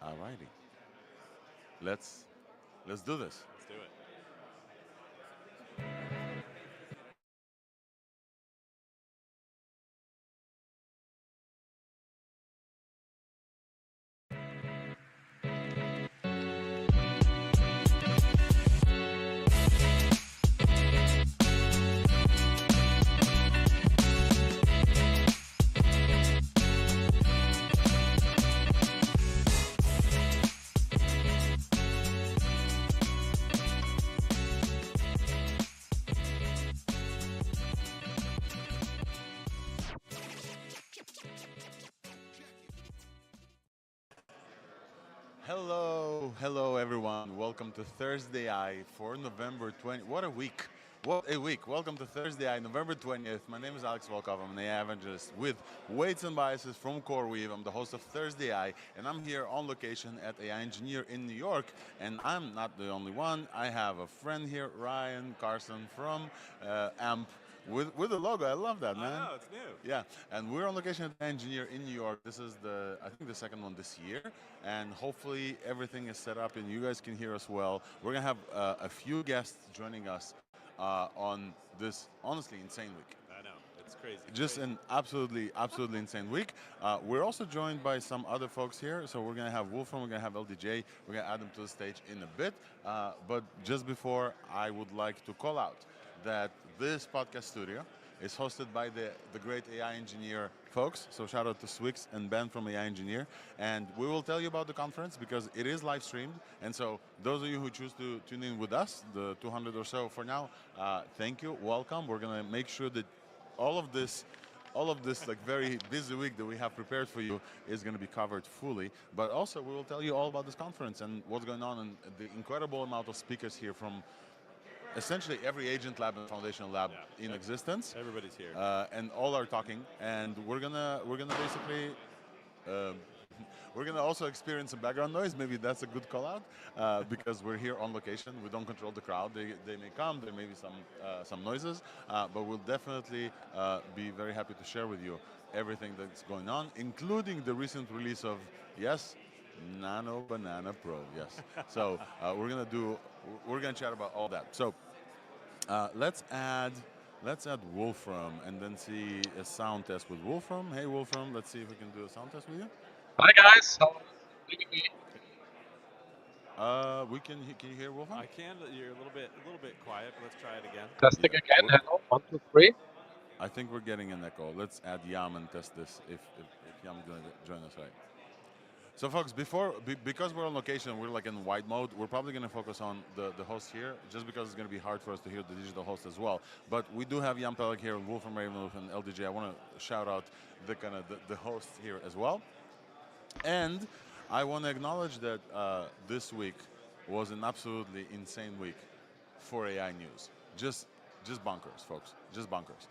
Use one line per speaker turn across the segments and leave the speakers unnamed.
Alrighty, let's let's do this.
Let's do it.
Hello everyone. Welcome to Thursday Eye for November 20. What a week! What a week! Welcome to Thursday Eye, November 20th. My name is Alex Volkov. I'm an AI evangelist with Weights and Biases from CoreWeave. I'm the host of Thursday Eye, and I'm here on location at AI Engineer in New York. And I'm not the only one. I have a friend here, Ryan Carson from AMP. With the logo, I love that,
I
man.
know, it's new.
Yeah, and we're on location at Engineer in New York. This is I think the second one this year, and hopefully everything is set up and you guys can hear us well. We're gonna have a few guests joining us on this honestly insane week.
I know, it's crazy.
Just
crazy.
an absolutely insane week. We're also joined by some other folks here. So we're gonna have Wolfram, we're gonna have LDJ, we're gonna add them to the stage in a bit. But just before, I would like to call out that this podcast studio is hosted by the great AI engineer folks. So shout out to Swix and Ben from AI Engineer. And we will tell you about the conference because it is live streamed. And so those of you who choose to tune in with us, the 200 or so for now, thank you, welcome. We're gonna make sure that all of this like very busy week that we have prepared for you is going to be covered fully, but also we will tell you all about this conference and what's going on and the incredible amount of speakers here from essentially every agent lab and foundational lab in existence.
Everybody's here.
And all are talking, and we're gonna basically um, we're going to also experience some background noise. Maybe that's a good call out because we're here on location. We don't control the crowd. They may come. There may be some noises, but we'll definitely be very happy to share with you everything that's going on, including the recent release of, yes, Nano Banana Pro. Yes. So we're gonna chat about all that. So let's add Wolfram and then see a sound test with Wolfram. Hey Wolfram, let's see if we can do a sound test with you.
Hi guys, how are you doing?
Can you hear Wolfram?
I can. You're a little bit quiet, but let's try it again.
Testing again. Hello, 1, 2, 3.
I think we're getting an echo. Let's add Yam and test this if Yam is going to join us, right? So folks, because we're on location, we're like in wide mode, we're probably going to focus on the host here, just because it's going to be hard for us to hear the digital host as well. But we do have Jan Pelik here, Wolfram Ravenwolf, and LDJ. I want to shout out the hosts here as well. And I want to acknowledge that this week was an absolutely insane week for AI news. Just bonkers, folks. Just bonkers.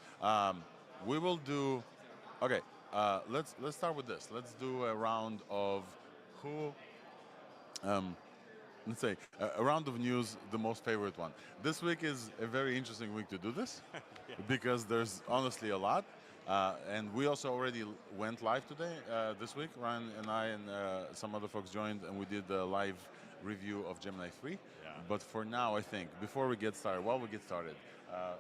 We will do. Okay, let's start with this. Let's do a round of who. Let's say a round of news, the most favorite one. This week is a very interesting week to do this because there's honestly a lot. And we also already went live today, this week. Ryan and I and some other folks joined, and we did the live review of Gemini 3.
Yeah.
But for now, I think, while we get started,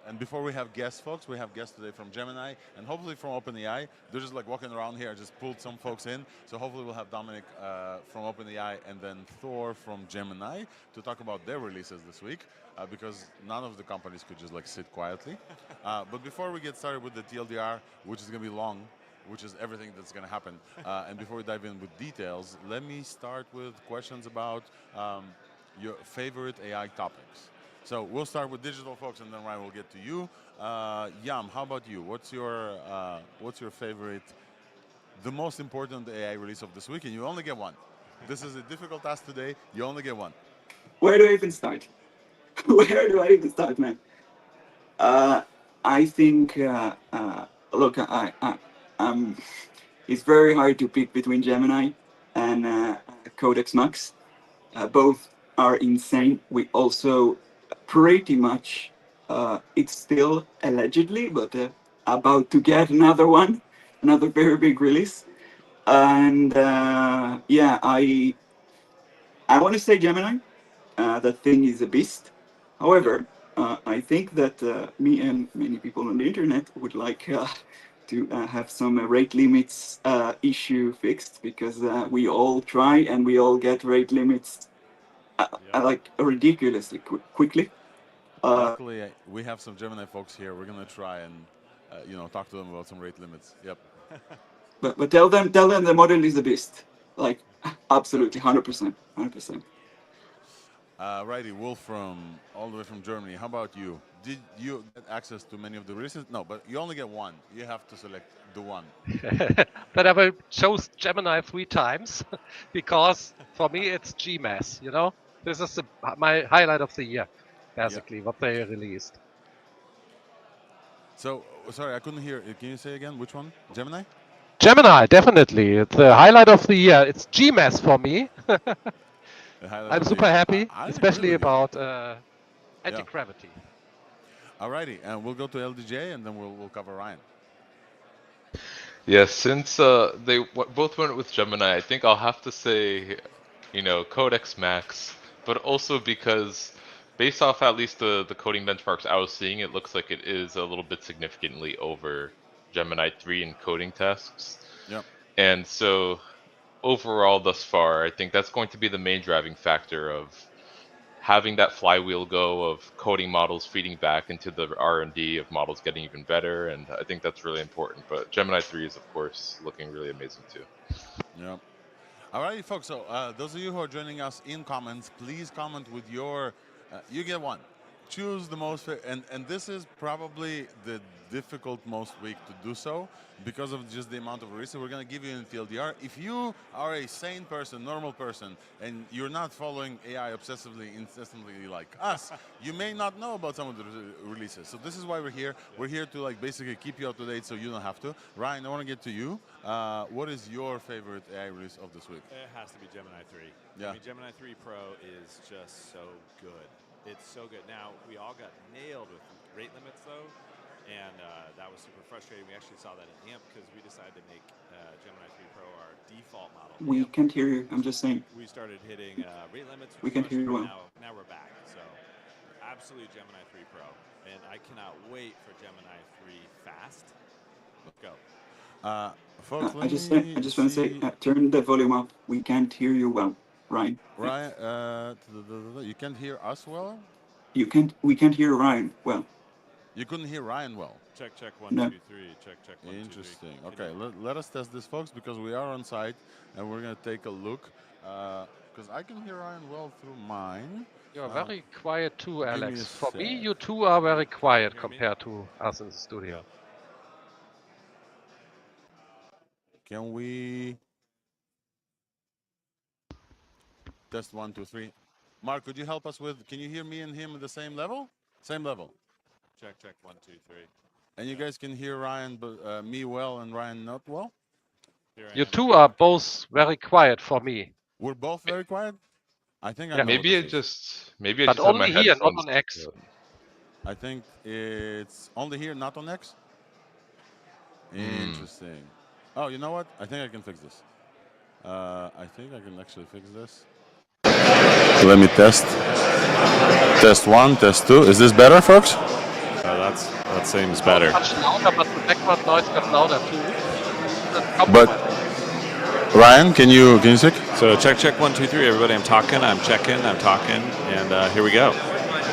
and before we have guests, folks, we have guests today from Gemini and hopefully from OpenAI. They're just like walking around here. I just pulled some folks in. So hopefully we'll have Dominic from OpenAI and then Thor from Gemini to talk about their releases this week because none of the companies could just like sit quietly. But before we get started with the TLDR, which is going to be long, which is everything that's going to happen, and before we dive in with details, let me start with questions about your favorite AI topics. So we'll start with digital folks, and then Ryan will get to you. Yam, how about you? What's your favorite, the most important AI release of this week? And you only get one. This is a difficult task today. You only get one.
Where do I even start? Where do I even start, man? I think, look, it's very hard to pick between Gemini and Codex-Max. Both are insane. We also pretty much, it's still allegedly, but about to get another one, another very big release. And yeah, I want to say Gemini. That thing is a beast. However, I think that me and many people on the internet would like to have some rate limits issue fixed, because we all try and we all get rate limits like ridiculously quickly.
Luckily, we have some Gemini folks here. We're gonna try and talk to them about some rate limits. Yep.
But tell them the model is a beast. Like absolutely 100%, 100%.
Righty, Wolf from all the way from Germany. How about you? Did you get access to many of the releases? No, but you only get one. You have to select the one.
But I will chose Gemini 3 times because for me it's GMAS. You know, this is my highlight of the year, basically what they released.
So sorry, I couldn't hear. Can you say again which one? Gemini?
Gemini, definitely. It's the highlight of the year. It's GMAS for me. I'm super happy,
I agree
especially
with you.
about anti-gravity.
Alrighty, and we'll go to LDJ and then we'll cover Ryan.
Yeah, since they both went with Gemini, I think I'll have to say, Codex-Max, but also because based off at least the coding benchmarks I was seeing, it looks like it is a little bit significantly over Gemini 3 in coding tasks.
Yep.
And so overall thus far, I think that's going to be the main driving factor of having that flywheel go of coding models feeding back into the R&D of models getting even better, and I think that's really important. But Gemini 3 is, of course, looking really amazing too.
Yep. Alrighty, folks. So those of you who are joining us in comments, please comment with your. You get one. Choose the most, and this is probably the difficult most week to do so because of just the amount of releases. We're going to give you in TLDR. If you are a sane person, normal person, and you're not following AI obsessively, incessantly like us, you may not know about some of the releases. So this is why we're here. We're here to basically keep you up to date so you don't have to. Ryan, I want to get to you. What is your favorite AI release of this week?
It has to be Gemini 3.
Yeah.
I mean, Gemini 3 Pro is just so good. It's so good. Now, we all got nailed with rate limits, though, and that was super frustrating. We actually saw that in AMP because we decided to make Gemini 3 Pro our default model.
We can't hear you. I'm just saying.
We started hitting rate limits.
We can't hear you well.
Now we're back. So, absolutely Gemini 3 Pro. And I cannot wait for Gemini 3 Fast. Let's go.
Folks,
I just want to say, turn the volume up. We can't hear you well, Ryan.
Ryan, you can't hear us well?
We can't hear Ryan well.
You couldn't hear Ryan well?
Check, 1,
No.
2, 3. Check, 1, 2, 3.
Interesting. Okay, let us test this, folks, because we are on site and we're going to take a look. Because I can hear Ryan well through mine.
You're very quiet too,
me a
Alex. For me,
sec.
you two are very quiet
Hear me?
compared to us in the studio.
Can we test 1, 2, 3? Mark, could you help us with? Can you hear me and him at the same level? Same level.
Check, 1, 2, 3.
And you guys can hear Ryan, but me well and Ryan not well?
Here I
You
am.
two are both very quiet for me.
We're both very quiet? I think I
Yeah.
know
Maybe
what
it
this is.
maybe I
But
just have my
only here, not
headphones.
on X.
I think it's only here, not on X? Interesting. Oh, you know what? I think I can fix this. I think I can actually fix this. Let me test. Test 1, test 2. Is this better, folks?
That seems better.
Much louder, but the background noise got louder too.
But Ryan, can you check?
So check, 1, 2, 3. Everybody, I'm talking, I'm checking, I'm talking, and here we go.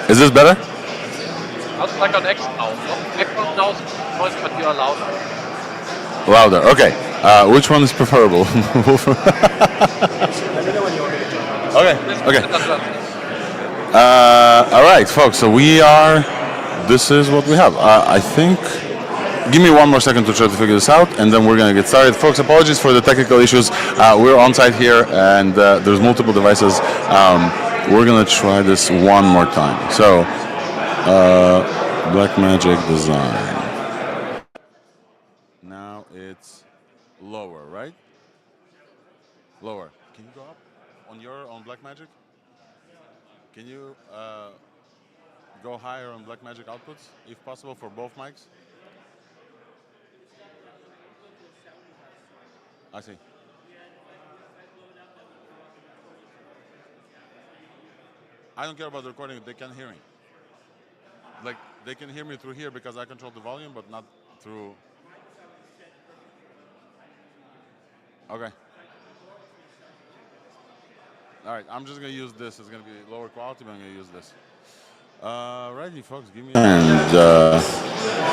Is this better?
Sounds like on X now. No background noise, but you are louder.
Louder. Okay. Which one is preferable? Okay. All right, folks. So we are. This is what we have. I think. Give me one more second to try to figure this out, and then we're gonna get started. Folks, apologies for the technical issues. We're on site here, and there's multiple devices. We're gonna try this one more time. So, Blackmagic design. Now it's lower, right? Lower. Can you go up on Blackmagic? Can you go higher on Blackmagic outputs, if possible, for both mics? I see. I don't care about the recording. They can hear me. Like, they can hear me through here because I control the volume, but not through... Okay. All right, I'm just going to use this. It's going to be lower quality, but I'm going to use this. Righty, folks, give me... And, all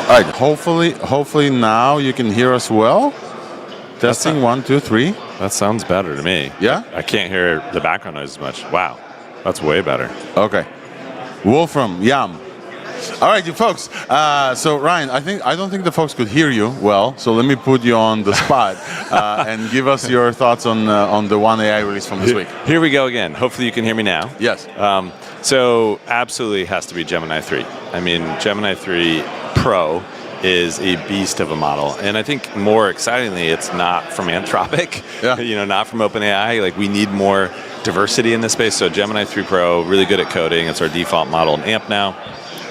right, hopefully now you can hear us well. Testing, 1, 2, 3.
That sounds better to me.
Yeah?
I can't hear the background noise as much. Wow, that's way better.
Okay. Wolfram, Yam. All right, you folks. So Ryan, I don't think the folks could hear you well. So let me put you on the spot and give us your thoughts on the One AI release from this week.
Here we go again. Hopefully you can hear me now.
Yes.
So absolutely has to be Gemini 3. I mean, Gemini 3 Pro is a beast of a model, and I think more excitingly, it's not from Anthropic.
Yeah.
Not from OpenAI. Like, we need more diversity in this space. So Gemini 3 Pro, really good at coding. It's our default model in AMP now.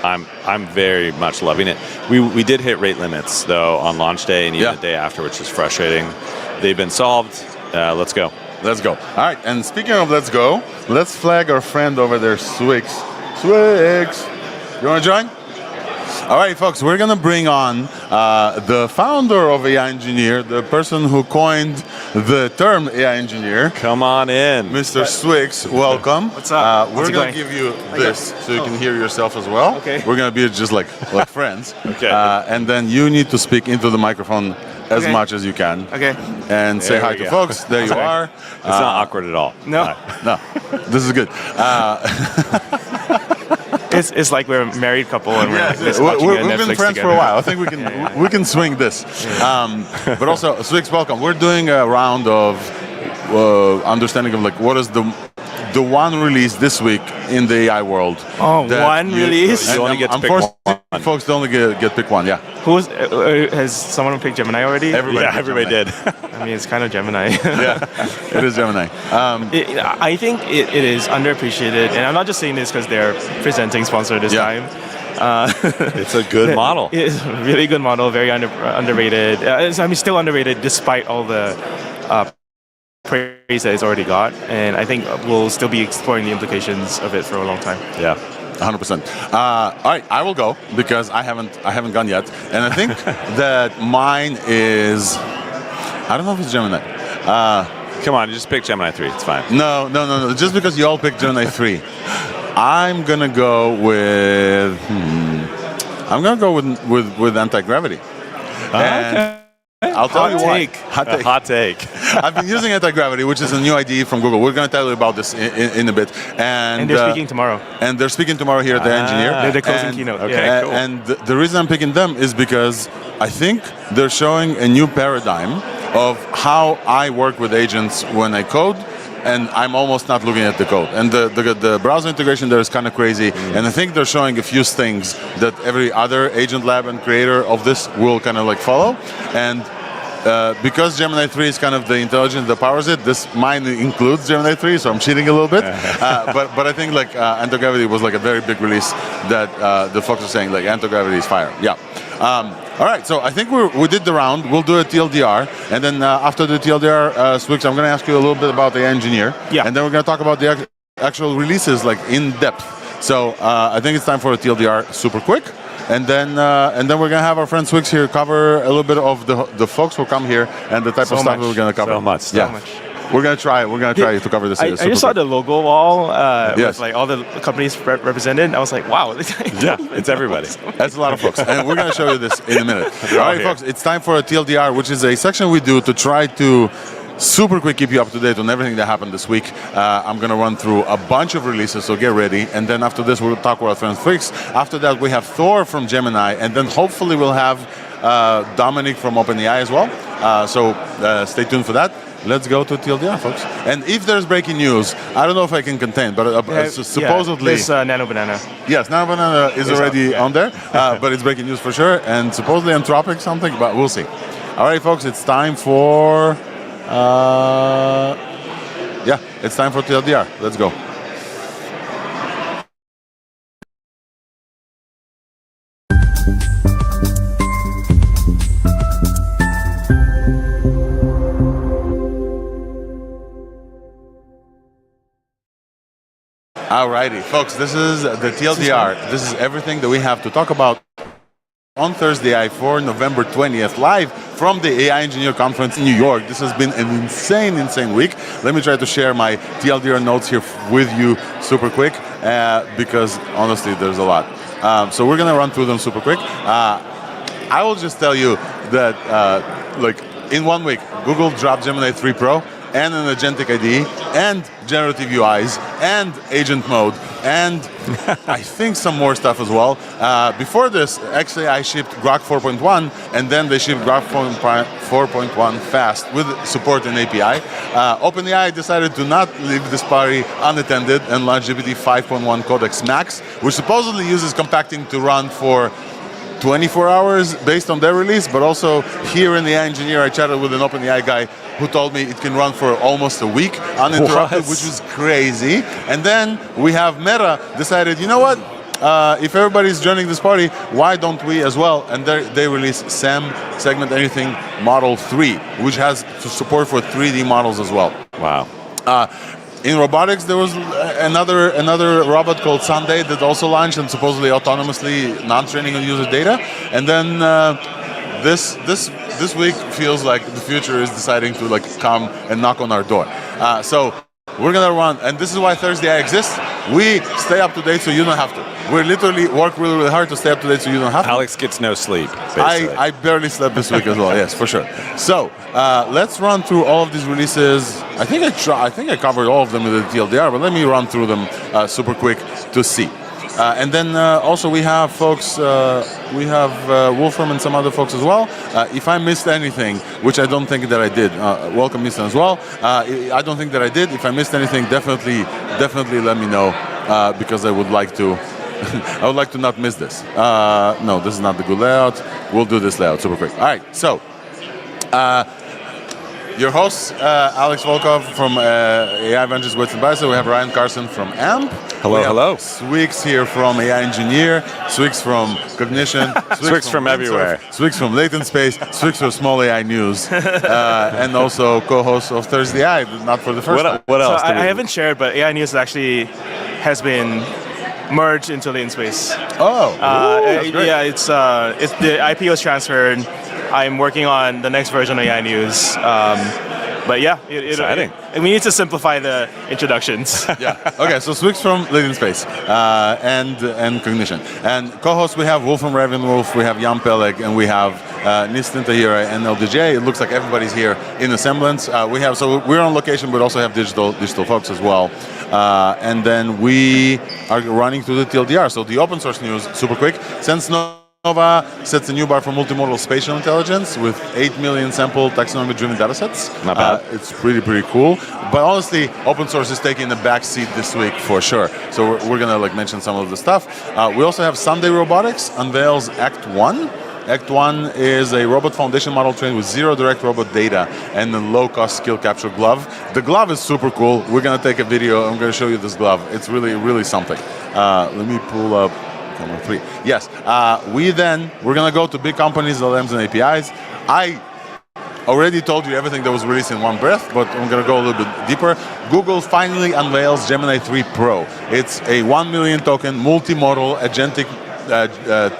I'm very much loving it. We did hit rate limits though on launch day and even the day after, which is frustrating. They've been solved. Let's go.
Let's go. All right. And speaking of let's go, let's flag our friend over there, Swix. Swix, you want to join? All right, folks, we're going to bring on the founder of AI Engineer, the person who coined the term AI Engineer.
Come on in.
Mr. Swix, welcome.
What's up?
We're going to give you this so you can hear yourself as well.
Okay.
We're going to be just like friends.
Okay.
And then you need to speak into the microphone as much as you can.
Okay.
And say hi to folks. There you are.
It's not awkward at all.
No.
No, this is good.
It's like we're a married couple and we're just watching
we've
Netflix
been friends
together.
for a while. I think we can swing this. But also, Swix, welcome. We're doing a round of understanding of like what is the one release this week in the AI world.
Oh, one release?
You only get to pick
unfortunately,
one.
folks only get pick one. Yeah.
Who's has someone picked Gemini already?
Everybody did.
I mean, it's kind of Gemini.
Yeah, it is Gemini.
I think it is underappreciated, and I'm not just saying this because they're presenting sponsor this time.
It's a good model.
It's a really good model, very underrated. Still underrated despite all the praise that it's already got, and I think we'll still be exploring the implications of it for a long time.
Yeah.
100%. All right, I will go because I haven't gone yet, and I think that mine is. I don't know if it's Gemini.
Come on, just pick Gemini 3. It's fine.
No. Just because you all picked Gemini 3, I'm gonna go with. I'm gonna go with anti-gravity.
Okay.
I'll tell you why.
Hot take.
I've been using anti-gravity, which is a new idea from Google. We're going to tell you about this in a bit.
And they're speaking tomorrow.
And they're speaking tomorrow here at the Engineer.
They're the closing keynote.
Okay, cool.
And the reason I'm picking them is because I think they're showing a new paradigm of how I work with agents when I code, and I'm almost not looking at the code. And the browser integration there is kind of crazy, and I think they're showing a few things that every other agent lab and creator of this will kind of like follow. And because Gemini 3 is kind of the intelligence that powers it, mine includes Gemini 3, so I'm cheating a little bit. But I think like anti-gravity was like a very big release that the folks are saying like anti-gravity is fire. Yeah. All right, so I think we did the round. We'll do a TLDR, and then after the TLDR, Swix, I'm going to ask you a little bit about the Engineer, and then we're going to talk about the actual releases like in depth. So I think it's time for a TLDR super quick. And then we're gonna have our friend Swix here cover a little bit of the folks who come here and the type of stuff that we're gonna cover.
So much.
We're gonna try to cover this.
I just saw the logo wall
Yes.
with like all the companies represented. I was like, wow.
Yeah, it's everybody.
That's a lot of folks, and we're gonna show you this in a minute. All right, folks, it's time for a TLDR, which is a section we do to try to super quick keep you up to date on everything that happened this week. I'm going to run through a bunch of releases, so get ready. And then after this, we'll talk with our friend Swix. After that, we have Thor from Gemini, and then hopefully we'll have Dominic from OpenAI as well. So stay tuned for that. Let's go to TLDR, folks. And if there's breaking news, I don't know if I can contain, but supposedly...
There's Nano Banana.
Yes, Nano Banana is already on there, but it's breaking news for sure. And supposedly Anthropic something, but we'll see. All right, folks, it's time for... it's time for TLDR. Let's go. Alrighty, folks, this is the TLDR. This is everything that we have to talk about on Thursday for November 20th, live from the AI Engineer Conference in New York. This has been an insane week. Let me try to share my TLDR notes here with you super quick, because honestly, there's a lot. So we're gonna run through them super quick. I will just tell you that, like, in 1 week, Google dropped Gemini 3 Pro, and an agentic IDE, and generative UIs, and agent mode, and I think some more stuff as well. Before this, actually, I shipped Grok 4.1, and then they shipped Grok 4.1 fast with support in API. OpenAI decided to not leave this party unattended and launched GPT-5.1-Codex-Max, which supposedly uses compacting to run for 24 hours based on their release, but also here in the AI Engineer, I chatted with an OpenAI guy who told me it can run for almost a week uninterrupted, which was crazy. And then we have Meta decided, you know what? If everybody's joining this party, why don't we as well? And they release SAM Segment Anything Model 3, which has support for 3D models as well.
Wow.
In robotics, there was another robot called Sunday that also launched and supposedly autonomously non-training on user data. And then this week feels like the future is deciding to like come and knock on our door. So we're gonna run, and this is why Thursday exists. We stay up to date so you don't have to. We literally work really hard to stay up to date so you don't have to.
Alex gets no sleep.
I barely slept this week as well. Yes, for sure. So let's run through all of these releases. I think I covered all of them in the TLDR, but let me run through them super quick to see. And then also we have folks, we have Wolfram and some other folks as well. If I missed anything, which I don't think that I did, welcome Nissan as well. I don't think that I did. If I missed anything, definitely let me know, because I would like to. I would like to not miss this. No, this is not the good layout. We'll do this layout super quick. All right, so your hosts, Alex Volkov from AI Ventures Wits and Biases. We have Ryan Carson from AMP.
Hello.
Swix here from AI Engineer. Swix from Cognition.
Swix from everywhere.
Swix from Latent Space. Swix from Small AI News. And also co-host of Thursday AI, not for the first time.
What else?
So I haven't shared, but AI News actually has been merged into Latent Space.
Oh, that's great.
Yeah, it's the IP was transferred. I'm working on the next version of AI News. But yeah,
exciting.
We need to simplify the introductions.
Yeah. Okay. So Swix from Latent Space and Cognition, and co-hosts we have Wolfram Ravenwolf, we have Jan Peleg, and we have Nistin Tahira and LDJ. It looks like everybody's here in a semblance. We're on location, but also have digital folks as well. And then we are running through the TLDR. So the open source news, super quick. Since NOVA sets a new bar for multimodal spatial intelligence with 8 million sample taxonomy-driven datasets.
Not bad.
It's pretty cool. But honestly, open source is taking the back seat this week for sure. So we're gonna like mention some of the stuff. We also have Sunday Robotics unveils Act 1. Act 1 is a robot foundation model trained with zero direct robot data and a low-cost skill capture glove. The glove is super cool. We're gonna take a video. I'm gonna show you this glove. It's really something. Let me pull up. Number 3. Yes. We're gonna go to big companies, LLMs, and APIs. I already told you everything that was released in one breath, but I'm gonna go a little bit deeper. Google finally unveils Gemini 3 Pro. It's a 1 million token multimodal agentic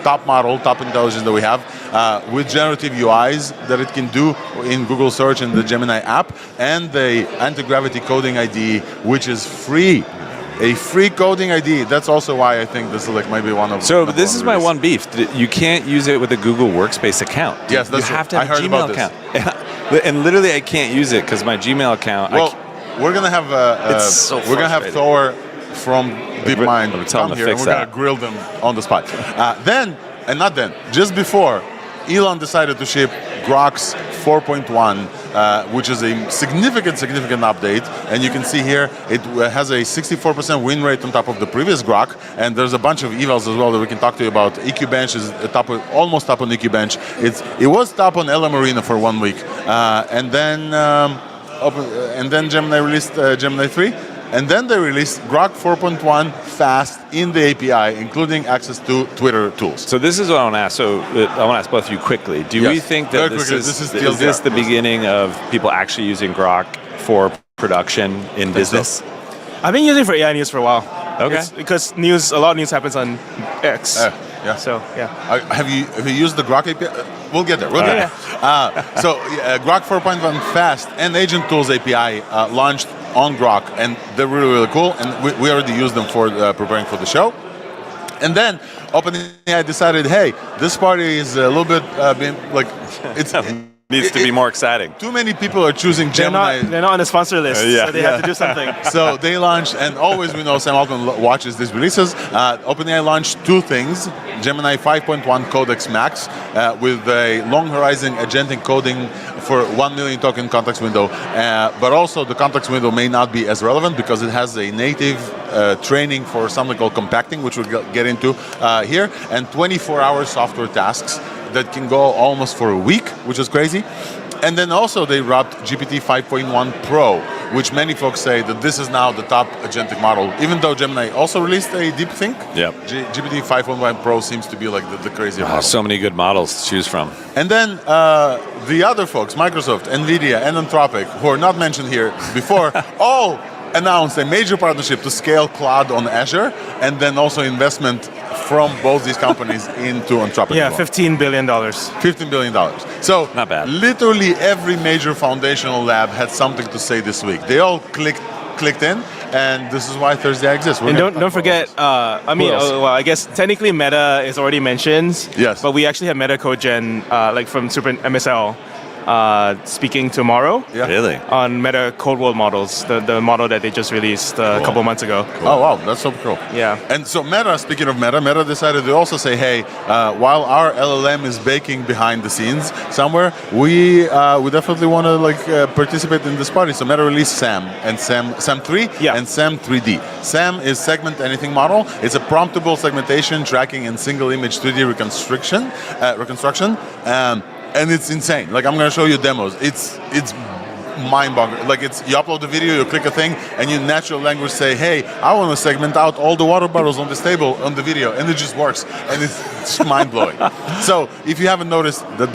top intelligence that we have with generative UIs that it can do in Google Search and the Gemini app, and the anti-gravity coding ID, which is free. A free coding ID. That's also why I think this is like maybe one of.
So this is my one beef. You can't use it with a Google Workspace account.
Yes, that's
you have to
true.
have a Gmail account. And literally, I can't use it because my Gmail account.
Well, we're gonna have we're gonna have Thor from DeepMind come here, and we're gonna grill them on the spot. Just before, Elon decided to ship Grok's 4.1, which is a significant update. And you can see here, it has a 64% win rate on top of the previous Grok. And there's a bunch of evals as well that we can talk to you about. EQ Bench is almost top on EQ Bench. It was top on LM Arena for 1 week. And then Gemini released Gemini 3. And then they released Grok 4.1 fast in the API, including access to Twitter tools.
So this is what I want to ask. So I want to ask both of you quickly. Do we think that is this the beginning of people actually using Grok for production in business?
I've been using it for AI News for a while.
Okay.
Because a lot of news happens on X.
Yeah.
So yeah.
Have you used the Grok API? We'll get there. We'll get there. Grok 4.1 Fast and Agent Tools API launched on Grok, and they're really, really cool. And we already used them for preparing for the show. And then OpenAI decided, hey, this party is a little bit
needs to be more exciting.
Too many people are choosing Gemini.
They're not on the sponsor list, so they have to do something.
So they launched, and always we know Sam Altman watches these releases. OpenAI launched two things: Gemini 5.1-Codex-Max with a long horizon agentic coding for 1 million token context window. But also the context window may not be as relevant because it has a native training for something called compacting, which we'll get into here, and 24-hour software tasks that can go almost for a week, which is crazy. And then also they wrapped GPT-5.1 Pro, which many folks say that this is now the top agentic model, even though Gemini also released a DeepThink.
Yep.
GPT-5.1 Pro seems to be like the crazy model.
So many good models to choose from.
And then the other folks, Microsoft, NVIDIA, and Anthropic, who are not mentioned here before, all announced a major partnership to scale cloud on Azure, and then also investment from both these companies into Anthropic.
Yeah, $15 billion.
$15 billion. So
not bad.
Literally every major foundational lab had something to say this week. They all clicked in, and this is why Thursday exists.
And don't forget, I guess technically Meta is already mentioned.
Yes.
But we actually have Meta CodeGen, like from Super MSL, speaking tomorrow.
Yeah.
Really?
On Meta Code World models, the model that they just released a couple months ago.
Cool. Oh wow, that's so cool.
Yeah.
And so Meta, speaking of Meta decided to also say, hey, while our LLM is baking behind the scenes somewhere, we definitely want to participate in this party. So Meta released SAM and SAM3 and SAM3D. SAM is segment anything model. It's a promptable segmentation, tracking, and single image 3D reconstruction. And it's insane. Like, I'm going to show you demos. It's mind-boggling. Like, you upload the video, you click a thing, and you natural language say, hey, I want to segment out all the water bottles on this table on the video, and it just works. And it's mind-blowing. So if you haven't noticed that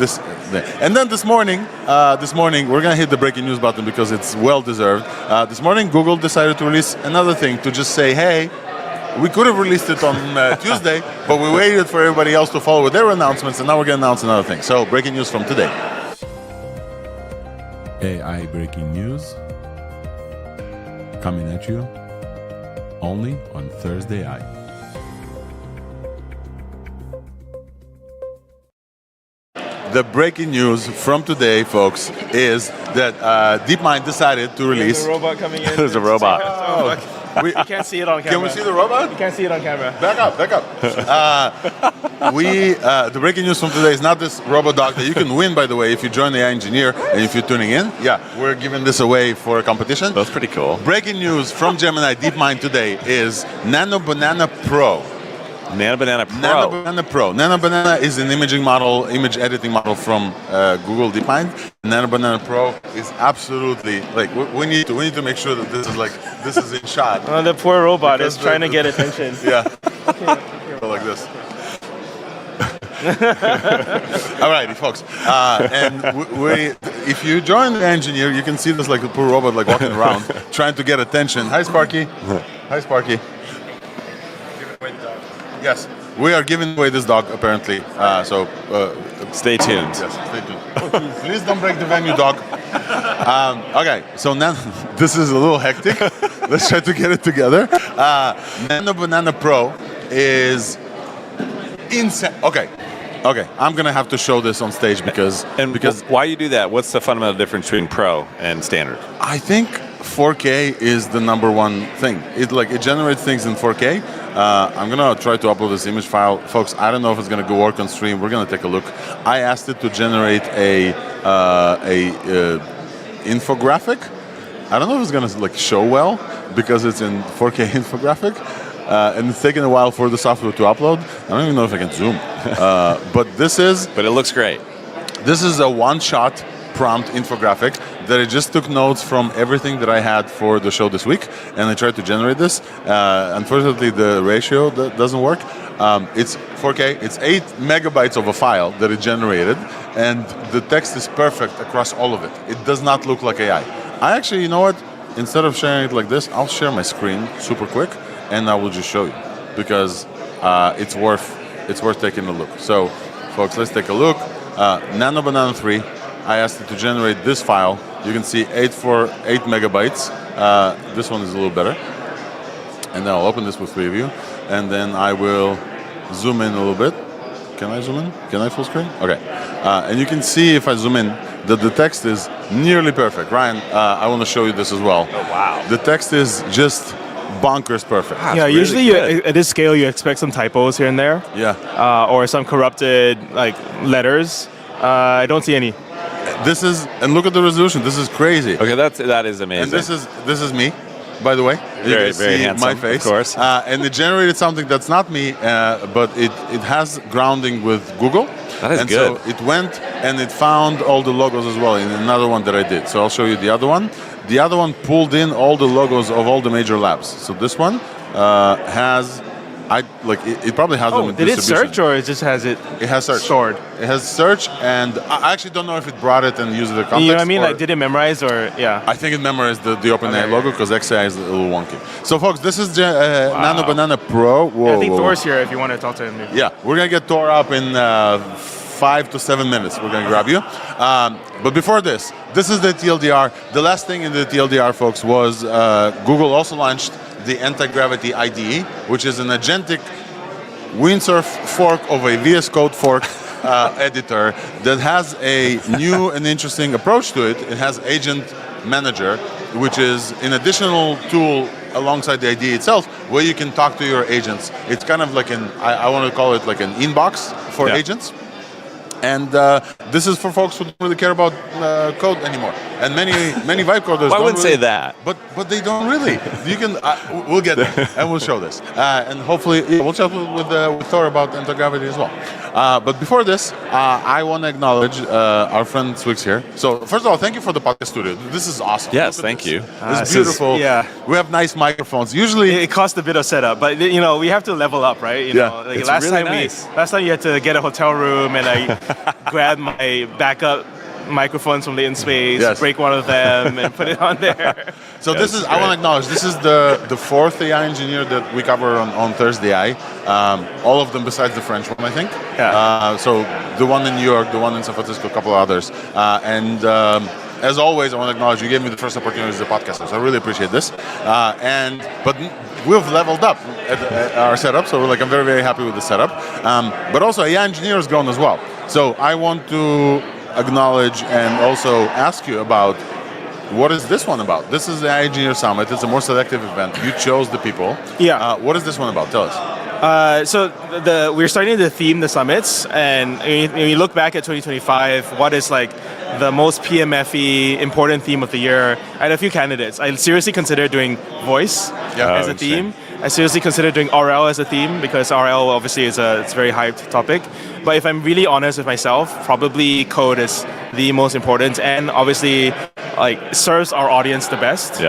and then this morning, we're going to hit the breaking news button because it's well-deserved. This morning, Google decided to release another thing to just say, hey, we could have released it on Tuesday, but we waited for everybody else to follow with their announcements, and now we're going to announce another thing. So, breaking news from today.
AI breaking news coming at you only on Thursday AI.
The breaking news from today, folks, is that DeepMind decided to release...
There's a robot coming in.
There's a robot.
We can't see it on camera.
Can we see the robot?
You can't see it on camera.
Back up. The breaking news from today is not this robot dog that you can win, by the way, if you join the AI Engineer and if you're tuning in. Yeah, we're giving this away for a competition.
That's pretty cool.
Breaking news from Gemini DeepMind today is Nano Banana Pro.
Nano Banana Pro.
Nano Banana Pro. Nano Banana is an image editing model from Google DeepMind. Nano Banana Pro is absolutely we need to make sure that this is in shot.
The poor robot is trying to get attention.
Yeah. Like this. Alrighty, folks. And if you join the engineer, you can see this like a poor robot walking around trying to get attention. Hi, Sparky. Hi, Sparky. Yes, we are giving away this dog apparently.
Stay tuned.
Yes, stay tuned. Please don't break the venue, dog. Okay, so now this is a little hectic. Let's try to get it together. Nano Banana Pro is insane. Okay, I'm gonna have to show this on stage because
why you do that? What's the fundamental difference between Pro and standard?
I think 4K is the number one thing. It generates things in 4K. I'm gonna try to upload this image file, folks. I don't know if it's gonna work on stream. We're gonna take a look. I asked it to generate a infographic. I don't know if it's gonna show well because it's in 4K infographic, and it's taken a while for the software to upload. I don't even know if I can zoom, but it looks great. This is a one-shot prompt infographic that I just took notes from everything that I had for the show this week, and I tried to generate this. Unfortunately, the ratio doesn't work. It's 4K. It's 8 megabytes of a file that it generated, and the text is perfect across all of it. It does not look like AI. I actually, you know what? Instead of sharing it like this, I'll share my screen super quick, and I will just show you because it's worth taking a look. So, folks, let's take a look. Nano Banana 3. I asked it to generate this file. You can see 8 megabytes. This one is a little better. And then I'll open this with preview, and then I will zoom in a little bit. Can I zoom in? Can I full screen? Okay. And you can see if I zoom in that the text is nearly perfect. Ryan, I want to show you this as well.
Oh, wow.
The text is just bonkers perfect.
Yeah, really usually at this scale you expect some typos here and there.
Yeah.
Or some corrupted letters. I don't see any.
This is, and look at the resolution. This is crazy.
Okay, that is amazing.
And this is me, by the way. You
Very,
can
very
see
handsome,
my face.
of course.
And it generated something that's not me, but it has grounding with Google.
That is
and
good.
So it went and it found all the logos as well in another one that I did. So I'll show you the other one. The other one pulled in all the logos of all the major labs. So this one has, it probably has them in
did it
distribution.
search or it just has it?
It has search.
Stored.
It has search, and I actually don't know if it brought it and used it in context.
You know what I mean?
or-
Did it memorize or yeah?
I think it memorized the OpenAI logo because XAI is a little wonky. So, folks, this is Nano Banana Pro. Whoa,
I think
whoa.
Thor's here if you want to talk to him.
Yeah, we're going to get Thor up in 5 to 7 minutes. We're going to grab you. But before this is the TLDR. The last thing in the TLDR, folks, was Google also launched the Anti-Gravity IDE, which is an agentic windsurf fork of a VS Code fork editor that has a new and interesting approach to it. It has Agent Manager, which is an additional tool alongside the IDE itself, where you can talk to your agents. It's kind of like I want to call it like an inbox for agents. And this is for folks who don't really care about code anymore. And many vibe coders.
I wouldn't
really,
say that.
But they don't really. You can. We'll get there and we'll show this. And hopefully we'll chat with Thor about anti-gravity as well. But before this, I want to acknowledge our friend Swix here. So first of all, thank you for the podcast studio. This is awesome.
Yes,
Look at
thank
this.
you.
It's beautiful. We have nice microphones. Usually
it costs a bit of setup, but we have to level up, right? You know,
it's really nice.
Last time you had to get a hotel room and I grabbed my backup microphones from Latent Space, break one of them, and put it on there.
So this is, I want to acknowledge, this is the fourth AI engineer that we cover on Thursday AI. All of them besides the French one, I think. So the one in New York, the one in San Francisco, a couple of others. As always, I want to acknowledge you gave me the first opportunity as a podcaster, so I really appreciate this. But we've leveled up at our setup, so I'm very, very happy with the setup. But also, AI engineer has grown as well. So I want to acknowledge and also ask you about what is this one about? This is the AI Engineer Summit. It's a more selective event. You chose the people. What is this one about? Tell us.
So we're starting to theme the summits, and when you look back at 2025, what is the most PMFE important theme of the year? I had a few candidates. I seriously considered doing voice as a theme. I seriously considered doing RL as a theme because RL obviously it's a very hyped topic. But if I'm really honest with myself, probably code is the most important, and obviously serves our audience the best.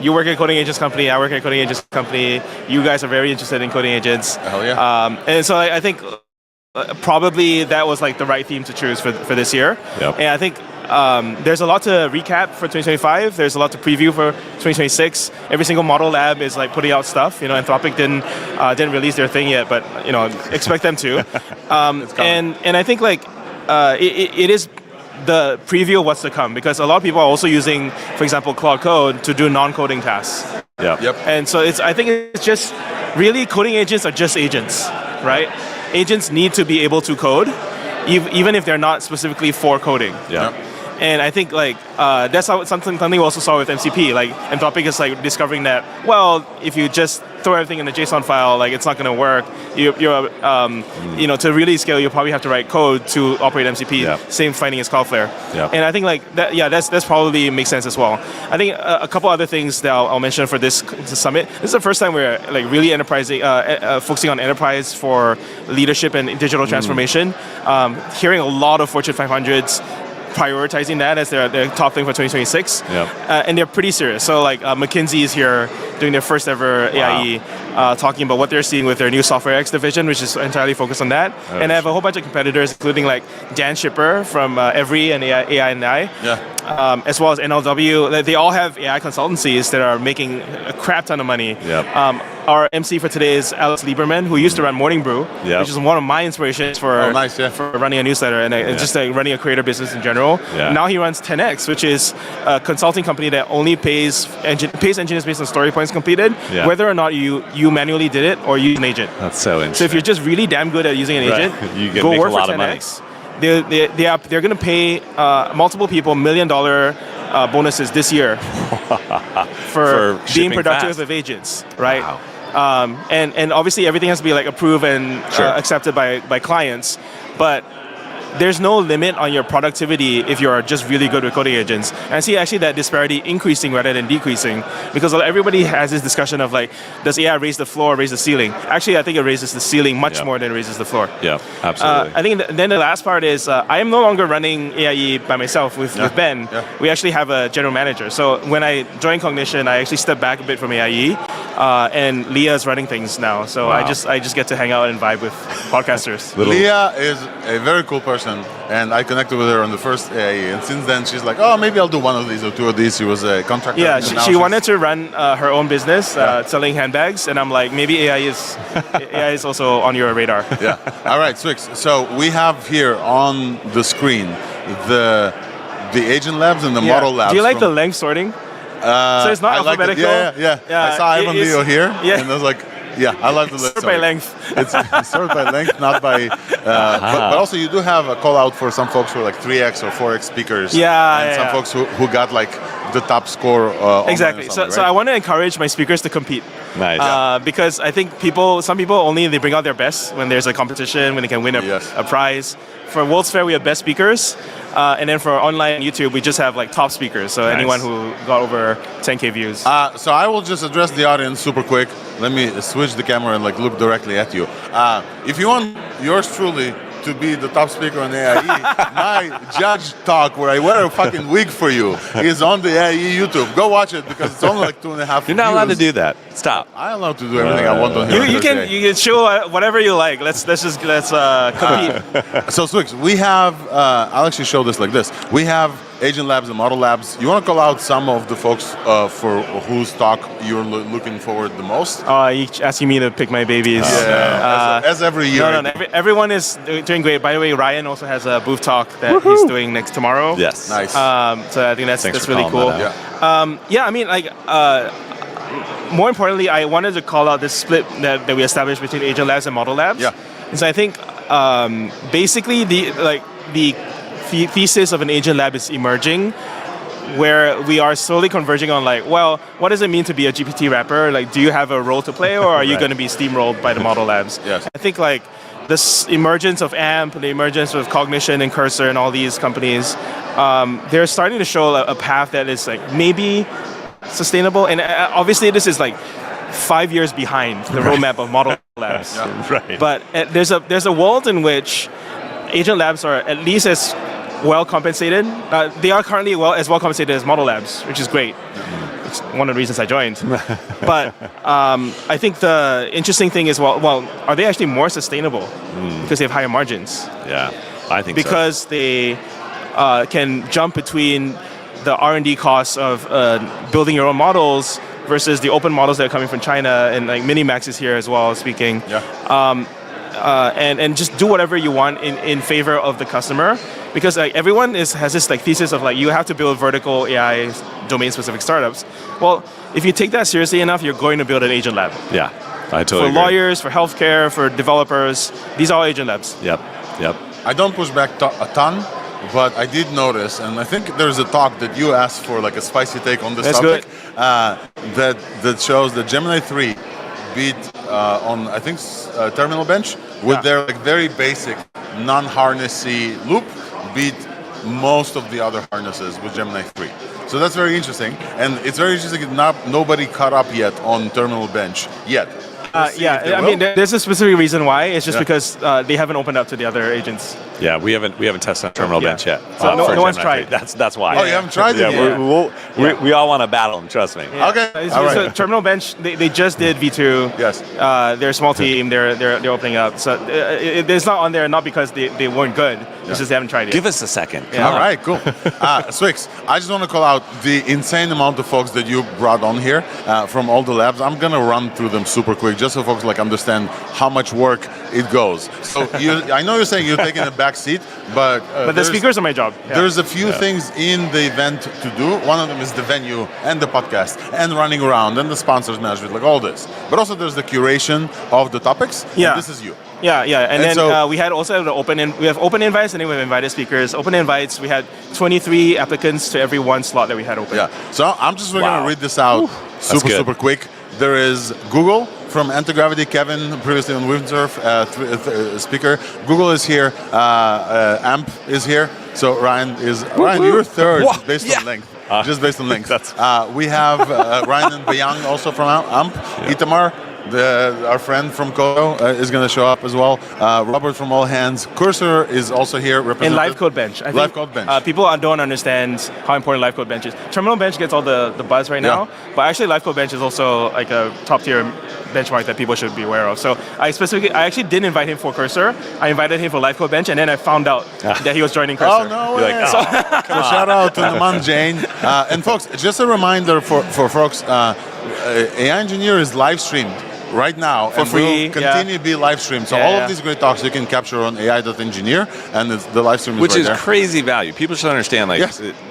You work at a coding agents company, I work at a coding agents company. You guys are very interested in coding agents.
Hell yeah.
And so I think probably that was the right theme to choose for this year. And I think there's a lot to recap for 2025. There's a lot to preview for 2026. Every single model lab is putting out stuff. Anthropic didn't release their thing yet, but expect them to. And I think it is the preview of what's to come, because a lot of people are also using, for example, Claude Code to do non-coding tasks. And so I think it's just really coding agents are just agents, right? Agents need to be able to code, even if they're not specifically for coding. And I think that's something we also saw with MCP. Anthropic is discovering that, well, if you just throw everything in a JSON file, it's not going to work. To really scale, you probably have to write code to operate MCP. Same finding as Cloudflare. And I think that's probably makes sense as well. I think a couple other things that I'll mention for this summit. This is the first time we're really enterprising, focusing on enterprise for leadership and digital transformation. Hearing a lot of Fortune 500s prioritizing that as their top thing for 2026. And they're pretty serious. So like McKinsey is here doing their first ever AIE, talking about what they're seeing with their new Software X division, which is entirely focused on that. And I have a whole bunch of competitors, including like Dan Schipper from Every and AI&I, as well as NLW. They all have AI consultancies that are making a crap ton of money. Our MC for today is Alex Lieberman, who used to run Morning Brew, which is one of my inspirations for running a newsletter and just like running a creator business in general. Now he runs 10X, which is a consulting company that only pays engineers based on story points completed, whether or not you manually did it or use an agent.
That's so interesting.
So if you're just really damn good at using an agent,
you
go
make
work
a lot
for
of money.
10X. They're going to pay multiple people $1 million bonuses this year for being productive
fast.
with agents, right? And obviously everything has to be like approved and accepted by clients, but there's no limit on your productivity if you're just really good with coding agents. And I see actually that disparity increasing rather than decreasing, because everybody has this discussion of like, does AI raise the floor or raise the ceiling? Actually, I think it raises the ceiling much more than it raises the floor.
Yeah, absolutely.
I think then the last part is I am no longer running AIE by myself with Ben. We actually have a general manager. So when I joined Cognition, I actually stepped back a bit from AIE, and Leah's running things now. So I just get to hang out and vibe with podcasters.
Leah is a very cool person, and I connected with her on the first AIE, and since then she's like, oh, maybe I'll do one of these or two of these. She was a contractor.
Yeah, she wanted to run her own business, selling handbags, and I'm like, maybe AI is also on your radar.
All right, Swix. So we have here on the screen the agent labs and the model labs.
Do you like the length sorting? So it's not alphabetical.
I saw Ivan Leo here, and I was like, I love the list.
Sort by length.
It's sorted by length, not by. But also, you do have a call out for some folks who are like 3x or 4x speakers. And some folks who got like the top score.
Exactly. So I want to encourage my speakers to compete.
Nice.
Because I think some people only they bring out their best when there's a competition, when they can win a prize. For World's Fair, we have best speakers. And then for online YouTube, we just have like top speakers. So anyone who got over 10K views.
So I will just address the audience super quick. Let me switch the camera and like look directly at you. If you want yours truly to be the top speaker on AIE, my judge talk where I wear a fucking wig for you is on the AIE YouTube. Go watch it because it's only like 2.5
You're not allowed to do that. Stop.
I'm allowed to do everything I want on here.
You can show whatever you like. Let's compete.
So Swix, we have. I'll actually show this like this. We have agent labs and model labs. You want to call out some of the folks for whose talk you're looking forward the most?
You asking me to pick my babies.
As every year.
No, everyone is doing great. By the way, Ryan also has a booth talk that he's doing tomorrow.
Yes.
Nice.
So I think that's really cool. I mean, like, more importantly, I wanted to call out this split that we established between agent labs and model labs. And so I think basically the thesis of an agent lab is emerging, where we are slowly converging on like, well, what does it mean to be a GPT wrapper? Like, do you have a role to play, or are you going to be steamrolled by the model labs? I think like this emergence of AMP, the emergence of Cognition and Cursor and all these companies, they're starting to show a path that is like maybe sustainable. And obviously this is like 5 years behind the roadmap of model labs. But there's a world in which agent labs are at least as well compensated. They are currently as well compensated as model labs, which is great. It's one of the reasons I joined. But I think the interesting thing is, well, are they actually more sustainable because they have higher margins?
I think
because they can jump between the R&D costs of building your own models versus the open models that are coming from China, and like Minimax is here as well speaking. And just do whatever you want in favor of the customer, because like everyone has this like thesis of like you have to build vertical AI domain-specific startups. Well, if you take that seriously enough, you're going to build an agent lab.
I totally agree.
For lawyers, for healthcare, for developers, these are all agent labs.
I don't push back a ton, but I did notice, and I think there's a talk that you asked for, like a spicy take on this topic, that shows that Gemini 3 beat on, I think, Terminal Bench with their like very basic non-harnessy loop, beat most of the other harnesses with Gemini 3. So that's very interesting, and it's very interesting that nobody caught up yet on Terminal Bench yet.
I mean, there's a specific reason why. It's just because they haven't opened up to the other agents.
Yeah, we haven't tested on Terminal Bench yet.
So no one's tried.
That's why.
Oh, you haven't tried it?
We all want to battle them. Trust me.
Yeah.
Okay.
So Terminal Bench, they just did V2.
Yes.
They're a small team. They're opening up. So it's not on there not because they weren't good. It's just they haven't tried it.
Give us a second.
All right, cool. Swix, I just want to call out the insane amount of folks that you brought on here from all the labs. I'm gonna run through them super quick, just so folks understand how much work it goes. So I know you're saying you're taking a back seat, but
the speakers are my job. Yeah.
There's a few things in the event to do. One of them is the venue and the podcast and running around and the sponsors management, like all this. But also there's the curation of the topics.
Yeah.
And this is you.
Yeah. And then so, we had also the we have open invites, and then we have invited speakers. Open invites, we had 23 applicants to every one slot that we had open.
Yeah. So I'm just going to read this out super quick. There is Google from Anti-Gravity, Kevin, previously on Windsurf, speaker. Google is here. AMP is here. So Ryan, you're third based on length. Just based on length. We have Ryan and Bayang also from AMP. Yeah. Itamar, our friend from Kodo, is going to show up as well. Robert from All Hands. Cursor is also here represented.
And Live Code Bench. I think people don't understand how important Live Code Bench is. Terminal Bench gets all the buzz right now, but actually Live Code Bench is also like a top tier benchmark that people should be aware of. So I actually didn't invite him for Cursor. I invited him for Live Code Bench, and then I found out that he was joining Cursor.
Oh, no way. So shout out to Naman Jain. And folks, just a reminder for folks, AI Engineer is live streamed right now
for free.
Will continue to be live streamed. So all of these great talks you can capture on AI.engineer, and the live stream is
which
right
is
there.
Crazy value. People should understand,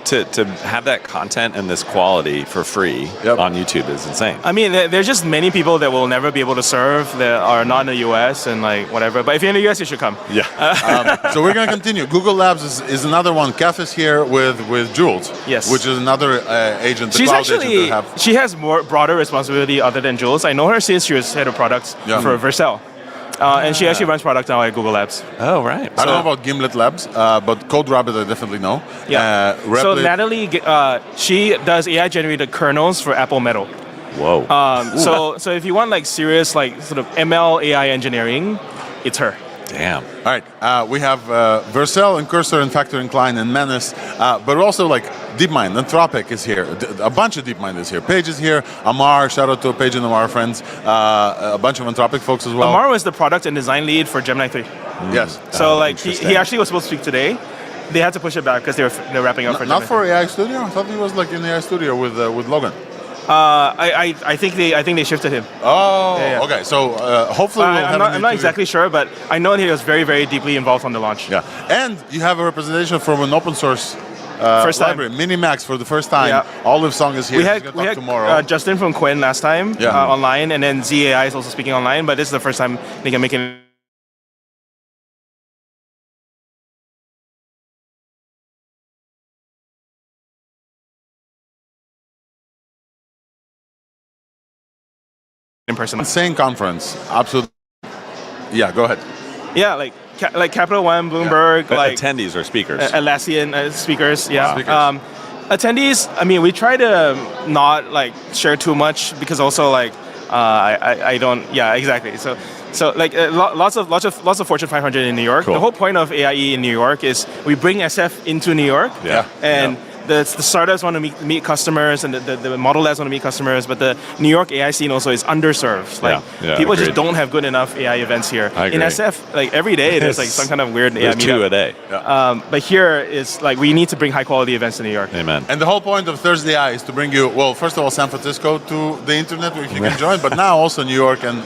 to have that content and this quality for free on YouTube is insane.
I mean, there's just many people that will never be able to serve that are not in the US and whatever. But if you're in the US, you should come.
Yeah.
So we're going to continue. Google Labs is another one. Kath is here with Jules.
Yes.
Which is another agent.
She's actually she has more broader responsibility other than Jules. I know her since she was head of products for Vercel. And she actually runs product now at Google Labs.
Oh, right.
I don't know about Gimlet Labs, but CodeRabbit I definitely know.
Yeah. So Natalie, she does AI-generated kernels for Apple Metal.
Whoa.
So if you want serious sort of ML AI engineering, it's her.
Damn.
All right. We have Vercel and Cursor and Factor Incline and Menace, but also DeepMind. Anthropic is here. A bunch of DeepMind is here. Paige is here. Amar, shout out to Paige and Amar friends. A bunch of Anthropic folks as well.
Amar was the product and design lead for Gemini 3.
Yes.
So he actually was supposed to speak today. They had to push it back because they're wrapping up for Gemini.
Not for AI Studio? I thought he was in AI Studio with Logan.
I think they shifted him.
Oh, okay. So hopefully we'll have
I'm not exactly sure, but I know that he was very, very deeply involved on the launch.
Yeah, and you have a representation from an open source library, Minimax for the first time. Yeah. Olive Song is here.
We had tomorrow. Justin from Quinn last time online, and then ZAI is also speaking online, but this is the first time they can make it. In person.
Insane conference, absolutely. Yeah, go ahead.
Yeah, like Capital One, Bloomberg,
attendees or speakers.
Atlassian speakers. Yeah.
Speakers.
Attendees. I mean, we try to not share too much because also I don't. Yeah, exactly. So lots of Fortune 500 in New York. Cool. The whole point of AIE in New York is we bring SF into New York.
Yeah.
And the startups want to meet customers, and the model labs want to meet customers, but the New York AI scene also is underserved. People just don't have good enough AI events here. In SF, every day there's some kind of weird AI meetup.
2 a day.
Yeah. But here is we need to bring high quality events to New York.
Amen.
And the whole point of Thursday AI is to bring you, first of all, San Francisco to the internet where you can join, but now also New York, and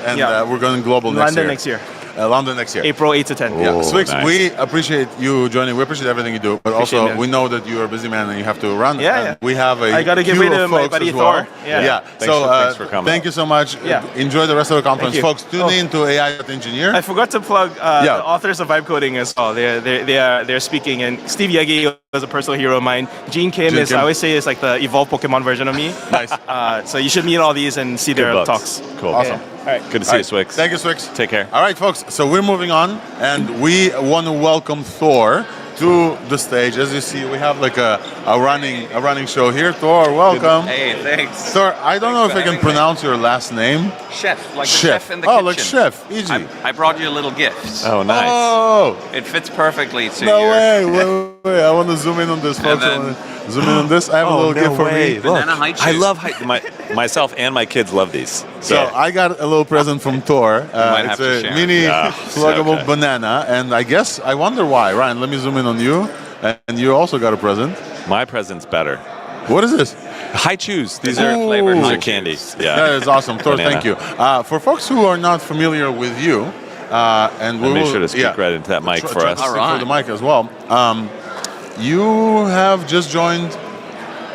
we're going global
London next year.
London next year.
April 8 to 10.
Yeah. Swix, nice. We appreciate you joining. We appreciate everything you do, but also we know that you're a busy man and you have to run.
Yeah.
We have
I got to give way to my buddy Thor.
Yeah.
Thanks for coming.
Thank you so much. Yeah. Enjoy the rest of the conference. Folks, tune in to AI.Engineer.
I forgot to plug the authors of Vibe Coding as well. They're speaking, and Steve Yegi was a personal hero of mine. Gene Kim I always say, is the evolved Pokemon version of me.
Nice.
So you should meet all these and see their talks.
Cool.
Awesome.
All right.
Good to see you, Swix.
Thank you, Swix.
Take care.
All right, folks. So we're moving on, and we want to welcome Thor to the stage. As you see, we have a a running show here. Thor, welcome.
Hey, thanks.
Thor, I don't know if I can pronounce your last name.
Chef, like the chef in the
kitchen.
kitchen.
Oh, like chef, easy.
I brought you a little gift.
Oh, nice.
Oh,
It fits perfectly to
no
your
way. Wait. I want to zoom in on this, folks. I want to zoom in on this. I have a little gift for me.
banana high
I
chew.
love myself and my kids love these.
So I got a little present from Thor.
might
It's
have to
a
share.
mini
Yeah,
pluggable
okay.
banana, and I wonder why. Ryan, let me zoom in on you. And you also got a present.
My present's better.
What is this?
High chews. These
They're
are
flavored
these
high
are candy.
chews.
Yeah.
That is awesome. Thor,
Banana.
thank you. For folks who are not familiar with you, and we'll
Make sure to speak right into that mic for
try
us.
to speak
All
for the mic as well. You have just joined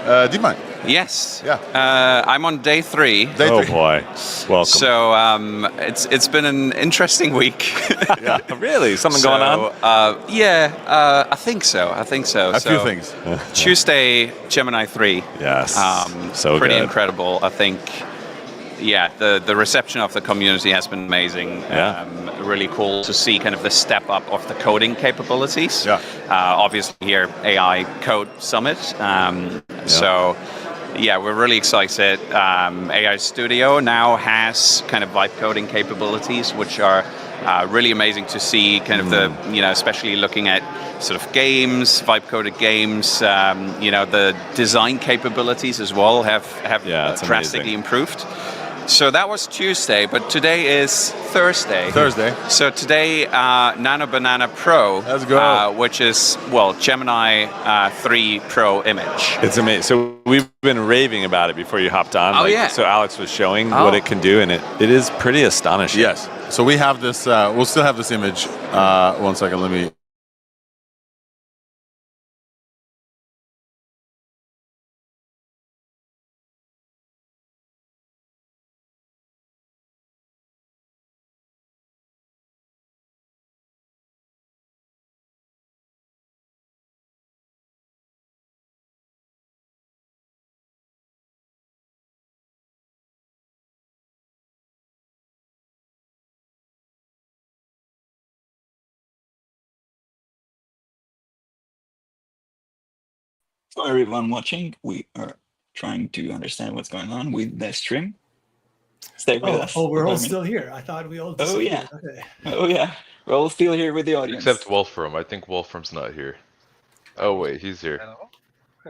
DeepMind.
Yes.
Yeah.
I'm on day 3.
Day
Oh
3.
boy. Welcome.
So it's been an interesting week.
Yeah. Really? Something going on?
I think so.
A few things.
Tuesday, Gemini 3.
Yes. So
pretty
good.
incredible. I think, the reception of the community has been amazing.
Yeah.
Really cool to see kind of the step up of the coding capabilities.
Yeah.
Obviously here, AI Code Summit. So, we're really excited. AI Studio now has kind of vibe coding capabilities, which are really amazing to see. Kind of the, especially looking at sort of games, vibe coded games. The design capabilities as well have
it's
drastically
amazing.
improved. So that was Tuesday, but today is Thursday. So today, Nano Banana Pro.
Let's go.
Which is, Gemini 3 Pro image.
It's amazing. So we've been raving about it before you hopped on.
Oh, yeah.
So Alex was showing what it can do, and it is pretty astonishing.
Yes. So we have this. We'll still have this image. 1 second. Let me.
For everyone watching, we are trying to understand what's going on with the stream. Stay with us.
Oh, we're
for
all
a minute.
still here. I thought we all
Oh, yeah.
disappeared. Okay.
Oh, yeah. We're all still here with the audience.
Except Wolfram. I think Wolfram's not here. Oh wait, he's here.
Hello?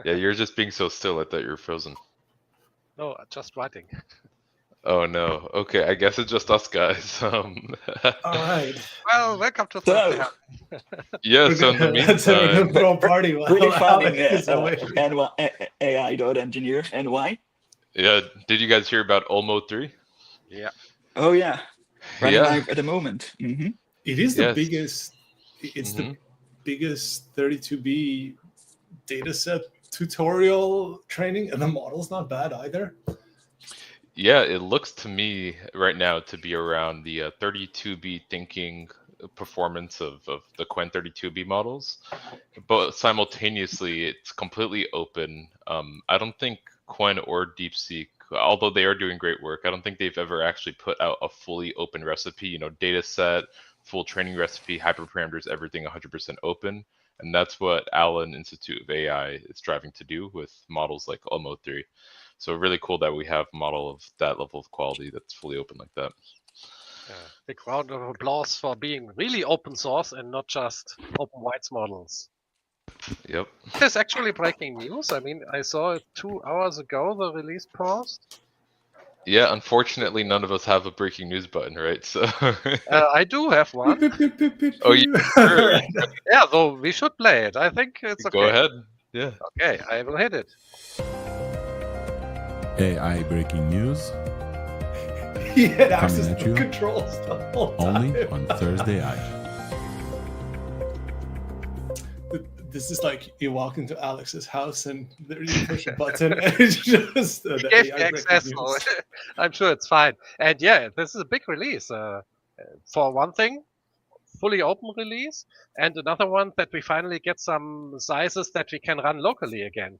Yeah, you're just being so still. I thought you were frozen.
No, just writing.
Oh no. Okay, I guess it's just us guys.
All right.
Well, welcome to
So-
Thursday.
Yeah. So in the
Let's have a
meantime,
good throw party while
Really fun
Alex is away.
AI.engineer. And why?
yeah. Did you guys hear about Olmo 3?
Oh, yeah. Running
Yeah.
live at the moment.
It is the
Yes.
biggest. It's the biggest 32B dataset tutorial training, and the model's not bad either.
Yeah, it looks to me right now to be around the 32B thinking performance of the Quen 32B models, but simultaneously it's completely open. I don't think Quen or DeepSeek, although they are doing great work, I don't think they've ever actually put out a fully open recipe, data set, full training recipe, hyperparameters, everything 100% open. And that's what Allen Institute of AI is striving to do with models like Olmo 3. So really cool that we have a model of that level of quality that's fully open like that.
Big round of applause for being really open source and not just open whites models.
Yep.
There's actually breaking news. I mean, I saw it 2 hours ago, the release post.
Yeah, unfortunately, none of us have a breaking news button, right? So
I do have one.
Oh, you sure?
Yeah, so we should play it. I think it's okay.
Go ahead. Yeah.
Okay, I will hit it.
AI breaking news
He had access
at
to
you
controls the whole time.
only on Thursday I.
This is like you walk into Alex's house and there you push a button and it's just the
He gave
AI
me access,
breaking
so
news.
I'm sure it's fine. And yeah, this is a big release. For one thing, fully open release, and another one that we finally get some sizes that we can run locally again.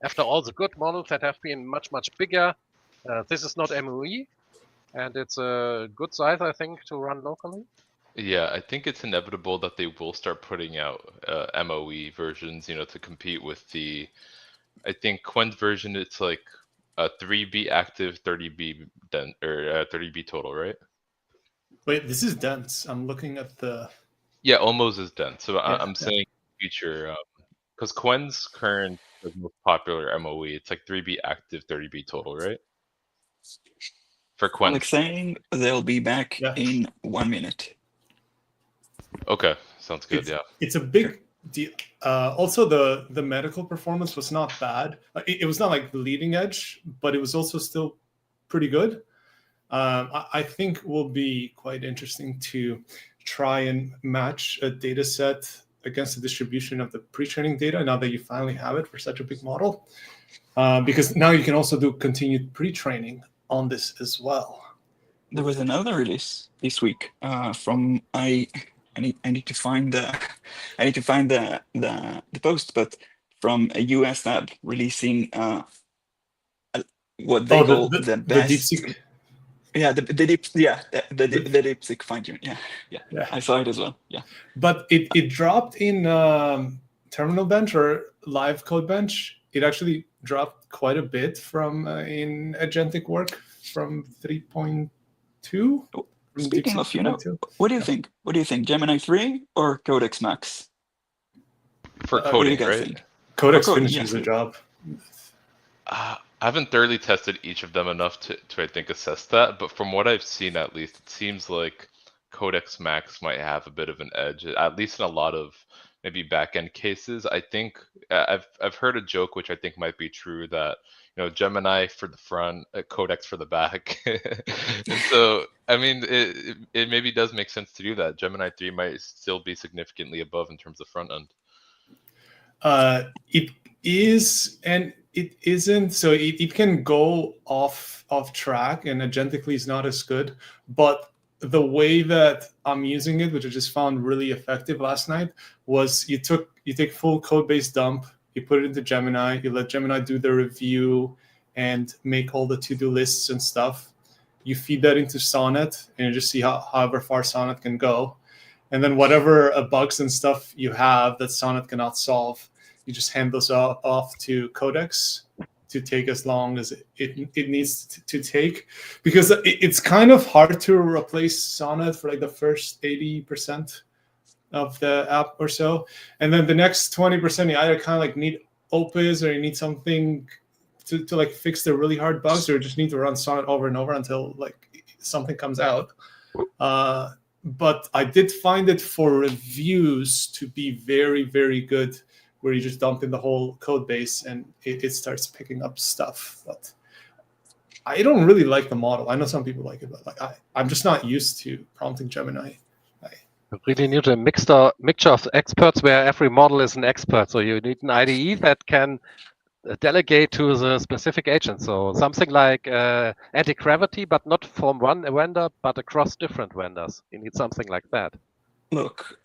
After all the good models that have been much, much bigger, this is not MOE, and it's a good size, I think, to run locally.
Yeah, I think it's inevitable that they will start putting out MOE versions, to compete with the. I think Quen's version, it's like a 3B active, 30B or 30B total, right?
Wait, this is dense. I'm looking at the.
Yeah, almost as dense. So
Yeah,
I'm saying future, because Quen's current most popular MOE, it's like 3B active, 30B total, right? For Quen.
Alex saying they'll be back in 1 minute.
Okay, sounds good.
It's a big deal. Also, the medical performance was not bad. It was not like the leading edge, but it was also still pretty good. I think will be quite interesting to try and match a data set against the distribution of the pre-training data now that you finally have it for such a big model. Because now you can also do continued pre-training on this as well.
There was another release this week from I need to find the post, but from a US lab releasing what they call the best.
The DeepSeek.
Yeah, the DeepSeek fine-tune. Yeah, I saw it as well. Yeah,
but it dropped in Terminal Bench or Live Code Bench. It actually dropped quite a bit from in agentic work from 3.2.
Speaking of, what do you think? What do you think, Gemini 3 or Codex-Max?
For coding, right?
Codex finishes the job.
I haven't thoroughly tested each of them enough to I think assess that, but from what I've seen, at least, it seems like Codex-Max might have a bit of an edge, at least in a lot of maybe back-end cases. I think I've heard a joke, which I think might be true, that Gemini for the front, Codex for the back. So I mean, it maybe does make sense to do that. Gemini 3 might still be significantly above in terms of front end.
It is, and it isn't. So it can go off track, and agentically is not as good. But the way that I'm using it, which I just found really effective last night, was you take full code base dump, you put it into Gemini, you let Gemini do the review and make all the to-do lists and stuff. You feed that into Sonnet, and you just see however far Sonnet can go. And then whatever bugs and stuff you have that Sonnet cannot solve, you just hand those off to Codex to take as long as it needs to take. Because it's kind of hard to replace Sonnet for like the first 80% of the app or so. And then the next 20%, you either kind of like need Opus, or you need something to like fix the really hard bugs, or just need to run Sonnet over and over until like something comes out. But I did find it for reviews to be very, very good, where you just dump in the whole code base and it starts picking up stuff. But I don't really like the model. I know some people like it, but like I'm just not used to prompting Gemini.
You really need a mixture of experts where every model is an expert. So you need an IDE that can delegate to the specific agent. So something like anti-gravity, but not from one vendor, but across different vendors. You need something like that.
Look,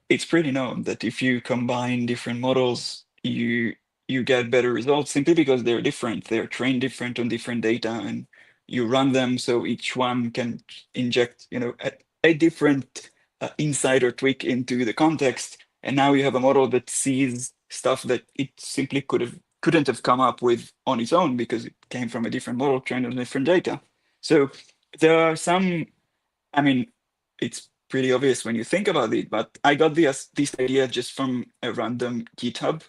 it's pretty known that if you combine different models, you get better results simply because they're different. They're trained different on different data, and you run them so each one can inject, a different insight or tweak into the context. And now you have a model that sees stuff that it simply couldn't have come up with on its own because it came from a different model trained on different data. So there are some, it's pretty obvious when you think about it, but I got this idea just from a random GitHub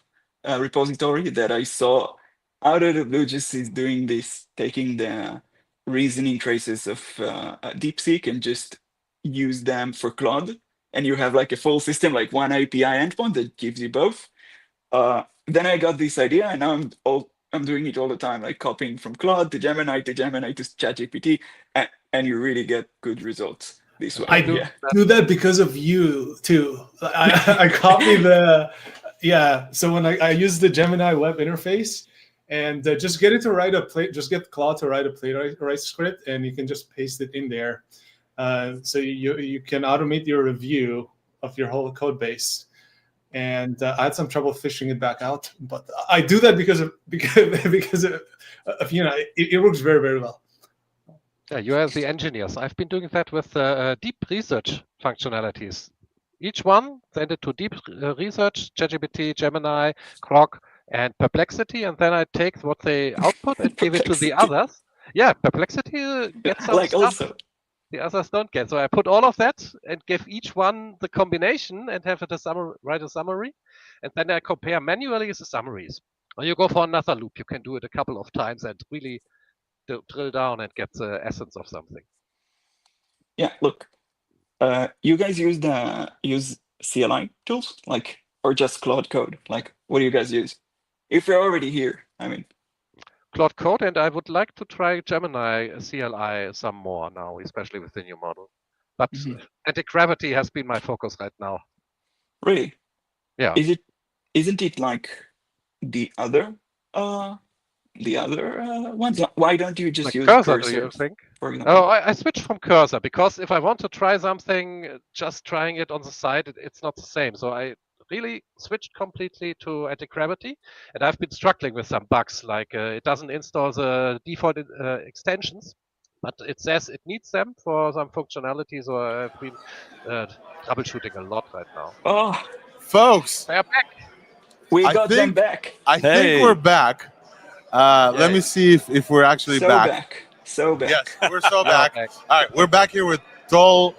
repository that I saw out of the blue. Just is doing this, taking the reasoning traces of DeepSeek and just use them for Claude, and you have like a full system, like one API endpoint that gives you both. Then I got this idea, and now I'm doing it all the time, like copying from Claude to Gemini to ChatGPT, and you really get good results this way.
I do that because of you too. I copy so when I use the Gemini web interface, and just get it to just get Claude to write a playwright script, and you can just paste it in there. So you can automate your review of your whole code base. And I had some trouble fishing it back out, but I do that because it works very, very well.
Yeah, you are the engineers. I've been doing that with deep research functionalities. Each one send it to deep research, ChatGPT, Gemini, Grok, and Perplexity, and then I take what they output and give it to the
Perplexity.
others. Yeah, Perplexity gets some
Like
stuff
also.
the others don't get. So I put all of that and give each one the combination and have it write a summary, and then I compare manually the summaries. Or you go for another loop. You can do it a couple of times and really drill down and get the essence of something.
Yeah, look, you guys use CLI tools, like, or just Claude Code? Like, what do you guys use? If you're already here, I mean.
Claude Code, and I would like to try Gemini CLI some more now, especially with the new model. But anti-gravity has been my focus right now.
Really?
Yeah.
Isn't it like the other ones? Why don't you just
like
use
Cursor,
Cursor,
do you think?
for example?
Oh, I switched from Cursor because if I want to try something, just trying it on the side, it's not the same. So I really switched completely to anti-gravity, and I've been struggling with some bugs, like it doesn't install the default extensions, but it says it needs them for some functionalities, so I've been troubleshooting a lot right now.
Oh,
folks,
they're back.
We got them back.
I think we're back. Let me see if we're actually back.
So back.
Yes, we're so back. All right, we're back here with Tor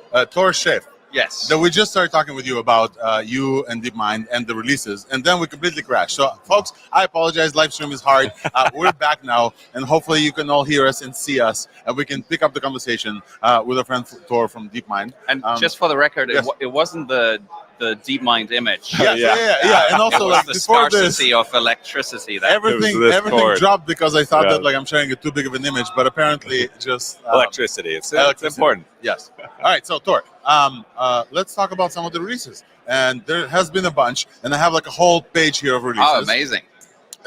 Schiff.
Yes.
That we just started talking with you about you and DeepMind and the releases, and then we completely crashed. So, folks, I apologize. Live stream is hard. We're back now, and hopefully you can all hear us and see us, and we can pick up the conversation with our friend Tor from DeepMind.
And just for the record,
yes.
it wasn't the DeepMind image.
Yes, yeah. And also,
it was
like,
the
before
scarcity of electricity. That
everything dropped because I thought that like I'm sharing a too big of an image, but apparently just
electricity. It's important.
Yes. All right. So Tor, let's talk about some of the releases, and there has been a bunch, and I have like a whole page here of releases.
Oh, amazing!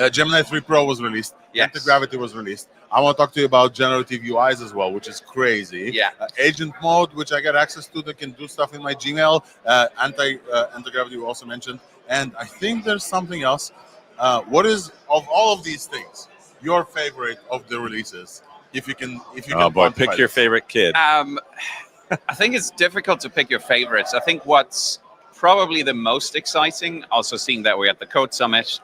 Gemini 3 Pro was released.
Yes.
Anti-gravity was released. I want to talk to you about generative UIs as well, which is crazy.
Yeah.
Agent mode, which I get access to, that can do stuff in my Gmail. Anti-gravity we also mentioned, and I think there's something else. What is, of all of these things, your favorite of the releases? If you can,
oh boy, pick your favorite kid.
I think it's difficult to pick your favorites. I think what's probably the most exciting, also seeing that we're at the Code Summit,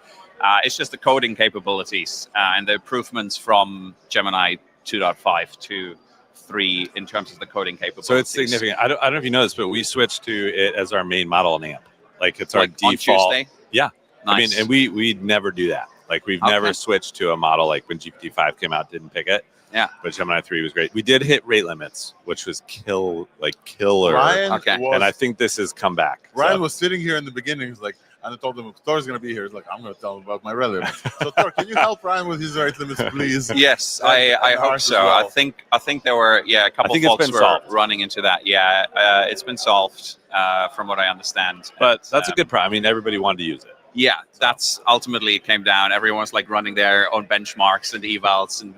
it's just the coding capabilities and the improvements from Gemini 2.5 to 3 in terms of the coding capabilities.
So it's significant. I don't know if you know this, but we switched to it as our main model in AMP. Like it's our default.
On Tuesday?
Yeah.
Nice.
I mean, and we never do that. Like we've never switched to a model like when GPT-5 came out, didn't pick it.
Yeah.
But Gemini 3 was great. We did hit rate limits, which was killer.
Ryan
and I think this has come back.
Ryan was sitting here in the beginning. He's like, and I told him Thor's going to be here. He's like, I'm going to tell him about my rate limits. So Thor, can you help Ryan with his rate limits, please?
Yes, I hope so. Well. I think there were a couple of folks were running into that. Yeah, it's been solved from what I understand.
But that's a good problem. I mean, everybody wanted to use it.
Yeah, that's ultimately it came down. Everyone's like running their own benchmarks and evals and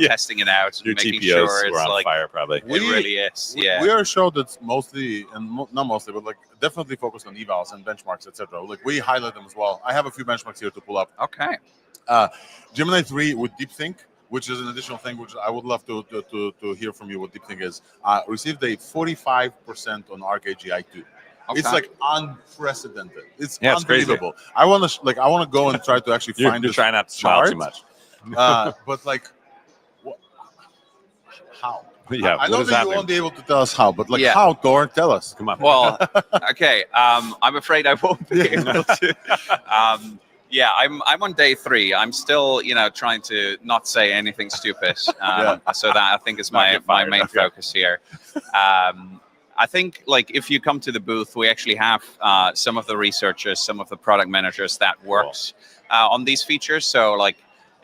testing it out and making
TPOs
sure it's
were on
like
fire. Probably
it really is. Yeah,
we are a show that's mostly and not mostly, but like definitely focused on evals and benchmarks, etc. Like we highlight them as well. I have a few benchmarks here to pull up.
Okay.
Gemini 3 with DeepThink, which is an additional thing which I would love to hear from you what DeepThink is. Received a 45% on ArcAGI2.
Okay.
It's like unprecedented. It's
It's
unbelievable.
crazy.
I want to go and try to actually find.
You're trying not to smile too much.
But like, how?
Yeah,
I know that you won't be able to tell us how, but like how, Thor? Tell us.
Come on.
Well, okay. I'm afraid I won't be able to. I'm on day 3. I'm still, trying to not say anything stupid. So that I think is my main focus here. I think, like, if you come to the booth, we actually have some of the researchers, some of the product managers that works on these features. So, like,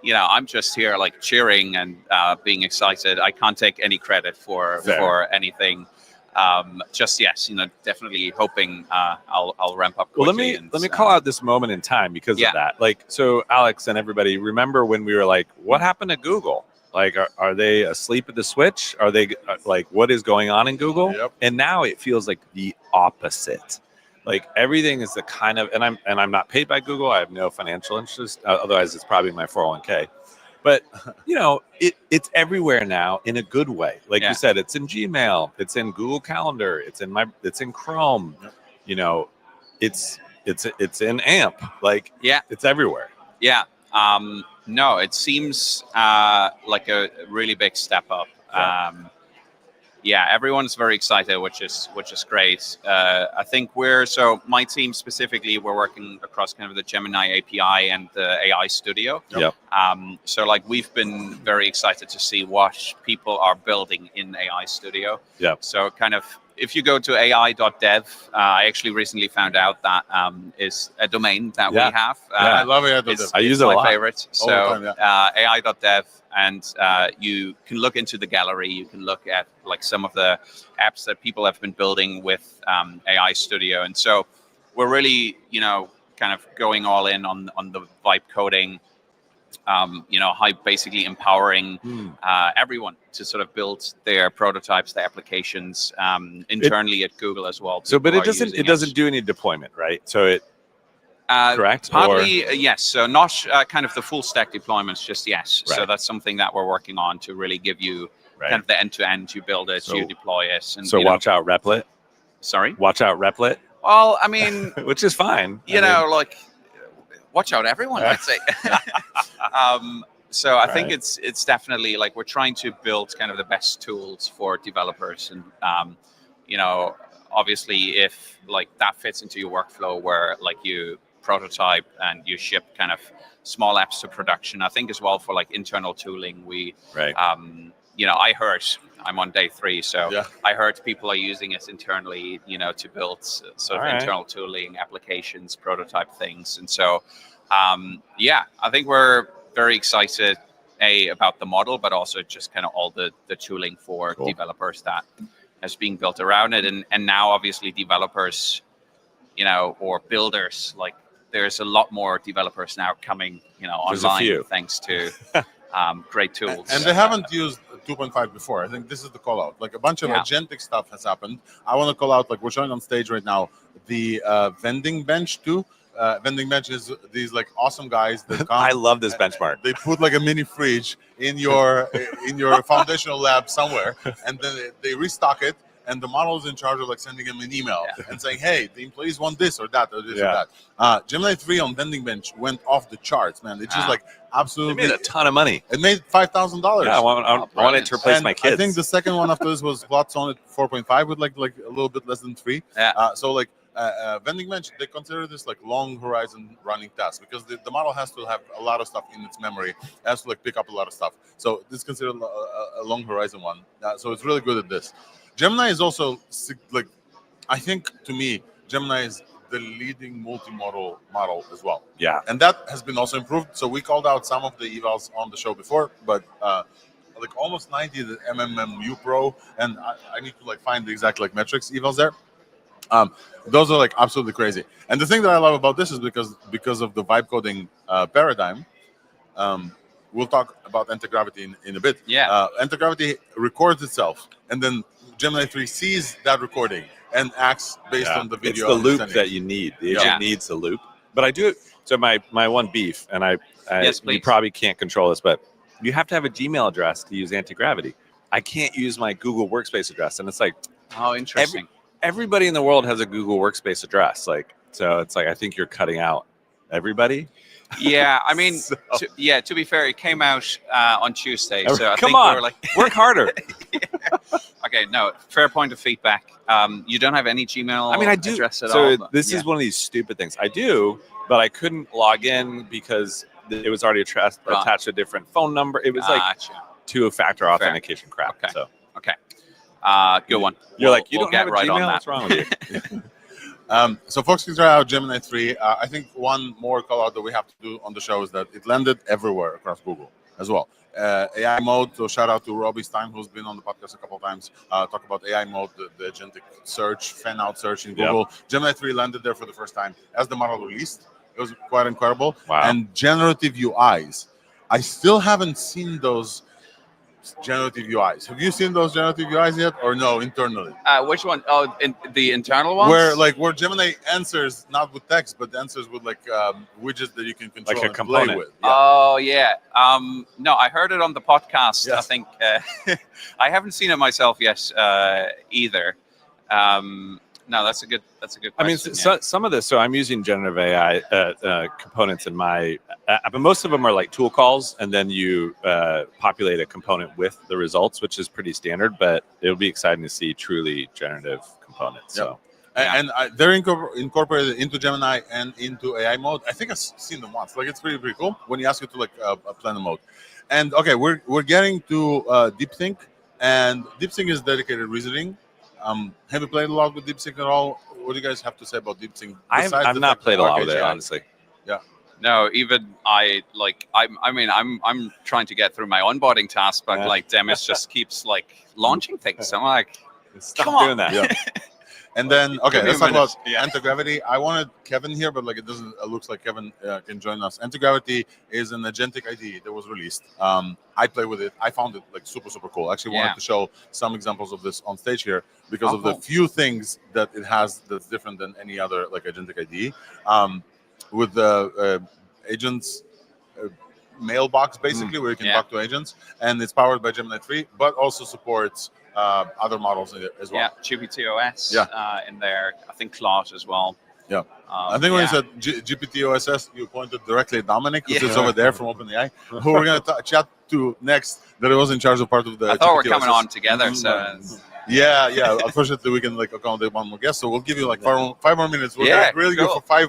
I'm just here, like, cheering and being excited. I can't take any credit for anything. Definitely hoping I'll ramp up quickly.
Well, let me call out this moment in time because of that. Like, so Alex and everybody, remember when we were like, what happened to Google? Like, are they asleep at the switch? Are they like, what is going on in Google?
Yep.
And now it feels like the opposite. Like everything is the kind of, and I'm not paid by Google. I have no financial interest. Otherwise, it's probably my 401k. But you know, it's everywhere now in a good way. Like
Yeah.
you said, it's in Gmail, it's in Google Calendar, it's in Chrome.
Yep.
You know, it's in AMP. Like
Yeah.
it's everywhere.
Yeah. No, it seems like a really big step up.
Yeah.
Yeah, everyone's very excited, which is great. I think my team specifically, we're working across kind of the Gemini API and the AI Studio.
Yep.
So like we've been very excited to see what people are building in AI Studio.
Yep.
So kind of if you go to ai.dev, I actually recently found out that is a domain that we have.
I love AI.dev.
It's
I use it a
my
lot.
favorite.
All the
So
time,
ai.dev, and you can look into the gallery. You can look at like some of the apps that people have been building with AI Studio, and so we're really kind of going all in on the vibe coding. Basically empowering everyone to sort of build their prototypes, their applications internally at Google as well.
So, but
People
it doesn't do any deployment, right? So it correct?
Partly, yes. So not kind of the full stack deployments, just yes.
Right.
So that's something that we're working on to really give you kind of the end-to-end. You build it, you deploy it, and
so watch out, Replit.
Sorry.
Watch out, Replit.
Well, I mean,
which is fine.
Like. Watch out, everyone, I'd say. So I think it's definitely like we're trying to build kind of the best tools for developers, and obviously if like that fits into your workflow where like you prototype and you ship kind of small apps to production. I think as well for like internal tooling, I heard I'm on day 3, so I heard people are using it internally, to build sort of internal tooling, applications, prototype things. And so, I think we're very excited, about the model, but also just kind of all the tooling for developers that is being built around it. And now obviously developers, or builders, like there's a lot more developers now coming, online thanks to great tools.
And they haven't used 2.5 before. I think this is the call out. Like a bunch of agentic stuff has happened. I want to call out, like we're showing on stage right now, the vending bench too. Vending bench is these like awesome guys that come.
I love this benchmark.
They put like a mini fridge in your foundational lab somewhere, and then they restock it. And the model is in charge of like sending them an email and saying, "Hey, the employees want this or that or this or that." Gemini 3 on vending bench went off the charts, man. It's just like absolutely
it made a ton of money.
It made $5,000.
Yeah, I want it to replace my kids.
I think the second one after this was Plot Sonnet 4.5 with like a little bit less than 3. So like vending bench, they consider this like long horizon running task because the model has to have a lot of stuff in its memory. It has to like pick up a lot of stuff. So this is considered a long horizon one. So it's really good at this. Gemini is also like, I think to me, Gemini is the leading multimodal model as well.
Yeah.
And that has been also improved. So we called out some of the evals on the show before, but like almost 90 the MMMU Pro, and I need to like find the exact like metrics evals there. Those are like absolutely crazy. And the thing that I love about this is because of the vibe coding paradigm. We'll talk about anti-gravity in a bit. Anti-gravity records itself, and then Gemini 3 sees that recording and acts based on the video.
It's the loop that you need. The agent needs a loop. But I do it. So my one beef, and you probably can't control this, but you have to have a Gmail address to use anti-gravity. I can't use my Google Workspace address, and it's like,
oh, interesting.
Everybody in the world has a Google Workspace address, like so. It's like I think you're cutting out everybody.
Yeah, I mean, to be fair, it came out on Tuesday, so I
Come
think
on,
we were like,
work harder.
Okay, no, fair point of feedback. You don't have any Gmail
I do.
address at
so
all.
This is one of these stupid things. I do, but I couldn't log in because it was already attached to a different phone number. It was like two-factor authentication crap.
Okay.
So
okay, good one.
You're like, you
we'll
don't have a
right
Gmail?
on that.
What's wrong with you?
So folks can try out Gemini 3. I think one more call out that we have to do on the show is that it landed everywhere across Google as well. AI mode, so shout out to Robbie Stein, who's been on the podcast a couple of times, talk about AI mode, the agentic search, fan-out search in Google. Gemini 3 landed there for the first time as the model released. It was quite incredible.
Wow.
And generative UIs. I still haven't seen those generative UIs. Have you seen those generative UIs yet, or no? Internally,
Which one? Oh, the internal ones.
where Gemini answers not with text, but answers with like widgets that you can control
Like a
and
component.
play with.
Oh yeah. No, I heard it on the podcast.
Yes.
I think I haven't seen it myself yet either. No, that's a good question.
I mean, some of this. So I'm using generative AI components in my, but most of them are like tool calls, and then you populate a component with the results, which is pretty standard. But it'll be exciting to see truly generative components. So.
And they're incorporated into Gemini and into AI mode. I think I've seen them once. Like, it's pretty cool when you ask it to like plan a mode. And okay, we're getting to DeepSync, and DeepSync is dedicated reasoning. Have you played a lot with DeepSync at all? What do you guys have to say about DeepSync?
I've not played a lot with it, honestly.
Yeah.
No, even I'm trying to get through my onboarding task, but like Demis just keeps like launching things. I'm like,
stop doing that.
Yeah. And then, okay, let's talk about
Yeah.
Antigravity. I wanted Kevin here, but like it doesn't. It looks like Kevin can join us. Antigravity is an agentic IDE that was released. I play with it. I found it like super cool. I actually wanted to show some examples of this on stage here because of the few things that it has that's different than any other like agentic IDE. With the agents mailbox basically, where you can talk to agents, and it's powered by Gemini 3, but also supports other models in there as well.
Yeah, GPT-OS in there. I think Claude as well.
Yeah. I think when you said GPT-OSS, you pointed directly at Dominic, who sits over there from OpenAI, who we're going to chat to next, that was in charge of part of the
I thought
GPT-OSS.
we're coming on together, so...
Yeah. Unfortunately, we can like accommodate one more guest, so we'll give you like 5 more minutes. We're going to really go for 5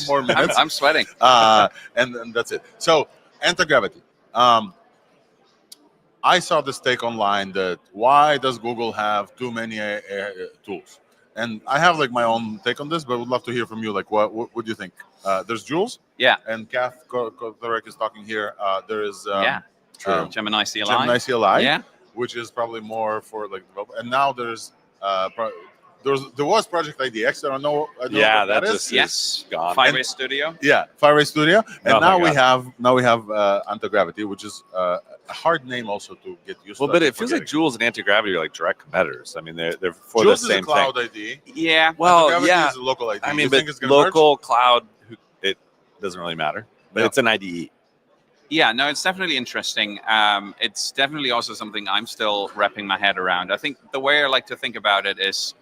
more minutes.
I'm sweating.
And that's it. So, anti-gravity. I saw this take online that why does Google have too many tools? And I have like my own take on this, but would love to hear from you. Like, what do you think? There's Jules.
Yeah.
And Kath Kotarek is talking here. There is
Gemini CLI.
Gemini CLI.
Yeah.
Which is probably more for like development. And now there was Project IDX. I don't know what that is.
Yes.
Gone.
Firebase Studio.
Yeah, Firebase Studio. And now we
God.
have Antigravity, which is a hard name also to get used to.
Well, but it feels like Jules and Antigravity are like direct competitors. I mean, they're for
Jules
the same
is a cloud
thing.
ID.
Yeah.
Well,
Antigravity is a local ID.
I mean,
you
but
think it's gonna
local cloud, it doesn't really matter. But it's an IDE.
Yeah, no, it's definitely interesting. It's definitely also something I'm still wrapping my head around. I think the way I like to think about it is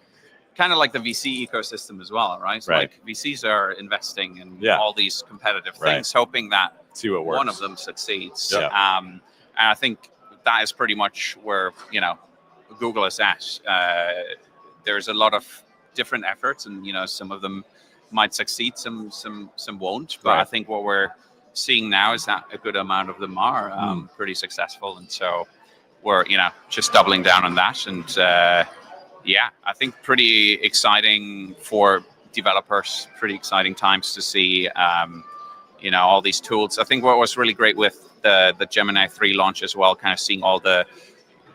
kind of like the VC ecosystem as well, right? So like VCs are investing in all these competitive things, hoping that one of them succeeds.
Yeah.
And I think that is pretty much where, Google is at. There's a lot of different efforts, and, some of them might succeed, some won't. But I think what we're seeing now is that a good amount of them are pretty successful. And so we're, just doubling down on that. And I think pretty exciting for developers, pretty exciting times to see, all these tools. I think what was really great with the Gemini 3 launch as well, kind of seeing all the,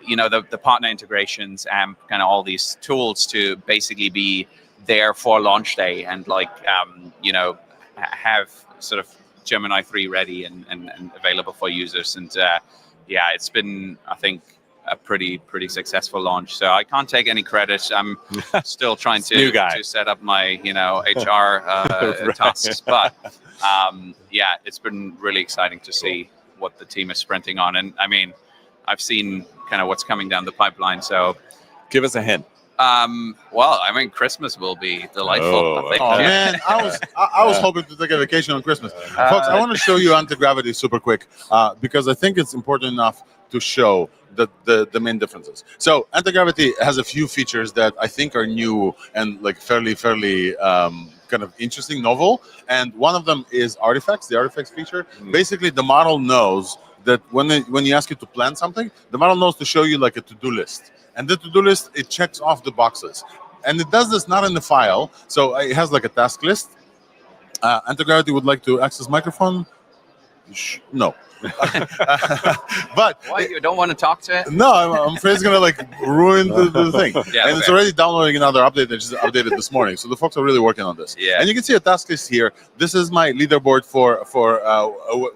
the partner integrations and kind of all these tools to basically be there for launch day and have sort of Gemini 3 ready and available for users. And it's been, I think, a pretty successful launch. So I can't take any credit. I'm still trying to set up my HR tasks. But it's been really exciting to see what the team is sprinting on. And I mean, I've seen kind of what's coming down the pipeline. So
give us a hint.
Well, I mean, Christmas will be delightful. I think.
Oh man, I was hoping to take a vacation on Christmas. Folks, I want to show you Antigravity super quick because I think it's important enough to show the main differences. So Antigravity has a few features that I think are new and like fairly kind of interesting, novel. And one of them is artifacts, the artifacts feature. Basically, the model knows that when you ask it to plan something, the model knows to show you like a to-do list. And the to-do list, it checks off the boxes. And it does this not in the file, so it has like a task list. Antigravity would like to access microphone. No. But
why you don't want to talk to it?
No, I'm afraid it's gonna like ruin the thing.
Yeah,
and it's already downloading another update that just updated this morning. So the folks are really working on this.
Yeah.
And you can see a task list here. This is my leaderboard for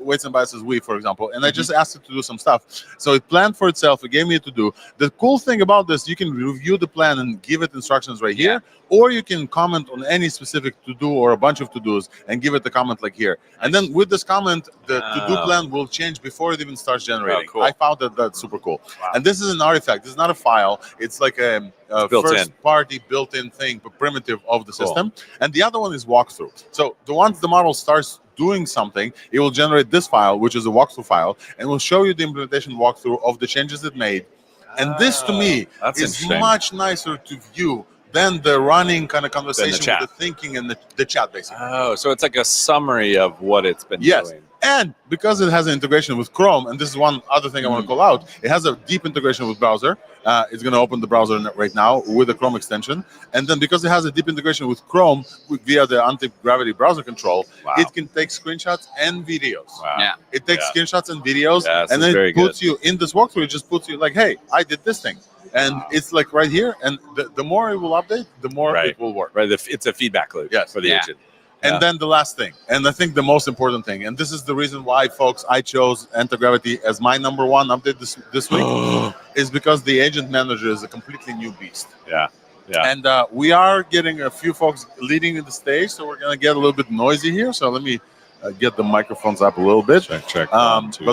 Weights and Biases Wii, for example. And I just asked it to do some stuff. So it planned for itself. It gave me a to do. The cool thing about this, you can review the plan and give it instructions right here, or you can comment on any specific to do or a bunch of to dos and give it a comment like here. And then with this comment, the to do plan will change before it even starts generating.
Cool.
I found that that's super cool. Wow. And this is an artifact. This is not a file. It's like a first-party built-in thing, but primitive of the system. And the other one is walkthrough. So once the model starts doing something, it will generate this file, which is a walkthrough file, and will show you the implementation walkthrough of the changes it made. And this, to me, is much nicer to view than the running kind of conversation with the thinking and the chat, basically.
Oh, so it's like a summary of what it's been doing.
And because it has an integration with Chrome, and this is one other thing I want to call out, it has a deep integration with browser. It's going to open the browser right now with the Chrome extension. And then because it has a deep integration with Chrome via the anti-gravity browser control, it can take screenshots and videos.
Wow. Yeah.
It takes screenshots and videos, and then it puts you in this walkthrough. It just puts you like, hey, I did this thing. And it's like right here. And the more it will update, the more it will work.
Right. It's a feedback loop for the agent.
And then the last thing, and I think the most important thing, and this is the reason why, folks, I chose anti-gravity as my #1 update this week, is because the agent manager is a completely new beast.
Yeah.
And we are getting a few folks leading in the stage, so we're going to get a little bit noisy here. So let me get the microphones up a little bit.
Check.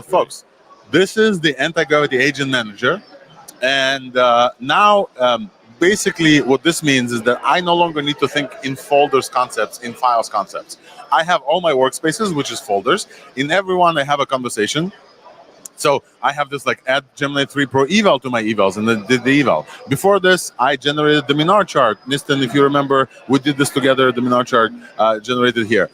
Folks, this is the anti-gravity agent manager. And now... basically, what this means is that I no longer need to think in folders concepts, in files concepts. I have all my workspaces, which is folders. In every one, I have a conversation. So I have this like add Gemini 3 Pro eval to my evals, and then did the eval. Before this, I generated the Minar chart. Nistan, if you remember, we did this together, the Minar chart generated here.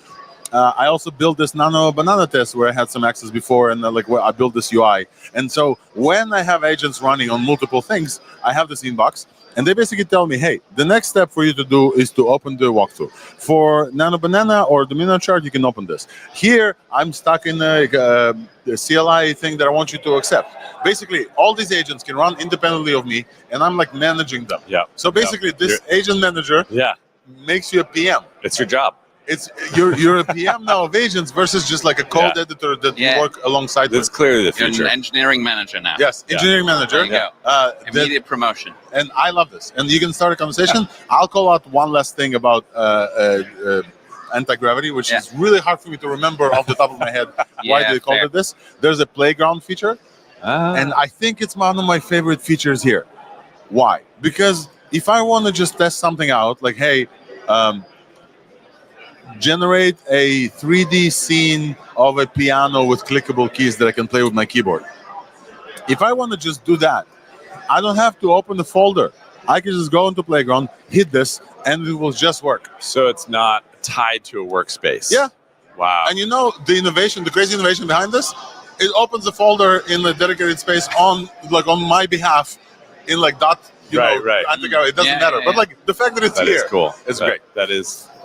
I also built this nano banana test where I had some access before, and I built this UI. And so when I have agents running on multiple things, I have this inbox. And they basically tell me, hey, the next step for you to do is to open the walkthrough. For Nano Banana or the Minar chart, you can open this. Here, I'm stuck in a CLI thing that I want you to accept. Basically, all these agents can run independently of me, and I'm like managing them.
Yeah.
So basically, this agent manager makes you a PM.
It's your job.
It's you're a PM now of agents versus just like a code editor that you work alongside.
That's clearly the future.
You're an engineering manager now.
Yes, engineering manager.
There you go. Immediate promotion.
And I love this. And you can start a conversation. I'll call out one last thing about anti-gravity, which is really hard for me to remember off the top of my head. Why they called it this? There's a playground feature, and I think it's one of my favorite features here. Why? Because if I want to just test something out, like, hey, generate a 3D scene of a piano with clickable keys that I can play with my keyboard. If I want to just do that, I don't have to open the folder. I can just go into Playground, hit this, and it will just work.
So it's not tied to a workspace.
Yeah.
Wow.
And you know the innovation, the crazy innovation behind this? It opens the folder in a dedicated space on my behalf in like dot, anti-gravity. It doesn't matter. But like the fact that it's here,
is cool.
It's great.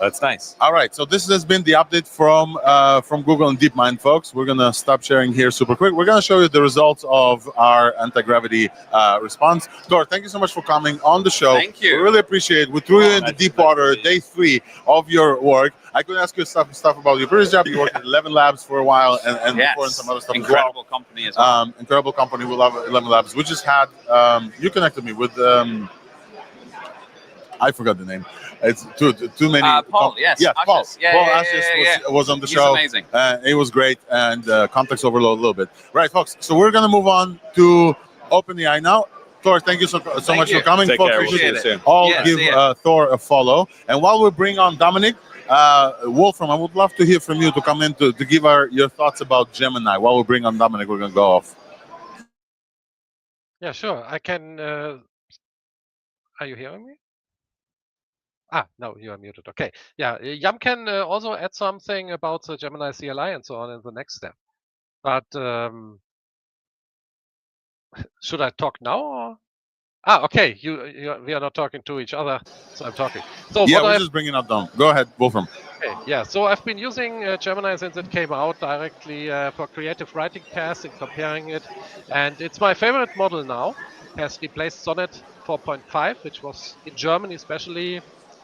That's nice.
All right, so this has been the update from Google and DeepMind, folks. We're gonna stop sharing here super quick. We're gonna show you the results of our anti-gravity response. Thor, thank you so much for coming on the show.
Thank you.
We really appreciate it. We threw you into deep water, day 3 of your work. I could ask you stuff about your previous job. You worked at 11 Labs for a while, and before and some other stuff.
Incredible company as well.
Incredible company. We love 11 Labs. We just had you connected me with. I forgot the name. It's too many.
Paul, yes.
Yeah, Paul. Paul was on the show.
Amazing.
It was great, and context overload a little bit. Right, folks. So we're going to move on to OpenAI now. Thor, thank you so much for coming.
Take
folks,
care. We'll see you soon.
All give Thor a follow. And while we bring on Dominic, Wolfram, I would love to hear from you to come in to give your thoughts about Gemini. While we bring on Dominic, we're going to go off.
Yeah, sure. I can. Are you hearing me? No, you are muted. Okay. Yeah, Yam can also add something about the Gemini CLI and so on in the next step. But should I talk now? Or? Okay. We are not talking to each other, so I'm talking. So
yeah, we're just bringing up Dom. Go ahead, Wolfram.
Okay, yeah, so I've been using Gemini since it came out directly for creative writing tasks and comparing it. And it's my favorite model now. It has replaced Sonnet 4.5, which was in Germany especially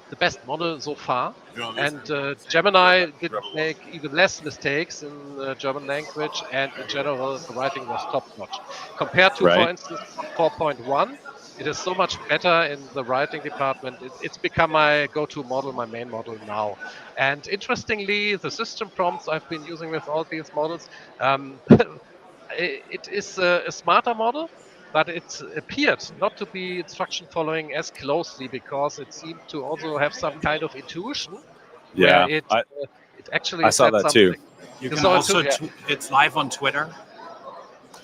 the best model so far. And Gemini did make even less mistakes in the German language, and in general, the writing was top-notch. Compared to, for instance, 4.1, it is so much better in the writing department. It's become my go-to model, my main model now. And interestingly, the system prompts I've been using with all these models, it is a smarter model, but it's appeared not to be instruction following as closely because it seemed to also have some kind of intuition where it actually
I saw
said
that
something.
too.
You can also, it's live on Twitter.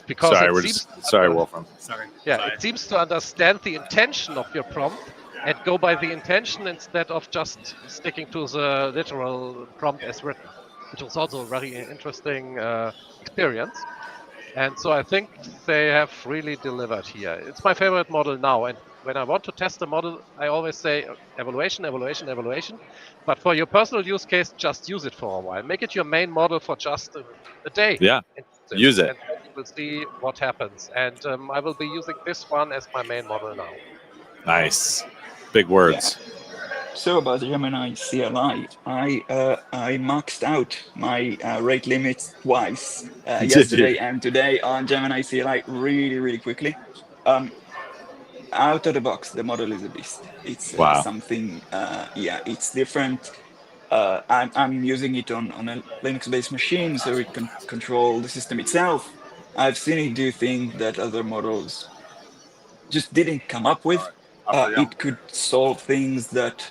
Because
sorry,
it
we're
seems
just, sorry, Wolfram.
Sorry.
Yeah,
Sorry.
it seems to understand the intention of your prompt and go by the intention instead of just sticking to the literal prompt as written, which was also a very interesting experience. And so I think they have really delivered here. It's my favorite model now. And when I want to test a model, I always say evaluation, evaluation, evaluation. But for your personal use case, just use it for a while. Make it your main model for just a day.
Yeah, use it.
And then you will see what happens. And I will be using this one as my main model now.
Nice. Big words.
Yeah. So about Gemini CLI, I maxed out my rate limits twice yesterday and today on Gemini CLI really quickly. Out of the box, the model is a beast. It's something, it's different. I'm using it on a Linux-based machine, so it can control the system itself. I've seen it do things that other models just didn't come up with. It could solve things that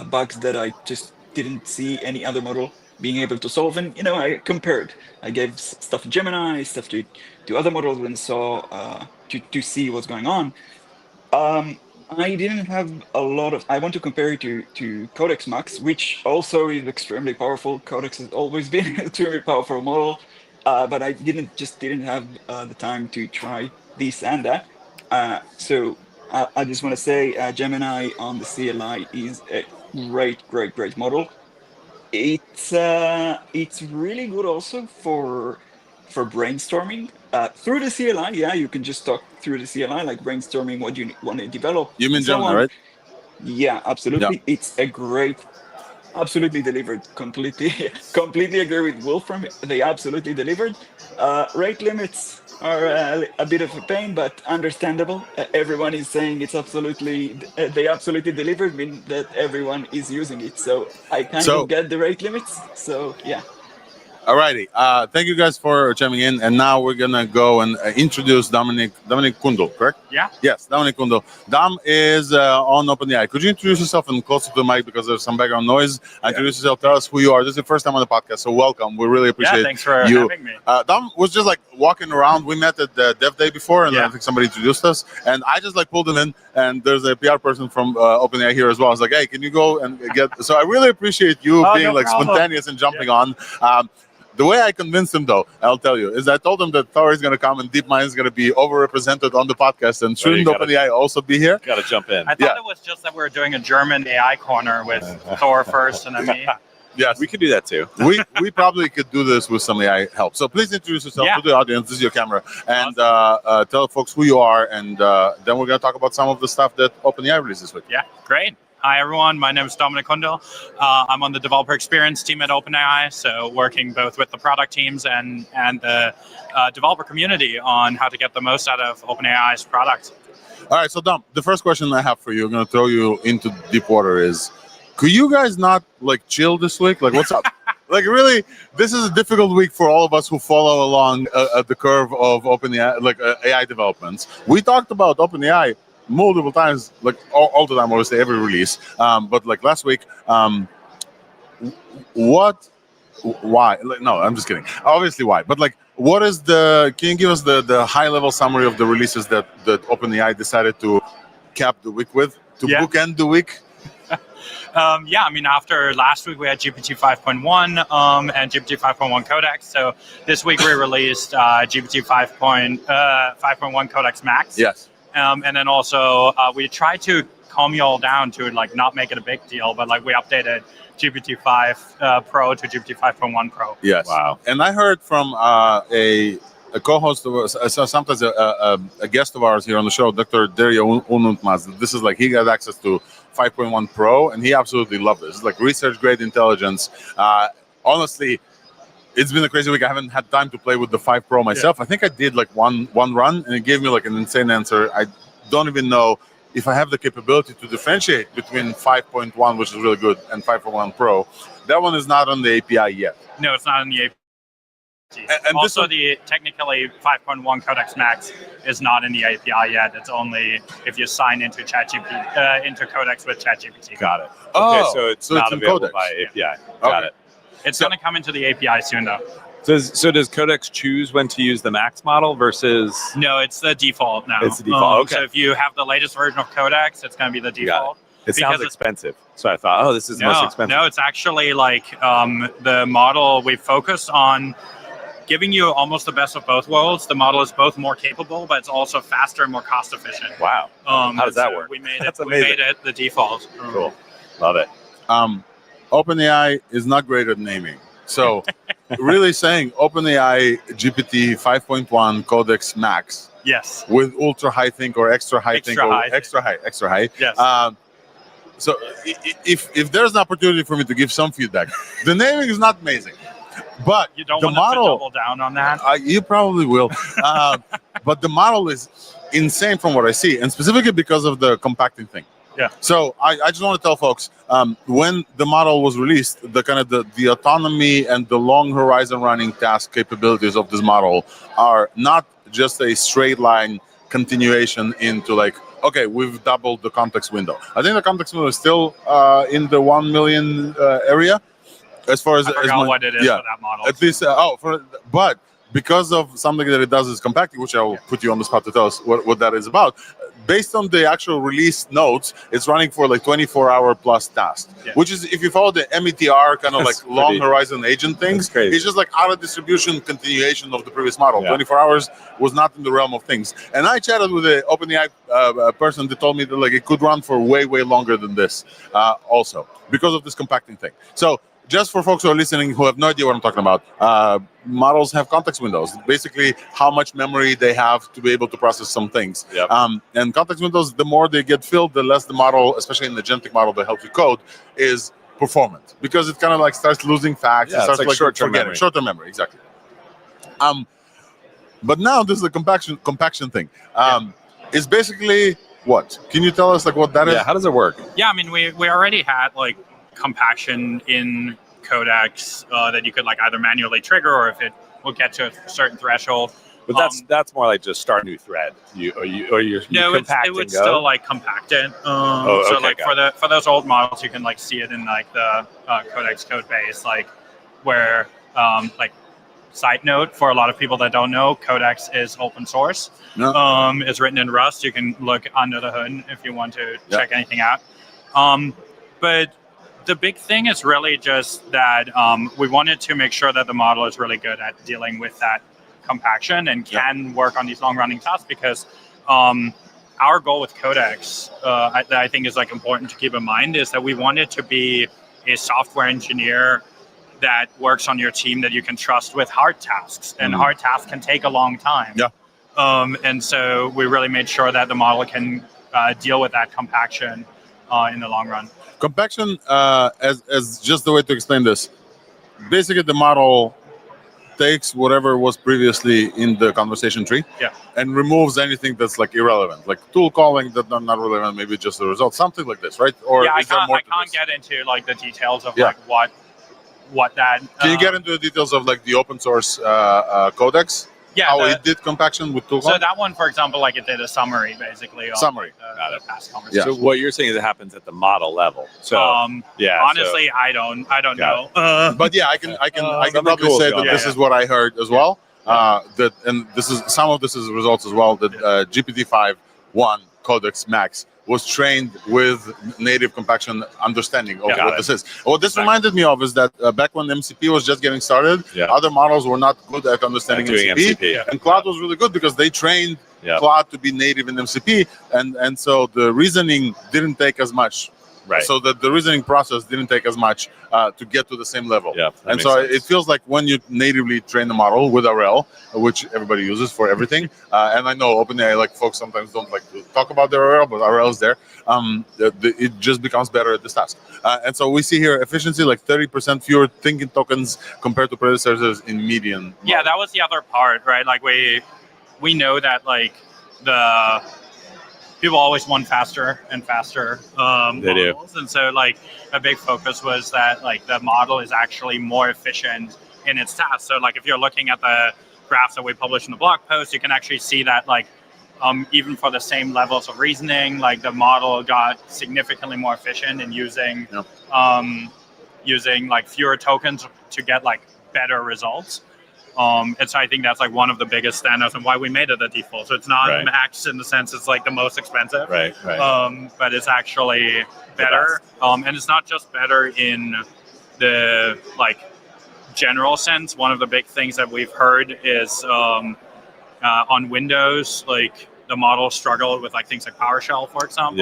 bugs that I just didn't see any other model being able to solve. And I compared. I gave stuff to Gemini, stuff to other models, and saw to see what's going on. I didn't have a lot of. I want to compare it to Codex-Max, which also is extremely powerful. Codex has always been an extremely powerful model, but I didn't have the time to try this and that. So I just want to say Gemini on the CLI is a great model. It's really good also for brainstorming through the CLI. Yeah, you can just talk through the CLI, like brainstorming what you want to develop.
You mean Gemini, right?
Yeah, absolutely. Yeah. It's a great, absolutely delivered. Completely agree with Wolfram. They absolutely delivered. Rate limits are a bit of a pain, but understandable. Everyone is saying it's they absolutely delivered, mean that everyone is using it. So I kind of get the rate limits. So yeah.
Alrighty. Thank you guys for chiming in. And now we're going to go and introduce Dominic Kundl, correct?
Yeah.
Yes, Dominic Kundl. Dom is on OpenAI. Could you introduce yourself and closer to the mic because there's some background noise? Introduce yourself. Tell us who you are. This is your first time on the podcast, so welcome. We really appreciate
thanks for having me.
Dom was just like walking around. We met at the Dev Day before, and I think somebody introduced us. And I just like pulled him in, and there's a PR person from OpenAI here as well. I was like, hey, can you go and get... So I really appreciate you being spontaneous and jumping on. The way I convinced him, though, I'll tell you, is I told him that Thor is going to come and DeepMind is going to be overrepresented on the podcast, and shouldn't OpenAI also be here?
Got to jump in.
I thought it was just that we were doing a German AI corner with Thor first and then me.
Yes,
we could do that too.
we probably could do this with some AI help. So please introduce yourself to the audience. This is your camera, and tell folks who you are, and then we're going to talk about some of the stuff that OpenAI released this week.
Yeah, great. Hi, everyone. My name is Dominic Kundl. I'm on the developer experience team at OpenAI, so working both with the product teams and the developer community on how to get the most out of OpenAI's product.
All right, so Dom, the first question I have for you, I'm going to throw you into deep water is, could you guys not chill this week? What's up? Really, this is a difficult week for all of us who follow along the curve of OpenAI, AI developments. We talked about OpenAI multiple times, all the time, obviously, every release. But last week, why? No, I'm just kidding. Obviously, why? But what is can you give us the high-level summary of the releases that OpenAI decided to cap the week with, bookend the week?
After last week we had GPT-5.1 and GPT-5.1 Codex. So this week we released GPT-5.1 Codex-Max.
Yes.
And then also we tried to calm you all down to not make it a big deal, but we updated GPT-5 Pro to GPT-5.1 Pro.
Yes.
Wow.
And I heard from a co-host of us, sometimes a guest of ours here on the show, Dr. Dario Unutmaz. This is like, he got access to 5.1 Pro, and he absolutely loved it. It's like research-grade intelligence. Honestly, it's been a crazy week. I haven't had time to play with the 5 Pro myself. Yeah. I think I did like one run, and it gave me like an insane answer. I don't even know if I have the capability to differentiate between 5.1, which is really good, and 5.1 Pro. That one is not on the API yet.
No, it's not on the API. And also, technically 5.1 Codex-Max is not in the API yet. It's only if you sign into ChatGPT, into Codex with ChatGPT.
Got it. Okay, so it's not available
Codex
by API. Got it.
It's going to come into the API soon, though.
So does Codex choose when to use the Max model versus?
No, it's the default now.
It's the default. Okay.
So if you have the latest version of Codex, it's going to be the default.
It sounds expensive. So I thought, oh, this is the most expensive.
No, it's actually like the model we focused on giving you almost the best of both worlds. The model is both more capable, but it's also faster and more cost efficient.
Wow. How does that work?
We made it the default.
Cool. Love it.
OpenAI is not great at naming. So really saying OpenAI GPT 5.1 Codex-Max.
Yes.
With ultra high think or extra high think or extra high.
Yes.
So if there's an opportunity for me to give some feedback, the naming is not amazing. But
you don't
the
want
model,
to double down on that.
You probably will. But the model is insane from what I see, and specifically because of the compacting thing.
Yeah.
So I just want to tell folks, when the model was released, the kind of the autonomy and the long horizon running task capabilities of this model are not just a straight line continuation into like, okay, we've doubled the context window. I think the context window is still in the 1 million area. As far as
I forgot what it is for that model.
At least, but because of something that it does is compacting, which I will put you on the spot to tell us what that is about. Based on the actual release notes, it's running for like 24-hour plus tasks, which is, if you follow the METR kind of like long horizon agent things, it's just like out of distribution continuation of the previous model. 24 hours was not in the realm of things. And I chatted with an OpenAI person that told me that like it could run for way longer than this, also because of this compacting thing. So just for folks who are listening who have no idea what I'm talking about, models have context windows. Basically, how much memory they have to be able to process some things.
Yep.
And context windows, the more they get filled, the less the model, especially in the agentic model that helps you code, is performant. Because it kind of like starts losing facts.
Yeah,
it starts
it's like short-term memory.
Short-term memory, exactly. But now this is a compaction thing. It's basically what? Can you tell us like what that is?
Yeah, how does it work?
Yeah, I mean, we already had like compaction in Codex that you could like either manually trigger or if it will get to a certain threshold.
But that's more like just start a new thread. You compact
it would still like compact it. So like for those old models, you can like see it in like the Codex code base, like where like side note for a lot of people that don't know, Codex is open source. No. It's written in Rust. You can look under the hood if you want to check anything out. But the big thing is really just that we wanted to make sure that the model is really good at dealing with that compaction and can work on these long-running tasks because our goal with Codex, that I think is like important to keep in mind, is that we wanted to be a software engineer that works on your team that you can trust with hard tasks, and hard tasks can take a long time.
Yeah.
And so we really made sure that the model can deal with that compaction in the long run.
Compaction, as just the way to explain this, basically the model takes whatever was previously in the conversation tree and removes anything that's like irrelevant, like tool calling that are not relevant, maybe just the result, something like this, right? Or
I can't get into like the details of like what that.
Can you get into the details of like the open source Codex?
Yeah,
how it did compaction with tool.
So that one, for example, like it did a summary basically.
Summary.
The past conversation.
So what you're saying is it happens at the model level. So
honestly, I don't know.
But yeah, I can probably say that this is what I heard as well. That and this is some of this is results as well. That GPT-5.1 Codex-Max was trained with native compaction understanding of what this is. What this reminded me of is that back when MCP was just getting started, other models were not good at understanding MCP. And Cloud was really good because they trained Cloud to be native in MCP. And so the reasoning didn't take as much
Right.
So that the reasoning process didn't take as much to get to the same level.
Yeah, that
and
makes
so
sense.
it feels like when you natively train the model with RL, which everybody uses for everything, and I know OpenAI, like folks sometimes don't like to talk about their RL, but RL is there. It just becomes better at this task. And so we see here efficiency, like 30% fewer thinking tokens compared to predecessors in median.
Yeah, that was the other part, right? Like we know that like the people always want faster and faster models, and so like a big focus was that like the model is actually more efficient in its tasks. So like if you're looking at the graphs that we published in the blog post, you can actually see that like even for the same levels of reasoning, like the model got significantly more efficient in using using like fewer tokens to get like better results. And so I think that's like one of the biggest standouts and why we made it a default. So it's not max in the sense it's like the most expensive,
right.
But it's actually better. And it's not just better in the like general sense. One of the big things that we've heard is on Windows, like the model struggled with like things like PowerShell, for example.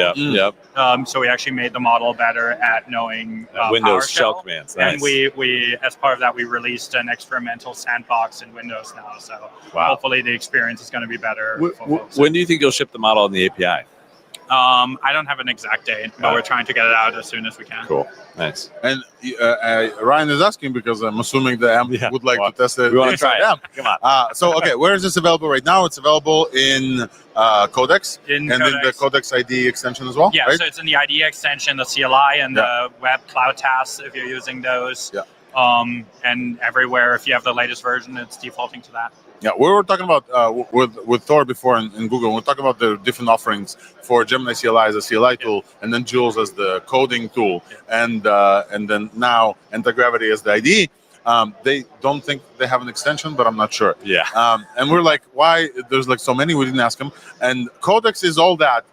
So we actually made the model better at knowing
Windows
PowerShell.
shell commands. Nice.
And we as part of that, we released an experimental sandbox in Windows now. So hopefully the experience is going to be better for folks.
When do you think you'll ship the model in the API?
I don't have an exact date, but we're trying to get it out as soon as we can.
Cool. Nice.
And Ryan is asking because I'm assuming the AMP would like to test it.
We want to try it.
AMP.
Come on.
So, okay, where is this available right now? It's available in Codex
in
the Codex ID extension as well?
Yeah,
right?
So it's in the ID extension, the CLI, and the web cloud tasks if you're using those.
Yeah.
And everywhere, if you have the latest version, it's defaulting to that.
Yeah, we were talking about with Thor before in Google. We're talking about the different offerings for Gemini CLI as a CLI tool, and then Jules as the coding tool, and then now Anti-Gravity as the IDE. They don't think they have an extension, but I'm not sure.
Yeah.
And we're like, why? There's like so many. We didn't ask them. And Codex is all that.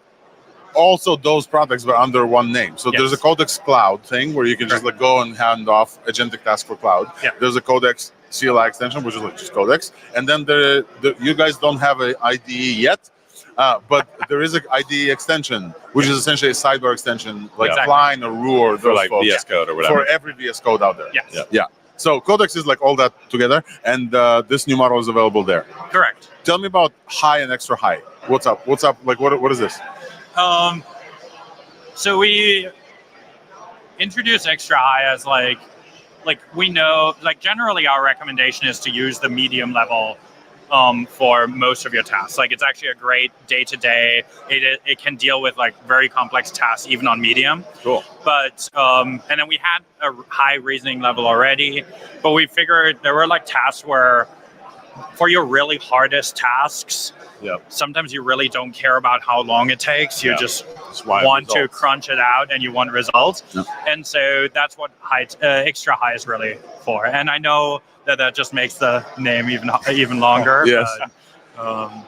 Also, those products were under one name. So there's a Codex Cloud thing where you can just like go and hand off agentic task for cloud.
Yeah.
There's a Codex CLI extension, which is like just Codex. And then you guys don't have an IDE yet, but there is an IDE extension, which is essentially a sidebar extension, like Line or Rue or
for like
folks.
VS Code or whatever.
For every VS Code out there.
Yes.
Yeah. So Codex is like all that together, and this new model is available there.
Correct.
Tell me about high and extra high. What's up? Like, what is this?
So we introduced extra high as like we know, like generally our recommendation is to use the medium level for most of your tasks. Like it's actually a great day-to-day. It can deal with like very complex tasks even on medium.
Cool.
But and then we had a high reasoning level already, but we figured there were like tasks where for your really hardest tasks, sometimes you really don't care about how long it takes. You just want to crunch it out and you want results. And so that's what extra high is really for. And I know that just makes the name even longer.
Yes.
But,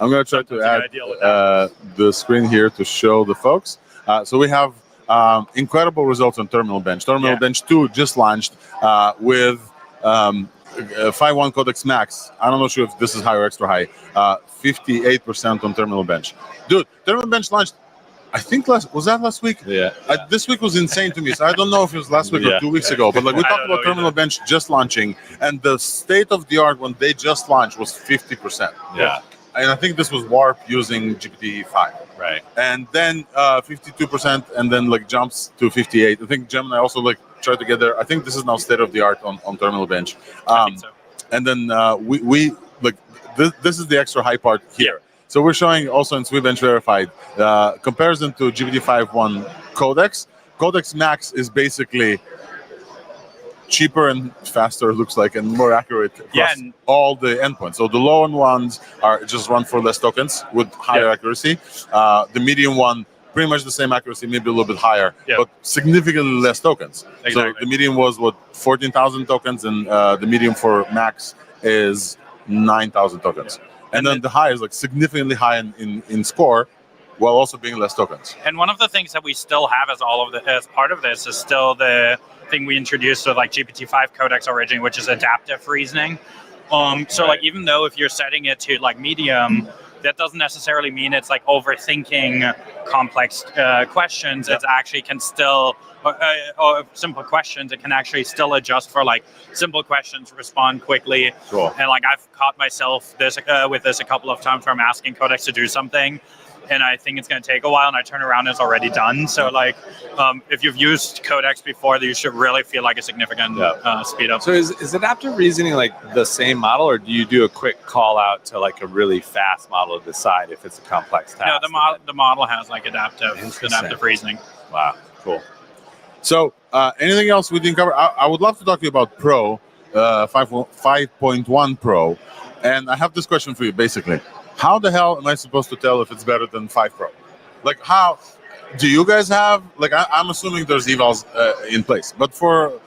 I'm going to try to add the screen here to show the folks. So we have incredible results on Terminal Bench. Terminal Bench 2 just launched with 5.1 Codex-Max. I don't know sure if this is high or extra high. 58% on Terminal Bench. Dude, Terminal Bench launched, I think was that last week?
Yeah.
This week was insane to me. So I don't know if it was last week or 2 weeks ago. But like we talked about Terminal Bench just launching, and the state of the art when they just launched was 50%.
Yeah.
And I think this was Warp using GPT-5.
Right.
And then 52%, and then like jumps to 58. I think Gemini also like tried to get there. I think this is now state of the art on Terminal Bench.
I think so.
And then we like this is the extra high part here. So we're showing also in SweetBench Verified comparison to GPT-5.1 Codex-Max is basically cheaper and faster, looks like, and more accurate across all the endpoints. So the low ones are just run for less tokens with higher accuracy. The medium one, pretty much the same accuracy, maybe a little bit higher, but significantly less tokens.
Exactly.
So the medium was 14,000 tokens, and the medium for Max is 9,000 tokens. And then the high is like significantly high in score, while also being less tokens.
And one of the things that we still have as part of this is still the thing we introduced with like GPT-5 Codex originally, which is adaptive reasoning. So like even though if you're setting it to like medium, that doesn't necessarily mean it's like overthinking complex questions. It actually can still, or simple questions, it can actually still adjust for like simple questions, respond quickly.
Cool.
And like I've caught myself with this a couple of times where I'm asking Codex to do something, and I think it's going to take a while, and I turn around and it's already done. So like, if you've used Codex before, you should really feel like a significant speed up.
So is adaptive reasoning like the same model, or do you do a quick call out to like a really fast model to decide if it's a complex task?
No, the model has like adaptive reasoning.
Wow, cool.
So anything else we didn't cover? I would love to talk to you about Pro 5.1 Pro, and I have this question for you. Basically, how the hell am I supposed to tell if it's better than 5 Pro? Like, how do you guys have? Like, I'm assuming there's evals in place, but for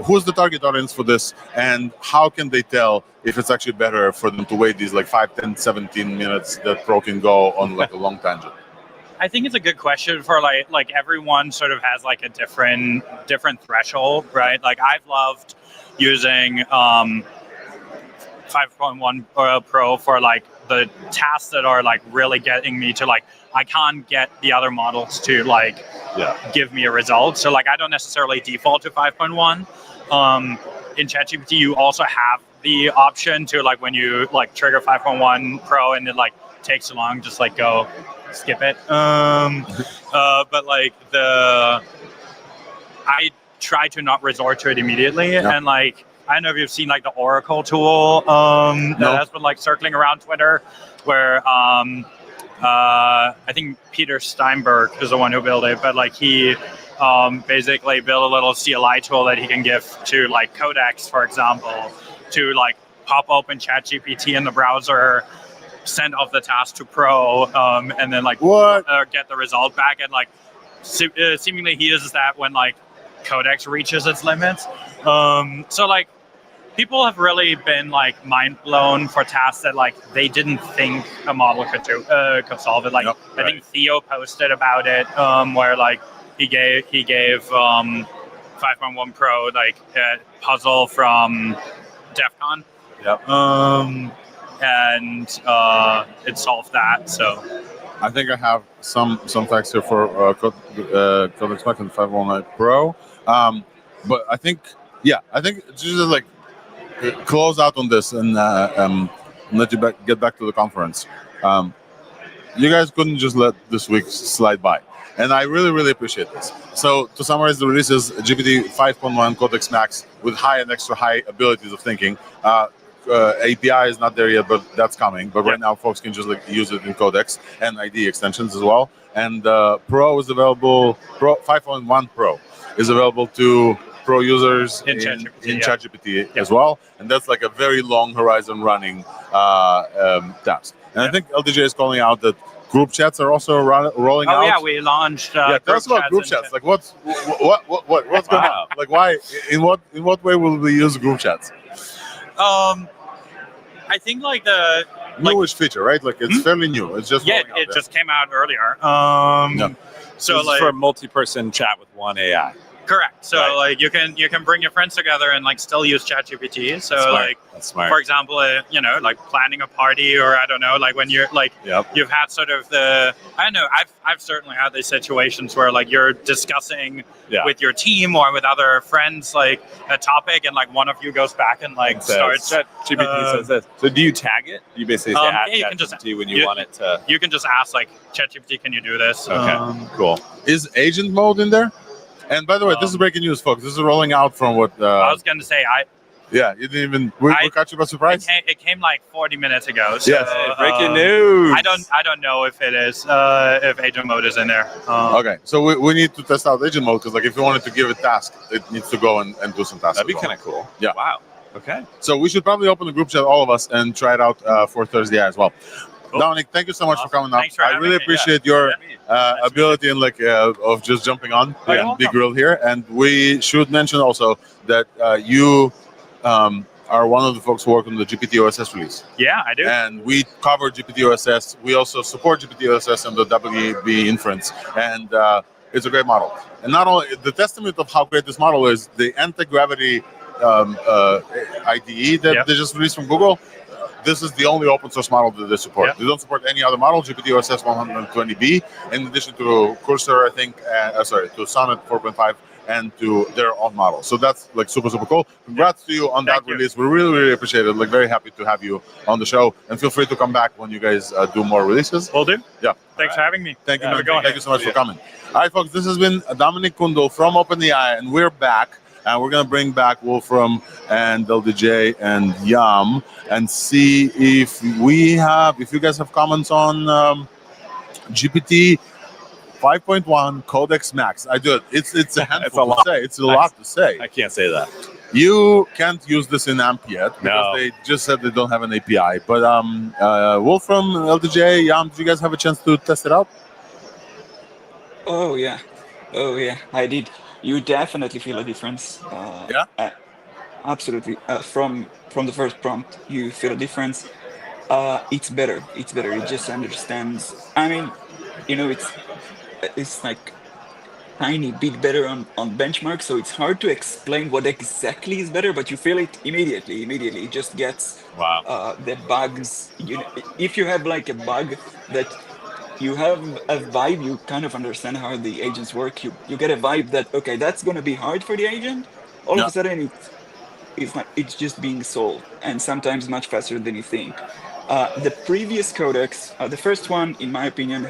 who's the target audience for this, and how can they tell if it's actually better for them to wait these like 5, 10, 17 minutes that Pro can go on like a long tangent?
I think it's a good question for like everyone sort of has like a different threshold, right? Like I've loved using 5.1 Pro for like the tasks that are like really getting me to like, I can't get the other models to like give me a result. So like I don't necessarily default to 5.1. In ChatGPT, you also have the option to like when you like trigger 5.1 Pro and it like takes too long, just like go skip it. But like I try to not resort to it immediately, and like I don't know if you've seen like the Oracle tool that has been like circling around Twitter, where I think Peter Steinberg is the one who built it, but like he basically built a little CLI tool that he can give to like Codex, for example, to like pop open ChatGPT in the browser, send off the task to Pro, and then like get the result back, and like seemingly he uses that when like Codex reaches its limits. So like people have really been like mind blown for tasks that like they didn't think a model could solve it. Like I think Theo posted about it, where like he gave 5.1 Pro like a puzzle from DEF CON. And it solved that. So
I think I have some facts here for Codex-Max and 5.1 Pro. But I think just like close out on this and let you get back to the conference. You guys couldn't just let this week slide by, and I really appreciate this. So to summarize the releases, GPT 5.1 Codex-Max with high and extra high abilities of thinking. API is not there yet, but that's coming. But right now, folks can just like use it in Codex and ID extensions as well. And Pro is available. Pro 5.1 Pro is available to Pro users in ChatGPT as well. And that's like a very long horizon running task. And I think LDJ is calling out that group chats are also rolling out.
Oh yeah, we launched.
Tell us about group chats. Like what's going on? Like why? In what way will we use group chats?
I think like the
newish feature, right? Like it's fairly new. It's just
it just came out earlier. So
this
like
is for a multi-person chat with one AI.
Correct. So like you can bring your friends together and like still use ChatGPT. So like for example, like planning a party, or I don't know, like when you're like you've had sort of I don't know, I've certainly had these situations where like you're discussing with your team or with other friends like a topic, and like one of you goes back and like starts
ChatGPT says this. So do you tag it? You basically say ask ChatGPT when you want it to.
You can just ask like ChatGPT, can you do this?
Okay, cool.
Is agent mode in there? And by the way, this is breaking news, folks. This is rolling out from what...
I was going to say,
you didn't even... We caught you by surprise?
It came like 40 minutes ago. So,
yes,
breaking news.
I don't know if it is, if agent mode is in there.
Okay, so we need to test out agent mode, because like if you wanted to give a task, it needs to go and do some tasks.
That'd be kind of cool.
Yeah.
Wow. Okay.
So we should probably open the group chat, all of us, and try it out for Thursday as well. Cool. Dominic, thank you so much for coming up.
I
really appreciate your ability and like of just jumping on and be grilled here. And we should mention also that you are one of the folks who work on the GPT-OSS release.
Yeah, I do.
And we cover GPT-OSS. We also support GPT-OSS and the WB inference. And it's a great model. And not only the testament of how great this model is, the anti-gravity IDE that they just released from Google. this is the only open source model that they support.
Yep.
They don't support any other model, GPT-OSS 120B, in addition to Cursor, I think, to Sonnet 4.5, and to their own model. So that's like super, super cool. Congrats to you on that release. We really, really appreciate it. Like, very happy to have you on the show, and feel free to come back when you guys do more releases.
Will do.
Yeah.
Thanks for having me.
Thank you,
Have a
man.
good one.
Thank you so much for coming. All right, folks, this has been Dominic Kundl from OpenAI, and we're back. And we're going to bring back Wolfram and LDJ and Yam and see if you guys have comments on GPT 5.1 Codex-Max. I do it. It's a handful to say. It's a lot to say.
I can't say that.
You can't use this in AMP yet because they just said they don't have an API. But Wolfram, LDJ, Yam, did you guys have a chance to test it out?
Oh yeah, I did. You definitely feel a difference. Absolutely. From the first prompt, you feel a difference. It's better. It just understands. I mean, it's like tiny bit better on benchmark, so it's hard to explain what exactly is better, but you feel it immediately. It just gets the bugs. If you have like a bug that you have a vibe, you kind of understand how the agents work. You get a vibe that, okay, that's going to be hard for the agent. All of a sudden, it's just being solved, and sometimes much faster than you think. The previous codex, the first one, in my opinion,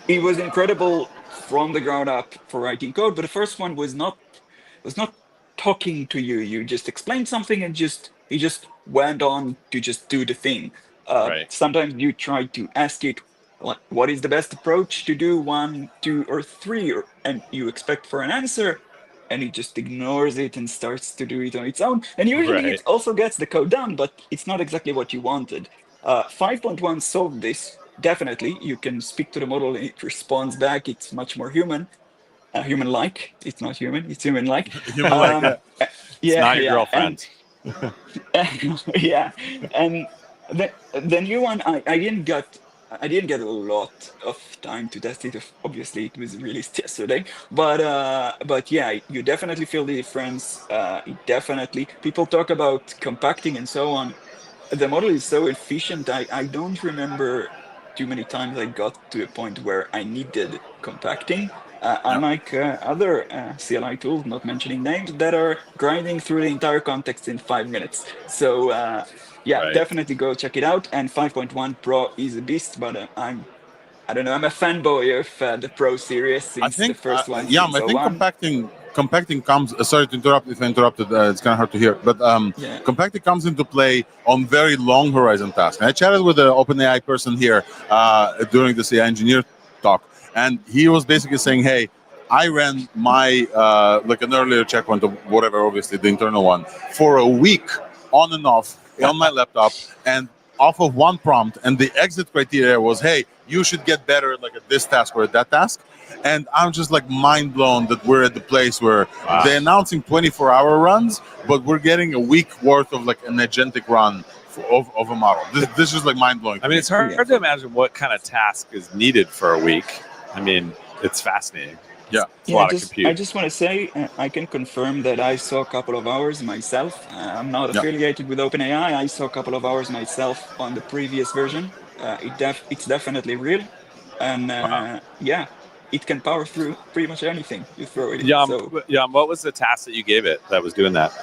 it was incredible from the ground up for writing code, but the first one was not talking to you. You just explained something, and he just went on to just do the thing. Sometimes you try to ask it, what is the best approach to do 1, 2, or 3, and you expect for an answer, and it just ignores it and starts to do it on its own. And usually it also gets the code done, but it's not exactly what you wanted. 5.1 solved this. Definitely, you can speak to the model and it responds back. It's much more human-like. It's not human, it's human-like.
Human-like, it's not your girlfriend.
And the new one, I didn't get a lot of time to test it. Obviously, it was released yesterday, but yeah, you definitely feel the difference. People talk about compacting and so on. The model is so efficient. I don't remember too many times I got to a point where I needed compacting. Unlike other CLI tools, not mentioning names, that are grinding through the entire context in 5 minutes. So definitely go check it out. And 5.1 Pro is a beast, but I'm a fanboy of the Pro series since the first one.
Yeah, I think compacting comes. Sorry to interrupt if I interrupted. It's kind of hard to hear, but compacting comes into play on very long horizon tasks. And I chatted with an OpenAI person here during this AI engineer talk, and he was basically saying, "Hey, I ran my like an earlier checkpoint or whatever, obviously the internal one, for a week on and off on my laptop, and off of one prompt, and the exit criteria was, hey, you should get better like at this task or at that task." And I'm just like mind blown that we're at the place where they're announcing 24-hour runs, but we're getting a week worth of like an agentic run of a model. This is like mind blowing.
I mean, it's hard to imagine what kind of task is needed for a week. I mean, it's fascinating. It's a lot of compute.
I just want to say, I can confirm that I saw a couple of hours myself. I'm not affiliated with OpenAI. I saw a couple of hours myself on the previous version. It's definitely real, and it can power through pretty much anything you throw it in.
What was the task that you gave it that was doing that?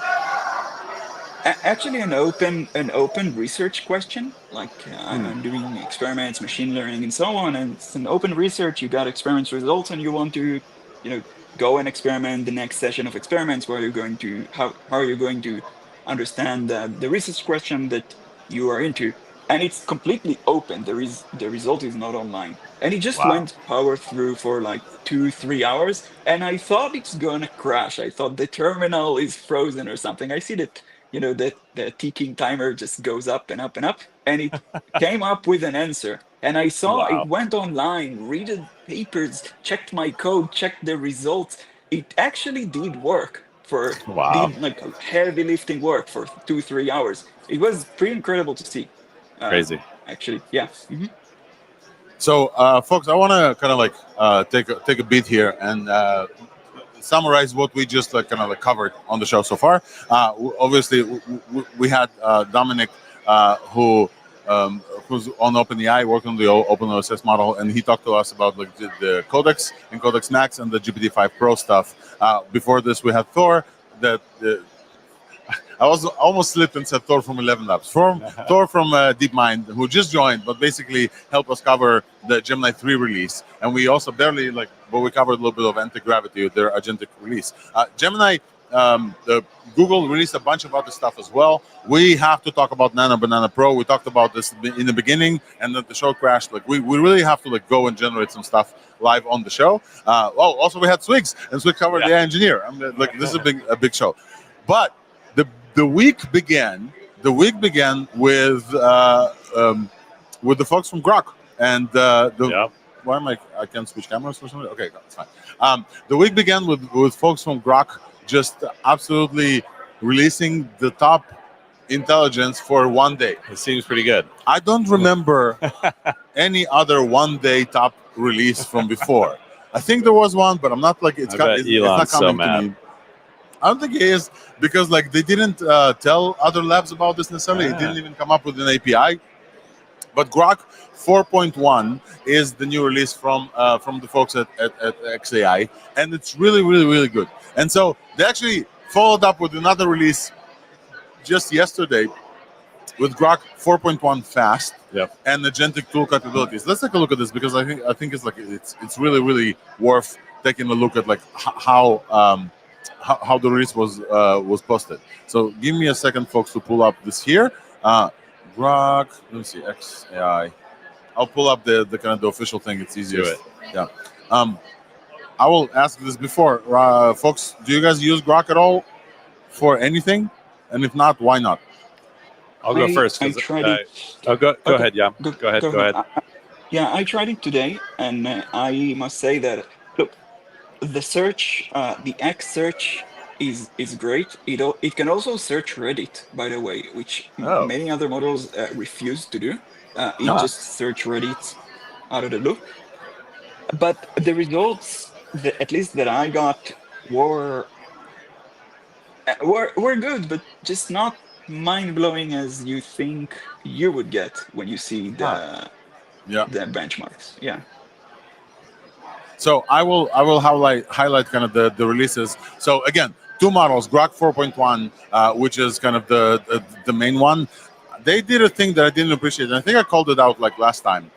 Actually, an open research question, like I'm doing experiments, machine learning, and so on. And it's an open research. You got experiments results, and you want to, go and experiment the next session of experiments. Where you're going to how are you going to understand the research question that you are into? And it's completely open. The result is not online. And it just went power through for like 2-3 hours. And I thought it's gonna crash. I thought the terminal is frozen or something. I see that, the ticking timer just goes up and up and up. And it came up with an answer. And I saw it went online, read the papers, checked my code, checked the results. It actually did work did like heavy lifting work for 2-3 hours. It was pretty incredible to see.
Crazy.
Actually, yeah. Mm-hmm.
So, folks, I want to kind of like take a beat here and summarize what we just kind of like covered on the show so far. Obviously, we had Dominic who's on OpenAI, working on the OpenOSS model, and he talked to us about like the Codex and Codex-Max and the GPT-5 Pro stuff. Before this, we had Thor. I was almost slipped and said Thor from 11 Labs. Thor from DeepMind, who just joined, but basically helped us cover the Gemini 3 release. And we also barely, but we covered a little bit of anti-gravity with their agentic release. Gemini, Google released a bunch of other stuff as well. We have to talk about Nano Banana Pro. We talked about this in the beginning, and then the show crashed. Like we really have to go and generate some stuff live on the show. Also we had Swigs, and Swig covered the AI engineer. This is a big show. But the week began with the folks from Grok and why am I can't switch cameras or something? Okay, it's fine. The week began with folks from Grok just absolutely releasing the top intelligence for one day.
It seems pretty good.
I don't remember any other one-day top release from before. I think there was one, but I'm not it's not coming to me. I don't think he is, because they didn't tell other labs about this necessarily. It didn't even come up with an API. But Grok 4.1 is the new release from the folks at XAI, and it's really, really, really good. And so they actually followed up with another release just yesterday with Grok 4.1 Fast and agentic tool capabilities. Let's take a look at this, because I think it's really, really worth taking a look at how the release was posted. So give me a second, folks, to pull up this here. Grok, let me see, XAI. I'll pull up the kind of the official thing. It's easiest. Yeah. I will ask this before, folks. Do you guys use Grok at all for anything? And if not, why not?
I'll go first.
I tried it.
Go ahead. Yeah. Go ahead.
Yeah, I tried it today, and I must say that the search, the X search is great. It can also search Reddit, by the way, which many other models refuse to do. It just search Reddit out of the loop. But the results, at least that I got, were good, but just not mind-blowing as you think you would get when you see the benchmarks. Yeah.
So I will highlight kind of the releases. So again, two models, Grok 4.1, which is kind of the main one. They did a thing that I didn't appreciate, and I think I called it out last time,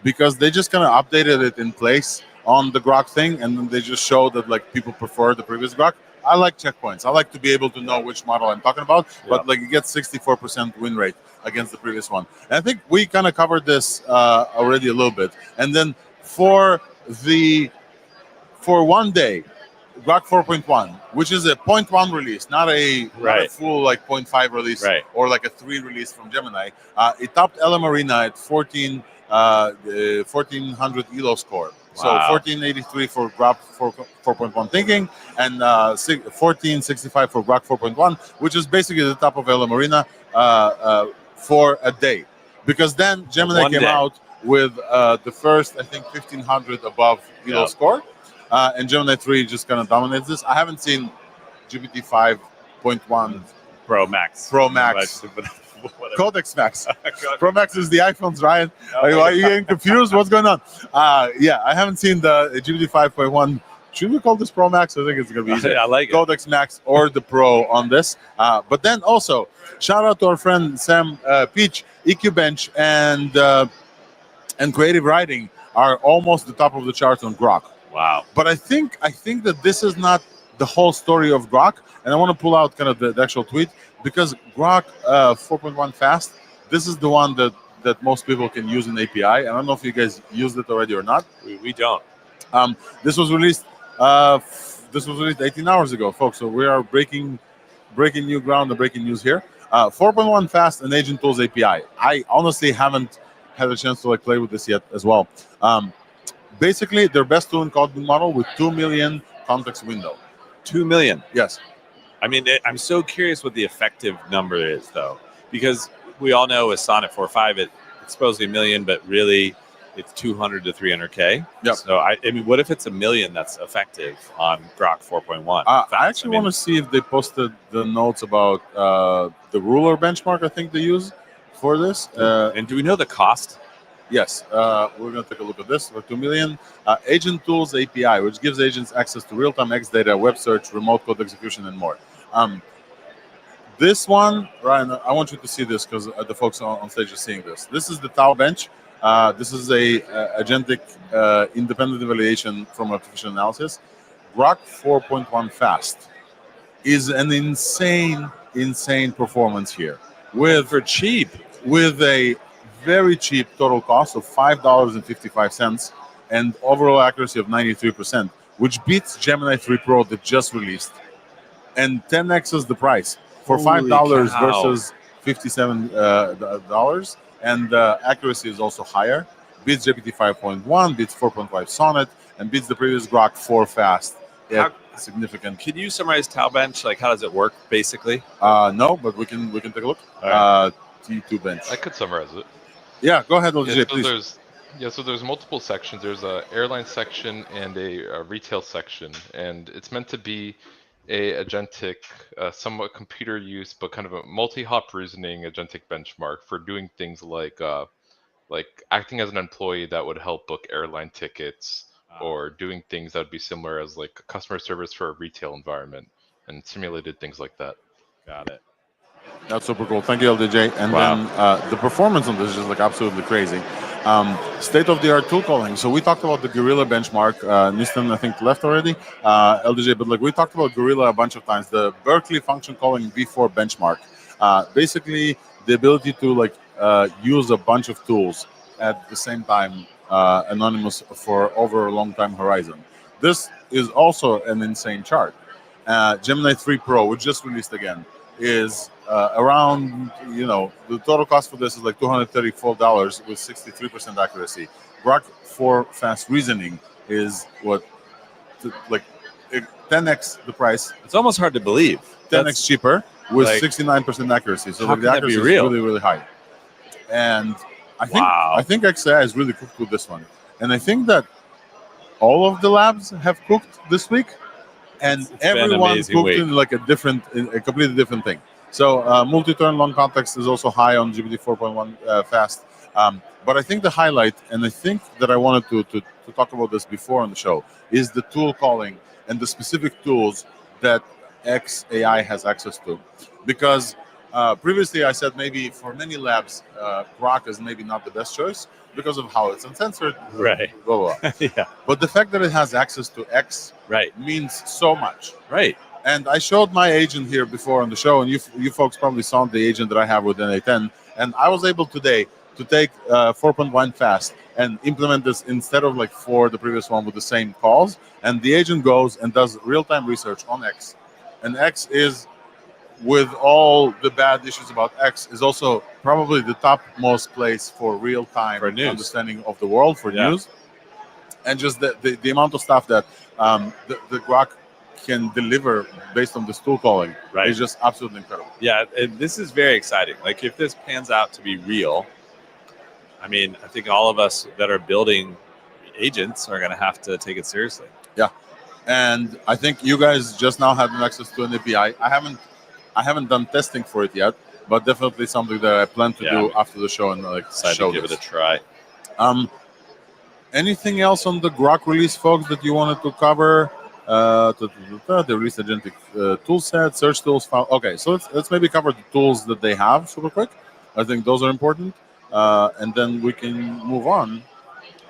because they just kind of updated it in place on the Grok thing, and then they just showed that people prefer the previous Grok. I like checkpoints. I like to be able to know which model I'm talking about, but you get 64% win rate against the previous one. And I think we kind of covered this already a little bit. And then for one day, Grok 4.1, which is a 0.1 release, not a full 0.5 release or a 3 release from Gemini. It topped LM Arena at 1400 ELO score. So 1483 for Grok 4.1 thinking, and 1465 for Grok 4.1, which is basically the top of LM Arena for a day. Because then Gemini came out with the first, I think, 1500 above ELO score. And Gemini 3 just kind of dominates this. I haven't seen GPT-5.1
Pro Max.
Codex-Max. Pro Max is the iPhones, Ryan. Are you getting confused? What's going on? I haven't seen the GPT-5.1. Should we call this Pro Max? I think it's going to be easy.
I like it.
Codex-Max or the Pro on this. But then also, shout out to our friend Sam Peach, EQ Bench, and Creative Writing are almost the top of the charts on Grok.
Wow.
But I think that this is not the whole story of Grok, and I want to pull out kind of the actual tweet, because Grok 4.1 Fast, this is the one that most people can use in API. I don't know if you guys used it already or not.
We don't.
This was released 18 hours ago, folks. So we are breaking new ground and breaking news here. 4.1 Fast and Agent Tools API. I honestly haven't had a chance to play with this yet as well. Basically, their best tool and coding model with 2 million context window.
2 million?
Yes.
I mean, I'm so curious what the effective number is, though, because we all know with Sonnet 4.5, it's supposed to be 1 million, but really it's 200 to 300K.
Yep.
So I mean, what if it's 1 million that's effective on Grok 4.1?
I actually want to see if they posted the notes about the ruler benchmark I think they use for this.
And do we know the cost?
Yes, we're going to take a look at this for 2 million. Agent Tools API, which gives agents access to real-time X data, web search, remote code execution, and more. This one, Ryan, I want you to see this because the folks on stage are seeing this. This is the Tau bench. This is a agentic independent evaluation from artificial analysis. Grok 4.1 Fast is an insane performance here.
For cheap.
With a very cheap total cost of $5.55 and overall accuracy of 93%, which beats Gemini 3 Pro that just released, and 10x's the price for $5 versus $57, and accuracy is also higher. Beats GPT-5.1, beats 4.5 Sonnet, and beats the previous Grok 4 Fast. Yeah, significant.
Can you summarize Tau bench? Like, how does it work basically?
No, but we can take a look.
Right.
T2 bench.
I could summarize it.
Yeah, go ahead, LJ,
so
please.
There's multiple sections. There's a airline section and a retail section, and it's meant to be a agentic, somewhat computer use, but kind of a multi-hop reasoning agentic benchmark for doing things like acting as an employee that would help book airline tickets, or doing things that would be similar as like customer service for a retail environment, and simulated things like that.
Got it.
That's super cool. Thank you, LDJ. And then the performance on this is just like absolutely crazy. State-of-the-art tool calling. So we talked about the Gorilla benchmark. Nistan, I think, left already. LDJ, but like we talked about Gorilla a bunch of times. The Berkeley function calling V4 benchmark. Basically, the ability to like use a bunch of tools at the same time, anonymous for over a long time horizon. This is also an insane chart. Gemini 3 Pro, which just released again, is around, the total cost for this is like $234 with 63% accuracy. Grok 4 Fast Reasoning is what, like 10x the price.
It's almost hard to believe.
10x cheaper with 69% accuracy. So like, the accuracy is really, really high. And I think XAI is really cooked with this one. And I think that all of the labs have cooked this week. And everyone cooked in like a completely different thing. So multi-turn long context is also high on GPT 4.1 Fast. But I think the highlight, and I think that I wanted to talk about this before on the show, is the tool calling and the specific tools that XAI has access to. Because previously I said maybe for many labs, Grok is maybe not the best choice because of how it's uncensored.
Right.
Blah, blah.
Yeah.
But the fact that it has access to X means so much.
Right.
And I showed my agent here before on the show, and you folks probably saw the agent that I have with NA10. And I was able today to take 4.1 Fast and implement this instead of like 4, the previous one, with the same calls. And the agent goes and does real-time research on X. And X is, with all the bad issues about X, is also probably the topmost place for real-time understanding of the world for news. And just the amount of stuff that the Grok can deliver based on this tool calling is just absolutely incredible.
Yeah, and this is very exciting. Like, if this pans out to be real, I mean, I think all of us that are building agents are going to have to take it seriously.
Yeah, and I think you guys just now have access to an API. I haven't done testing for it yet, but definitely something that I plan to do after the show and like show
give it a try.
Anything else on the Grok release, folks, that you wanted to cover? The release agentic toolset, search tools. Okay, so let's maybe cover the tools that they have super quick. I think those are important, and then we can move on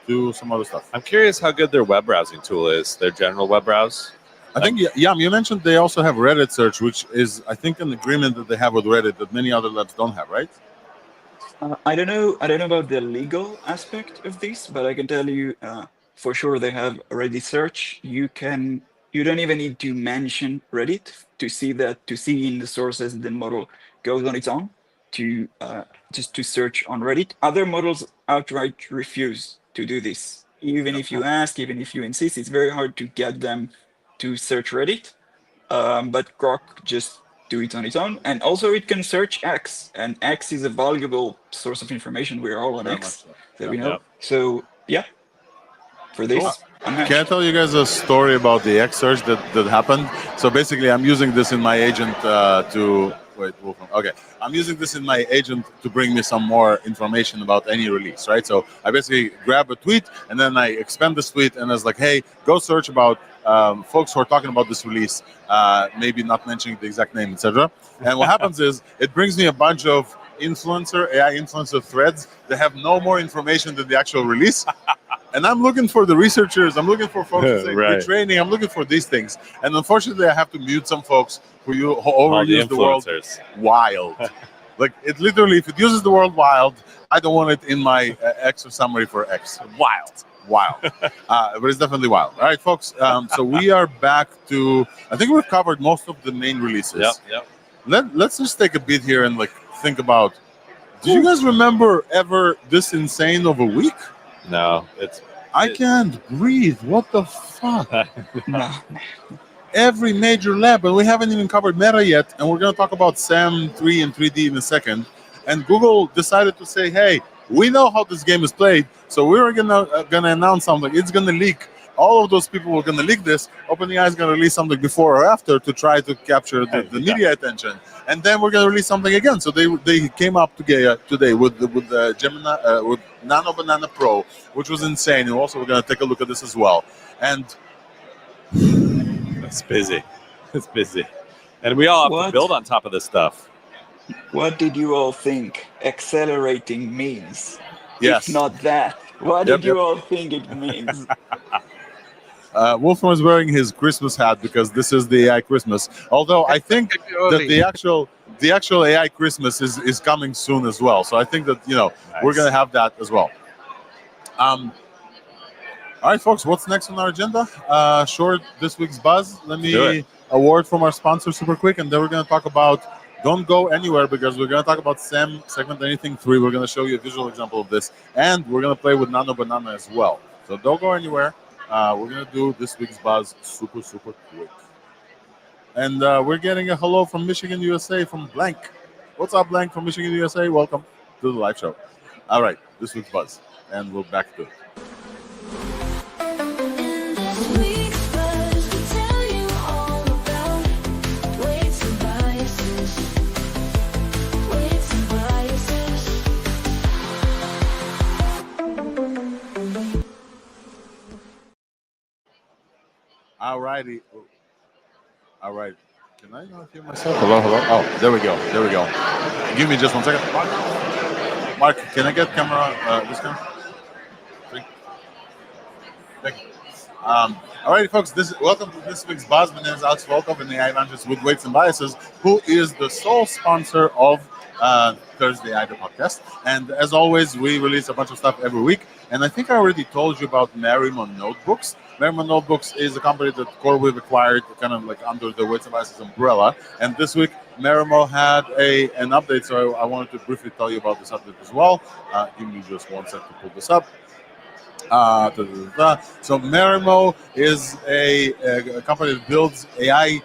to some other stuff.
I'm curious how good their web browsing tool is. Their general web browse.
I think you mentioned they also have Reddit search, which is, I think, an agreement that they have with Reddit that many other labs don't have, right?
I don't know about the legal aspect of this, but I can tell you for sure they have Reddit search. You don't even need to mention Reddit to see in the sources the model goes on its own to just to search on Reddit. Other models outright refuse to do this. Even if you ask, even if you insist, it's very hard to get them to search Reddit. But Grok just do it on its own, and also it can search X, and X is a valuable source of information. We're all on X, that we know. So yeah, for this.
Can I tell you guys a story about the X search that happened? So basically, I'm using this in my agent to wait. Okay, I'm using this in my agent to bring me some more information about any release, right? So I basically grab a tweet and then I expand this tweet and I was like, hey, go search about folks who are talking about this release, maybe not mentioning the exact name, etc. And what happens is it brings me a bunch of AI influencer threads that have no more information than the actual release. And I'm looking for the researchers, I'm looking for folks who say retraining, I'm looking for these things. And unfortunately, I have to mute some folks who overuse the word wild. Like, it literally, if it uses the word wild, I don't want it in my X summary for X. Wild. But it's definitely wild. All right, folks. So we are back to, I think we've covered most of the main releases. Let's just take a bit here and like think about, do you guys remember ever this insane of a week?
No,
I can't breathe. What the fuck?
No.
Every major lab, and we haven't even covered Meta yet, and we're going to talk about SAM3 and 3D in a second. And Google decided to say, hey, we know how this game is played, so we're gonna announce something. It's going to leak. All of those people were going to leak this. OpenAI is going to release something before or after to try to capture the media attention. And then we're going to release something again. So they came up today with the Gemini, with Nano Banana Pro, which was insane. And also we're going to take a look at this as well. And
it's busy. It's busy. And we all have to build on top of this stuff.
What did you all think accelerating means?
Yes.
If not that, what did you all think it means?
Wolfram is wearing his Christmas hat because this is the AI Christmas. Although I think that the actual AI Christmas is coming soon as well. So I think that we're going to have that as well. All right, folks. What's next on our agenda? Short this week's buzz. Let me award from our sponsor super quick, and then we're going to talk about. Don't go anywhere because we're going to talk about SAM Segment Anything 3. We're going to show you a visual example of this, and we're going to play with Nano Banana as well. So don't go anywhere. We're going to do this week's buzz super quick. And we're getting a hello from Michigan, USA, from Blank. What's up, Blank, from Michigan, USA? Welcome to the live show. All right, this week's buzz, and we're back to it. Alrighty. All right. Can I not hear myself? Hello. Oh, there we go. Give me just 1 second. Mark, can I get camera? This camera? 3. Thank you. Alrighty, folks. Welcome to this week's buzz. My name is Alex Volkov, and the AI Evangelist with Weights and Biases, who is the sole sponsor of Thursday AI, the podcast. And as always, we release a bunch of stuff every week. And I think I already told you about Merimo Notebooks. Merimo Notebooks is a company that CoreWeave acquired kind of like under the Weights and Biases umbrella. And this week, Merimo had an update, so I wanted to briefly tell you about this update as well. Give me just 1 second to pull this up. So Merimo is a company that builds AI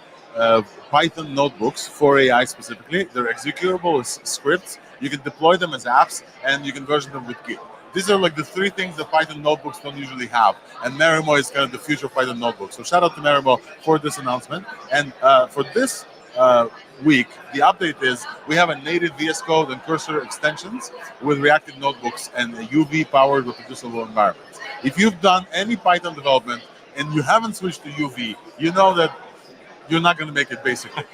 Python notebooks for AI specifically. They're executable as scripts. You can deploy them as apps, and you can version them with Git. These are like the 3 things that Python notebooks don't usually have. And Merimo is kind of the future of Python notebooks. So shout out to Merimo for this announcement. And for this week, the update is we have a native VS Code and cursor extensions with reactive notebooks and a UV-powered reproducible environment. If you've done any Python development and you haven't switched to UV, you know that you're not going to make it, basically.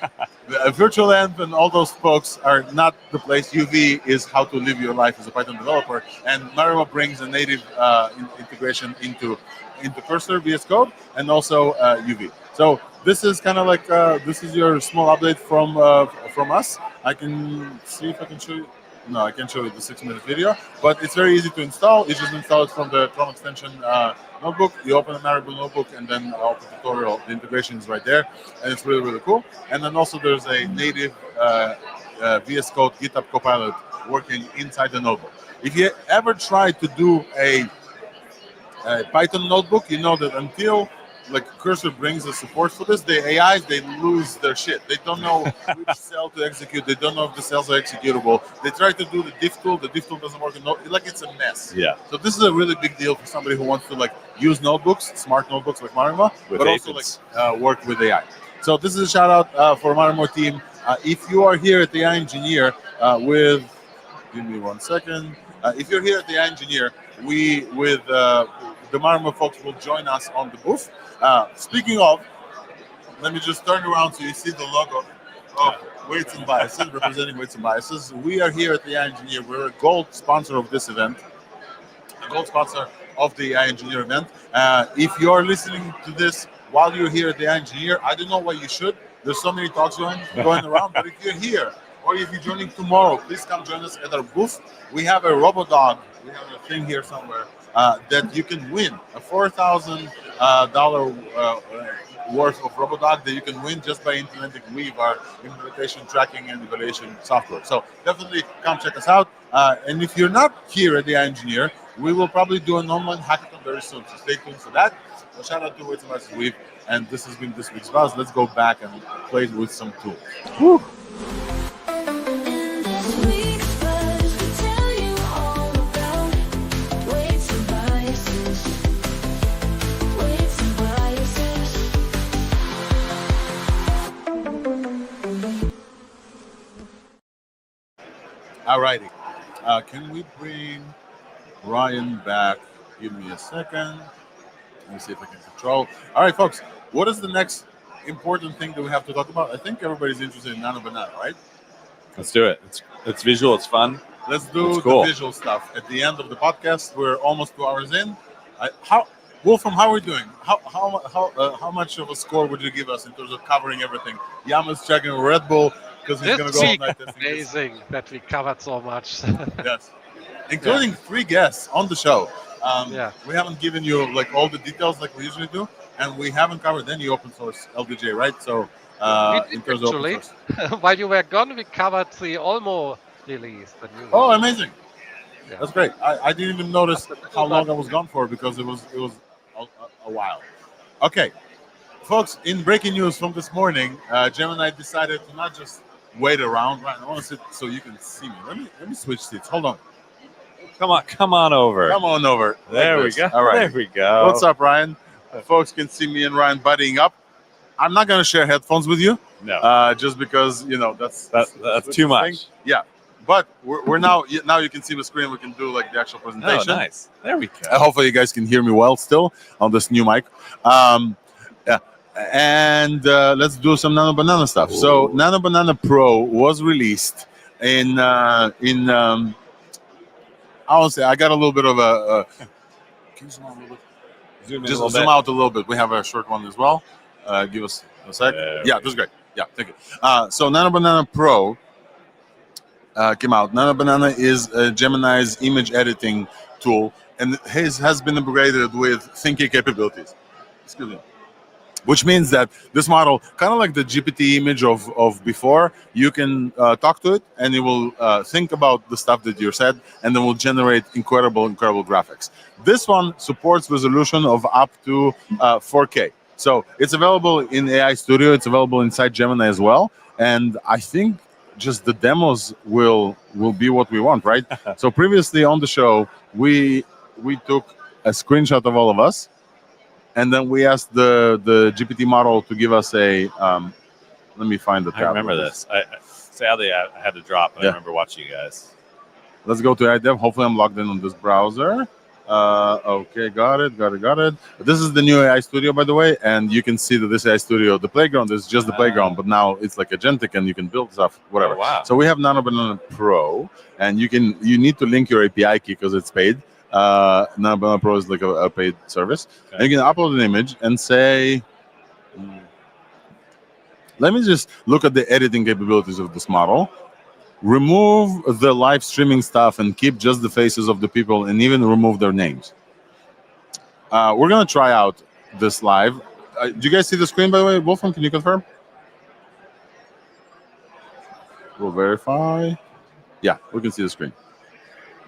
Virtual Env and all those folks are not the place. UV is how to live your life as a Python developer. And Merimo brings a native integration into Cursor, VS Code, and also UV. So this is kind of like, this is your small update from us. I can see if I can show you. No, I can't show you the 6-minute video, but it's very easy to install. You just install it from the Chrome extension notebook. You open a Merimo notebook and then open the tutorial. The integration is right there, and it's really cool. And then also there's a native VS Code GitHub Copilot working inside the notebook. If you ever tried to do a Python notebook, you know that until like Cursor brings the support for this, the AIs, they lose their shit. They don't know which cell to execute. They don't know if the cells are executable. They try to do the diff tool. The diff tool doesn't work. Like it's a mess.
Yeah.
So this is a really big deal for somebody who wants to like use notebooks, smart notebooks like Marimo, but also like work with AI. So this is a shout out for Marimo team. If you are here at the AI Engineer give me 1 second. If you're here at the AI Engineer, we with the Marimo folks will join us on the booth. Speaking of, let me just turn around so you see the logo of Weights and Biases, representing Weights and Biases. We are here at the AI Engineer. We're a gold sponsor of this event, a gold sponsor of the AI Engineer event. If you're listening to this while you're here at the AI Engineer, I don't know why you should. There's so many talks going around, but if you're here, or if you're joining tomorrow, please come join us at our booth. We have a RoboDog. We have a thing here somewhere that you can win, a $4,000 worth of RoboDog that you can win just by implementing Weave, our implementation tracking and evaluation software. So definitely come check us out. And if you're not here at the AI Engineer, we will probably do an online hackathon very soon. So stay tuned for that. So shout out to Weights and Weave. And this has been this week's Buzz. Let's go back and play with some tools. Woo. Alrighty. Can we bring Ryan back? Give me a second. Let me see if I can control. All right, folks. What is the next important thing that we have to talk about? I think everybody's interested in Nano Banana, right?
Let's do it. It's visual. It's fun.
Let's do the visual stuff at the end of the podcast. We're almost 2 hours in. Wolfram, how are we doing? How much of a score would you give us in terms of covering everything? Yama's checking Red Bull because he's going to go all night testing.
Amazing that we covered so much.
Yes, including 3 guests on the show. We haven't given you like all the details like we usually do, and we haven't covered any open source LDJ, right? So in terms of open source.
While you were gone, we covered the Olmo release.
Oh, amazing! Yeah. That's great. I didn't even notice how long I was gone for because it was a while. Okay, folks. In breaking news from this morning, Gemini decided to not just wait around. Right, I want to sit so you can see me. Let me switch seats. Hold on.
Come on over.
Come on over.
There we go. All right. There we go.
What's up, Ryan? Folks can see me and Ryan buddying up. I'm not going to share headphones with you.
No.
Just because, that's
too much.
Thing. Yeah. But we're now you can see the screen. We can do like the actual presentation.
Oh, nice. There we go.
Hopefully you guys can hear me well still on this new mic. And let's do some Nano Banana stuff. Ooh. So Nano Banana Pro was released in I would say I got a little bit of a. Can you zoom out a little bit? Zoom out a little bit. We have a short one as well. Give us a sec. Yeah, this is great. Yeah, thank you. So Nano Banana Pro came out. Nano Banana is Gemini's image editing tool, and has been upgraded with thinking capabilities. Excuse me. Which means that this model, kind of like the GPT image of before, you can talk to it and it will think about the stuff that you said and then will generate incredible graphics. This one supports resolution of up to 4K. So it's available in AI Studio. It's available inside Gemini as well. And I think just the demos will be what we want, right? So previously on the show, we took a screenshot of all of us. And then we asked the GPT model to give us a. Let me find the tab.
I remember this. Sadly, I had to drop. But I remember watching you guys.
Let's go to iDev. Hopefully, I'm logged in on this browser. Okay, got it. This is the new AI Studio, by the way, and you can see that this AI Studio, the playground is just the playground, but now it's like agentic, and you can build stuff, whatever.
Oh, wow.
So we have Nano Banana Pro, and you need to link your API key because it's paid. Nano Banana Pro is like a paid service. Okay. And you can upload an image and say, let me just look at the editing capabilities of this model. Remove the live streaming stuff and keep just the faces of the people and even remove their names. We're going to try out this live. Do you guys see the screen, by the way? Wolfram, can you confirm? We'll verify. Yeah, we can see the screen.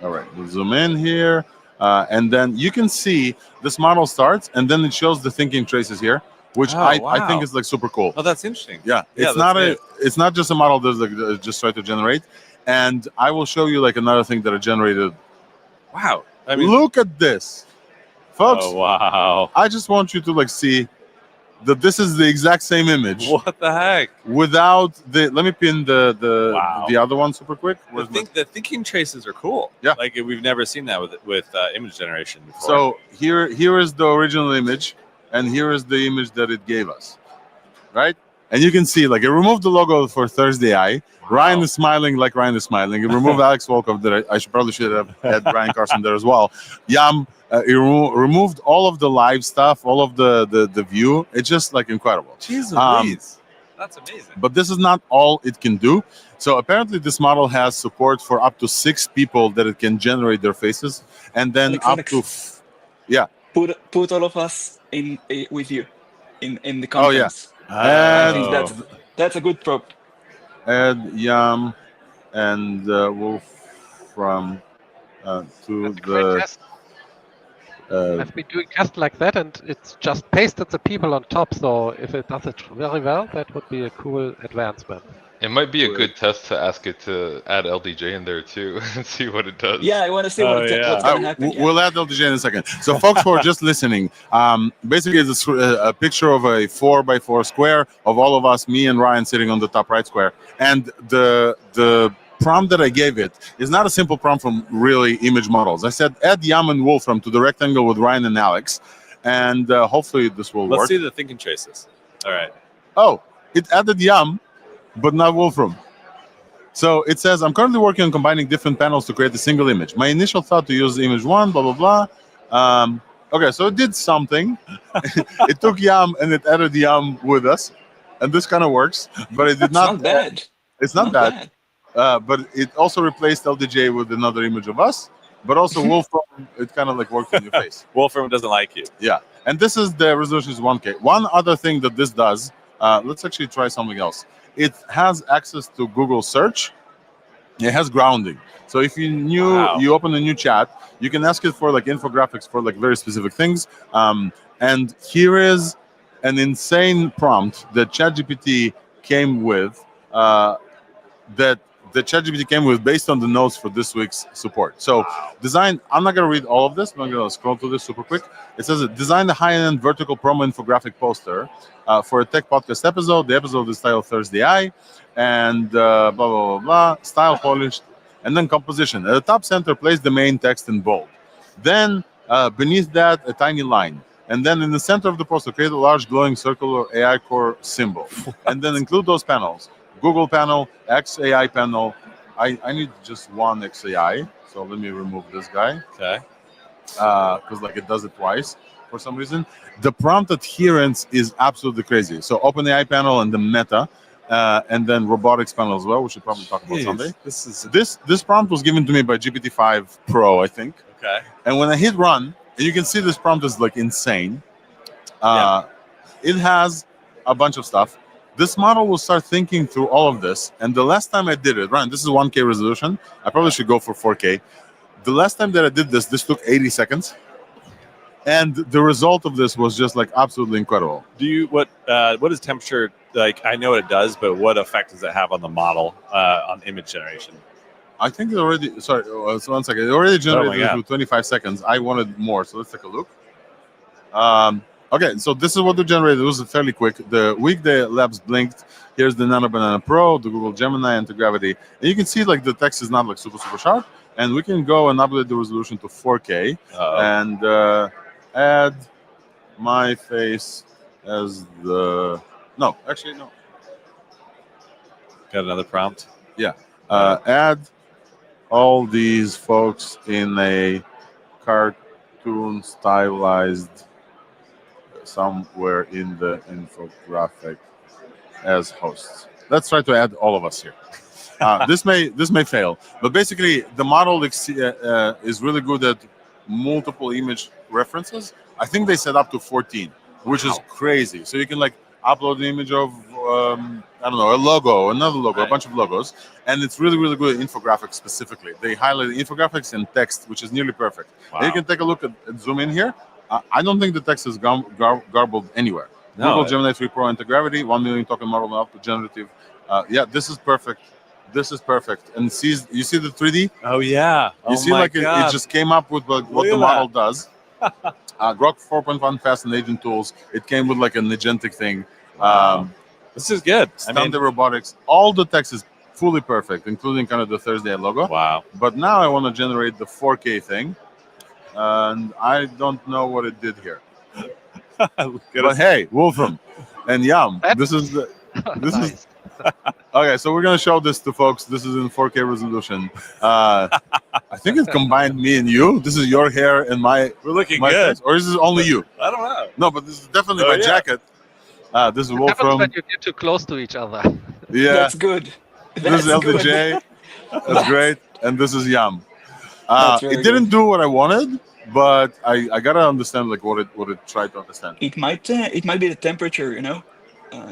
All right, we'll zoom in here. And then you can see this model starts, and then it shows the thinking traces here, which I think is like super cool.
Oh, that's interesting.
Yeah, it's not just a model that's like just try to generate. And I will show you like another thing that I generated.
Wow. I mean,
look at this, folks.
Oh, wow.
I just want you to like see that this is the exact same image.
What the heck?
Without the, let me pin the other one super quick.
The thinking traces are cool.
Yeah.
Like we've never seen that with image generation before.
So here is the original image, and here is the image that it gave us, right? And you can see like it removed the logo for Thursday Eye. Ryan is smiling like Ryan is smiling. It removed Alex Volkov. That I should have had Brian Carson there as well. Yam, it removed all of the live stuff, all of the view. It's just like incredible.
Jesus, that's amazing.
But this is not all it can do. So apparently this model has support for up to 6 people that it can generate their faces, and then up to
put all of us in with you in the comments.
Oh yeah.
I think that's a good prop.
Add Yam and Wolfram to the.
I've been doing tests like that, and it's just pasted the people on top. So if it does it very well, that would be a cool advancement.
It might be a good test to ask it to add LDJ in there too and see what it does.
Yeah, I want to see what's going to happen.
We'll add LDJ in a second. So folks who are just listening, basically it's a picture of a 4x4 square of all of us, me and Ryan sitting on the top right square. And the prompt that I gave it is not a simple prompt from really image models. I said, add Yam and Wolfram to the rectangle with Ryan and Alex. And hopefully this will work.
Let's see the thinking traces. All right.
Oh, it added Yam, but not Wolfram. So it says, I'm currently working on combining different panels to create a single image. My initial thought to use image 1, blah, blah, blah. Okay, so it did something. It took Yam and it added Yam with us. And this kind of works, but it did not.
It's not bad.
It's not bad. But it also replaced LDJ with another image of us. But also Wolfram, it kind of like worked in your face.
Wolfram doesn't like you.
Yeah. And this is the resolution is 1K. One other thing that this does, let's actually try something else. It has access to Google search. It has grounding. So if you you open a new chat, you can ask it for like infographics for like very specific things. And here is an insane prompt that ChatGPT came with, based on the notes for this week's support. So design, I'm not going to read all of this, but I'm going to scroll through this super quick. It says, design a high-end vertical promo infographic poster for a tech podcast episode. The episode is titled Thursday Eye, and blah, blah, blah, blah, style polished, and then composition. At the top center, place the main text in bold. Then beneath that, a tiny line. And then in the center of the poster, create a large glowing circular AI core symbol. And then include those panels. Google panel, XAI panel. I need just one XAI, so let me remove this guy.
Okay.
Because like it does it twice for some reason. The prompt adherence is absolutely crazy. So OpenAI panel and the Meta, and then robotics panel as well. We should probably talk about Sunday. This prompt was given to me by GPT-5 Pro, I think.
Okay.
And when I hit run, and you can see this prompt is like insane. It has a bunch of stuff. This model will start thinking through all of this. And the last time I did it, Ryan, this is 1K resolution. I probably should go for 4K. The last time that I did this took 80 seconds. And the result of this was just like absolutely incredible.
What is temperature, like I know what it does, but what effect does it have on the model, on image generation?
I think it already, sorry, so 1 second. It already generated with 25 seconds. I wanted more, so let's take a look. Okay, so this is what they generated. It was fairly quick. The Weekday Labs blinked. Here's the Nano Banana Pro, the Google Gemini, and the Gravity. And you can see like the text is not like super sharp. And we can go and upgrade the resolution to 4K and add my face as the, no, actually no.
Got another prompt?
Yeah. Add all these folks in a cartoon stylized somewhere in the infographic as hosts. Let's try to add all of us here. This may fail, but basically the model is really good at multiple image references. I think they set up to 14, which is crazy. So you can like upload the image of I don't know, a logo, another logo, a bunch of logos, and it's really, really good at infographics specifically. They highlight the infographics and text, which is nearly perfect.
Wow.
And you can take a look at zoom in here. I don't think the text is garbled anywhere.
No,
Google Gemini 3 Pro anti-gravity, 1 million token model output generative. Yeah, this is perfect. This is perfect. And you see the 3D?
Oh yeah.
You see, like it just came up with what the model does. Grok 4.1 fast and agent tools. It came with like an agentic thing.
Wow. This is good.
Standard robotics. All the text is fully perfect, including kind of the Thursday logo.
Wow.
But now I want to generate the 4K thing, and I don't know what it did here. But hey, Wolfram and Yam, this is
Nice.
okay. So we're gonna show this to folks. This is in 4K resolution. I think it combined me and you. This is your hair and my.
We're looking
my
good.
face. Or is this only you?
I don't know.
No, but this is definitely my jacket. This is
What happens
Wolfram.
when you get too close to each other?
Yeah,
That's good.
this is LDJ. That's great. And this is Yam.
That's very
It didn't do what I wanted, but I gotta understand like what it tried to understand.
It might be the temperature, you know.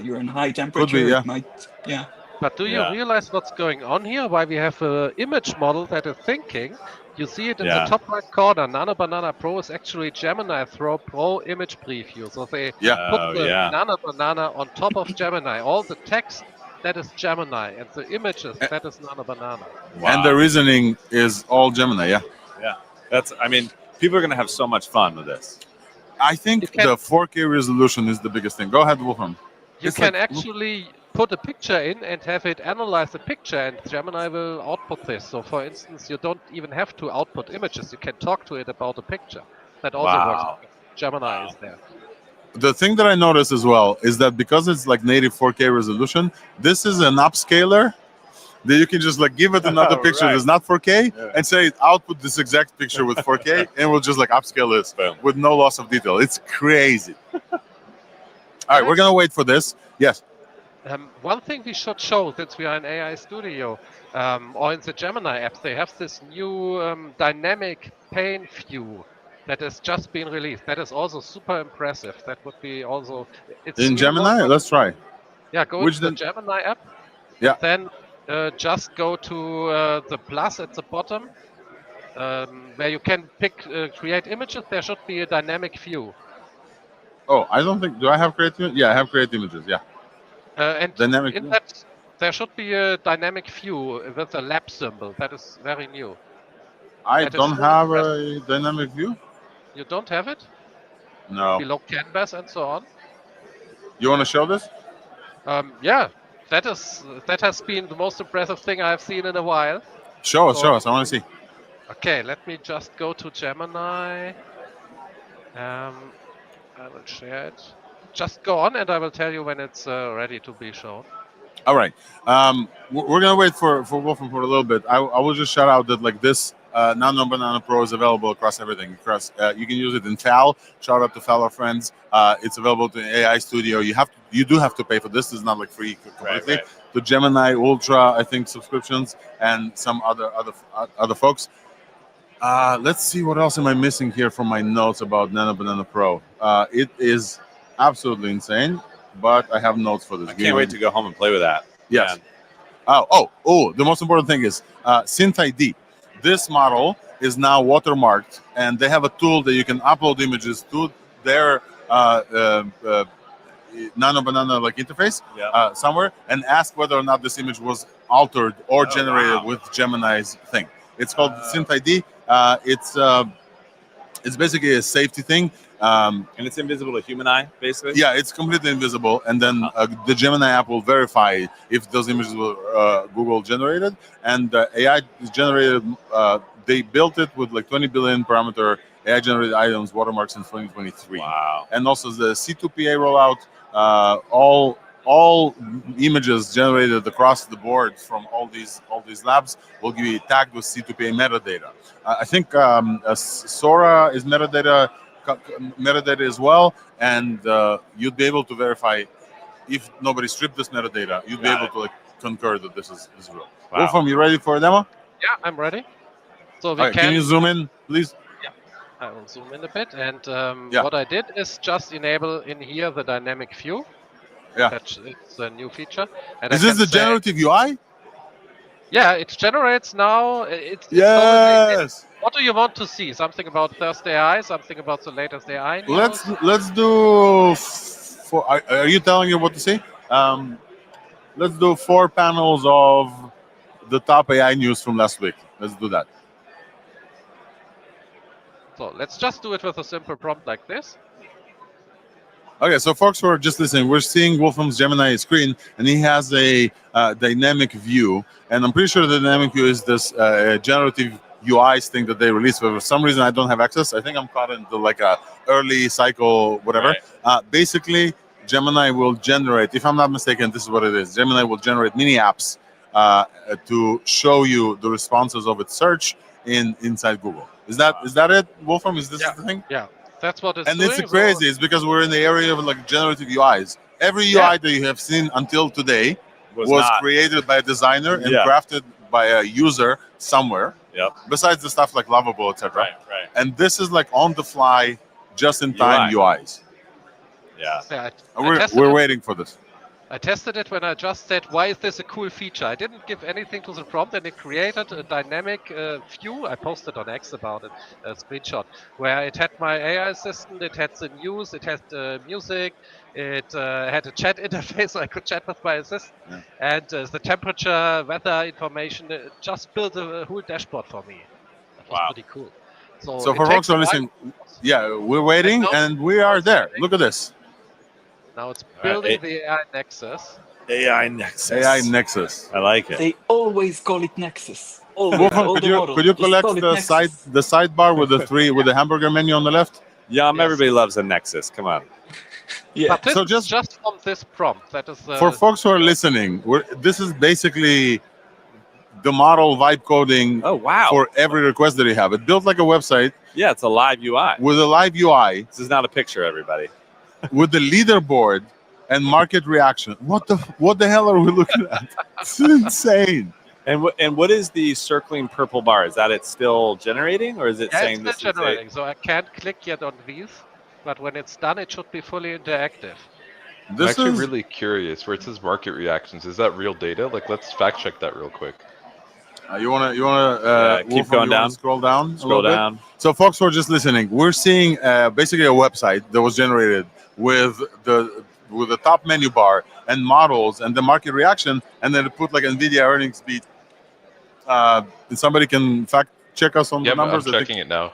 You're in high temperature.
yeah.
It might, yeah.
But do you realize what's going on here? Why we have an image model that is thinking? You see it in the top right corner. Nano Banana Pro is actually Gemini Pro image preview. So they put the Nano Banana on top of Gemini. All the text, that is Gemini. And the images, that is Nano Banana.
Wow.
And the reasoning is all Gemini, yeah.
I mean, people are going to have so much fun with this.
I think the 4K resolution is the biggest thing. Go ahead, Wolfram.
You can actually put a picture in and have it analyze the picture, and Gemini will output this. So, for instance, you don't even have to output images. You can talk to it about the picture. That also works. Gemini is there.
The thing that I noticed as well is that because it's like native 4K resolution, this is an upscaler that you can just like give it another picture that's not 4K and say output this exact picture with 4K and we'll just like upscale this with no loss of detail. It's crazy. All right, we're gonna wait for this. Yes.
One thing we should show, since we are in AI Studio, or in the Gemini app, they have this new dynamic pane view that has just been released. That is also super impressive. That would be also... It's
in Gemini? Let's try.
Yeah, go to the Gemini app.
Yeah.
Then just go to the plus at the bottom, where you can pick create images. There should be a dynamic view.
Oh, I don't think... Do I have create images? Yeah, I have create images, yeah.
And
dynamic
in that, there should be a dynamic view with a lab symbol. That is very new.
I don't have a dynamic view.
You don't have it?
No.
Below canvas and so on?
You want to show this?
Yeah. That has been the most impressive thing I've seen in a while.
Show us. I want to see.
Okay, let me just go to Gemini. I will share it. Just go on and I will tell you when it's ready to be shown.
All right. We're going to wait for Wolfram for a little bit. I will just shout out that like this Nano Banana Pro is available across everything. You can use it in FAL. Shout out to FAL, our friends. It's available to AI Studio. You do have to pay for this. This is not like free completely.
Right.
To Gemini Ultra, I think subscriptions and some other folks. Let's see what else am I missing here from my notes about Nano Banana Pro. It is absolutely insane, but I have notes for this.
I can't wait to go home and play with that.
Yes. Oh, the most important thing is Synth ID. This model is now watermarked, and they have a tool that you can upload images to their Nano Banana like interface somewhere and ask whether or not this image was altered or generated with Gemini's thing. It's called Synth ID. It's basically a safety thing.
And it's invisible to human eye, basically?
Yeah, it's completely invisible. And then the Gemini app will verify if those images were Google generated. And AI is generated, they built it with like 20 billion parameter AI generated items watermarks in 2023.
Wow.
And also the C2PA rollout, all images generated across the board from all these labs will be tagged with C2PA metadata. I think Sora is metadata as well, and you'd be able to verify if nobody stripped this metadata. You'd be able to like concur that this is real.
Wow.
Wolfram, you ready for a demo?
Yeah, I'm ready. So
can you zoom in, please?
Yeah, I will zoom in a bit. And what I did is just enable in here the dynamic view.
Yeah.
It's a new feature. And
Is
I
this
can
the
say,
generative UI?
yeah, it generates now. It's
Yes.
what do you want to see? Something about Thursday AI, something about the latest AI news?
Let's do. Are you telling you what to see? Let's do 4 panels of the top AI news from last week. Let's do that.
So let's just do it with a simple prompt like this.
Okay, so folks who are just listening, we're seeing Wolfram's Gemini screen, and he has a dynamic view. And I'm pretty sure the dynamic view is this generative UIs thing that they released. But for some reason, I don't have access. I think I'm caught into like a early cycle, whatever.
Right.
Basically, Gemini will generate, if I'm not mistaken, this is what it is. Gemini will generate mini apps to show you the responses of its search inside Google. Is that it, Wolfram? Is this the thing?
Yeah, that's what it's
And
doing.
it's crazy. It's because we're in the area of like generative UIs. Every UI that you have seen until today was created by a designer and crafted by a user somewhere.
Yep.
Besides the stuff like Lovable, etc.
Right.
And this is like on the fly, just in time UIs.
Yeah.
We're waiting for this.
I tested it when I just said, why is this a cool feature? I didn't give anything to the prompt, and it created a dynamic view. I posted on X about it, a screenshot, where it had my AI assistant, it had the news, it had music, it had a chat interface so I could chat with my assistant, and the temperature, weather information. It just built a whole dashboard for me. That was pretty cool.
So for folks who are listening, we're waiting, and we are there. Look at this.
Now it's building the AI Nexus.
AI Nexus.
AI Nexus.
I like it.
They always call it Nexus. Always.
Wolfram, could you collect the sidebar with with the hamburger menu on the left?
Everybody loves a Nexus. Come on.
Yeah.
But so just from this prompt, that is
for folks who are listening. This is basically the model vibe coding. For every request that you have. It built like a website.
Yeah, it's a live UI.
With a live UI.
This is not a picture, everybody.
With the leaderboard and market reaction. What the hell are we looking at? It's insane.
And what is the circling purple bar? Is that it's still generating, or is it saying
it's
this
generating? So I can't click yet on these, but when it's done, it should be fully interactive.
I'm actually really curious where it says market reactions. Is that real data? Like, let's fact check that real quick.
You wanna
keep going down?
Scroll down.
Scroll down.
So, folks who are just listening, we're seeing basically a website that was generated with the top menu bar and models and the market reaction, and then it put like NVIDIA earnings beat. Somebody can fact check us on the numbers.
I'm checking it now.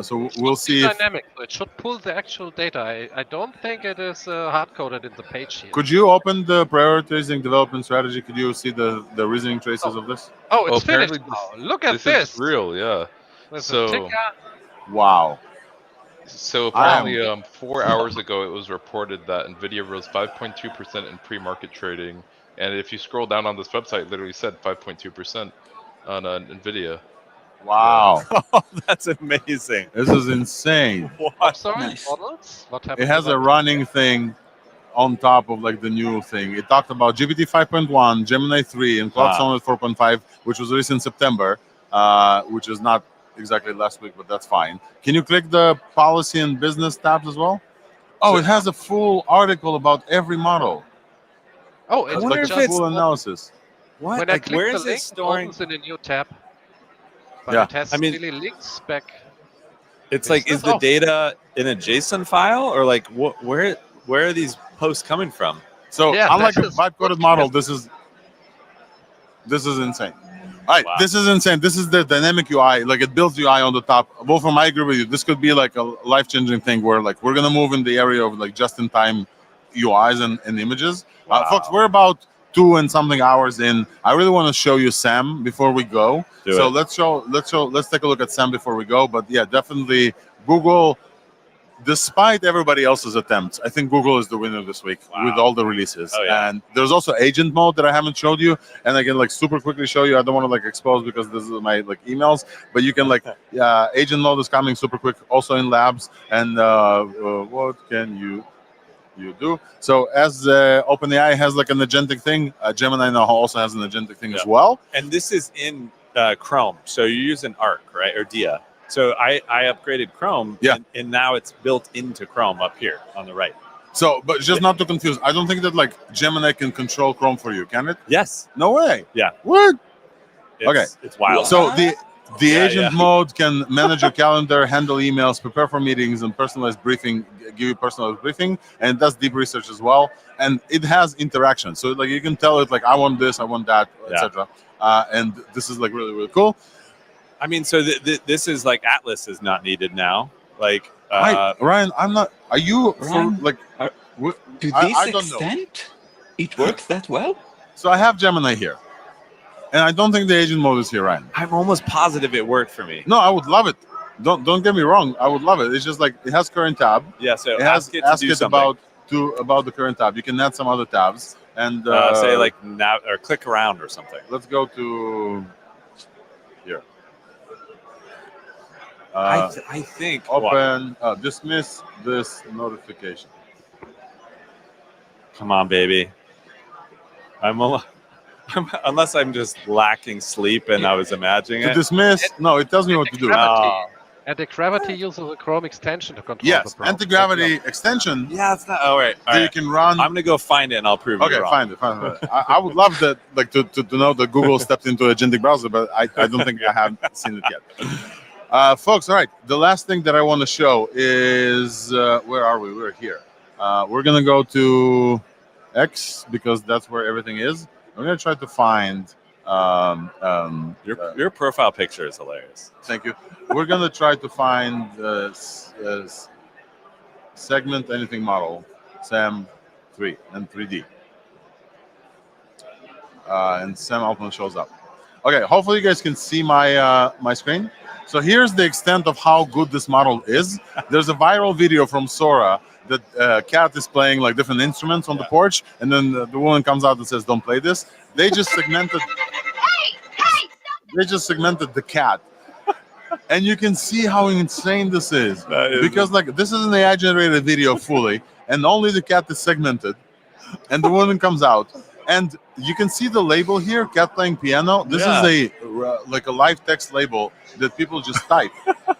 So we'll see.
Dynamic. It should pull the actual data. I don't think it is hard coded in the page here.
Could you open the prioritizing development strategy? Could you see the reasoning traces of this?
Oh, it's finished now. Look at this.
This is real, yeah. So,
wow.
So apparently, 4 hours ago, it was reported that NVIDIA rose 5.2% in pre-market trading, and if you scroll down on this website, it literally said 5.2% on NVIDIA.
Wow.
That's amazing.
This is insane.
What? Sorry, models? What happened?
It has a running thing on top of like the new thing. It talked about GPT-5.1, Gemini 3, and Cloud Sonnet 4.5, which was released in September, which is not exactly last week, but that's fine. Can you click the policy and business tabs as well? Oh, it has a full article about every model.
Oh, it's like
just full analysis.
What?
When I click the link, it opens in a new tab. But it has really links back.
It's like, is the data in a JSON file, or like where are these posts coming from?
So unlike a vibe-coded model, this is insane. All right, this is insane. This is the dynamic UI. Like it builds UI on the top. Wolfram, I agree with you. This could be like a life-changing thing where like we're gonna move in the area of like just-in-time UIs and images. Folks, we're about 2 and something hours in. I really want to show you SAM before we go. Let's take a look at SAM before we go. But yeah, definitely Google. Despite everybody else's attempts, I think Google is the winner this week with all the releases. And there's also agent mode that I haven't showed you, and I can like super quickly show you. I don't want to like expose because this is my like emails, but you can like agent mode is coming super quick, also in labs. And what can you do? So as OpenAI has like an agentic thing, Gemini now also has an agentic thing as well.
And this is in Chrome, so you're using Arc, right, or Dia. So I upgraded Chrome, and now it's built into Chrome up here on the right.
So, but just not to confuse, I don't think that like Gemini can control Chrome for you, can it?
Yes.
No way.
Yeah.
What?
It's wild.
So the agent
yeah.
mode can manage your calendar, handle emails, prepare for meetings, and personalized briefing, give you personalized briefing, and it does deep research as well. And it has interaction, so like you can tell it like I want this, I want that, etc. And this is like really, really cool.
I mean, so this is like Atlas is not needed now. Like
Ryan, I'm not. Are you
Ryan,
for like?
To
I
this
don't know.
extent, it works that well?
So I have Gemini here, and I don't think the agent mode is here, Ryan.
I'm almost positive it worked for me.
No, I would love it. Don't get me wrong. I would love it. It's just like it has current tab.
Yeah. So
it has
ask it to do something.
about the current tab. You can add some other tabs and
say like now or click around or something.
Let's go to here.
I think
open dismiss this notification.
Come on, baby. Unless I'm just lacking sleep and I was imagining
to
it.
Dismiss? No, it tells me what to do.
And the gravity uses a Chrome extension to control
yes,
the browser.
anti-gravity extension.
Yeah, it's not. All right.
You can run.
I'm gonna go find it and I'll prove
okay,
you wrong.
Find it. I would love that, like to know that Google stepped into agentic browser, but I don't think I have seen it yet. Folks, all right. The last thing that I want to show is where are we? We're here. We're gonna go to X because that's where everything is. I'm gonna try to find
your profile picture is hilarious.
Thank you. We're gonna try to find segment anything model SAM3 and 3D, and Sam Altman shows up. Okay, hopefully you guys can see my my screen. So here's the extent of how good this model is. There's a viral video from Sora that cat is playing like different instruments on the porch, and then the woman comes out and says, "Don't play this." They just segmented. They just segmented the cat, and you can see how insane this is. Because like this is an AI-generated video fully, and only the cat is segmented, and the woman comes out, and you can see the label here, "Cat playing piano." This is a like a live text label that people just type.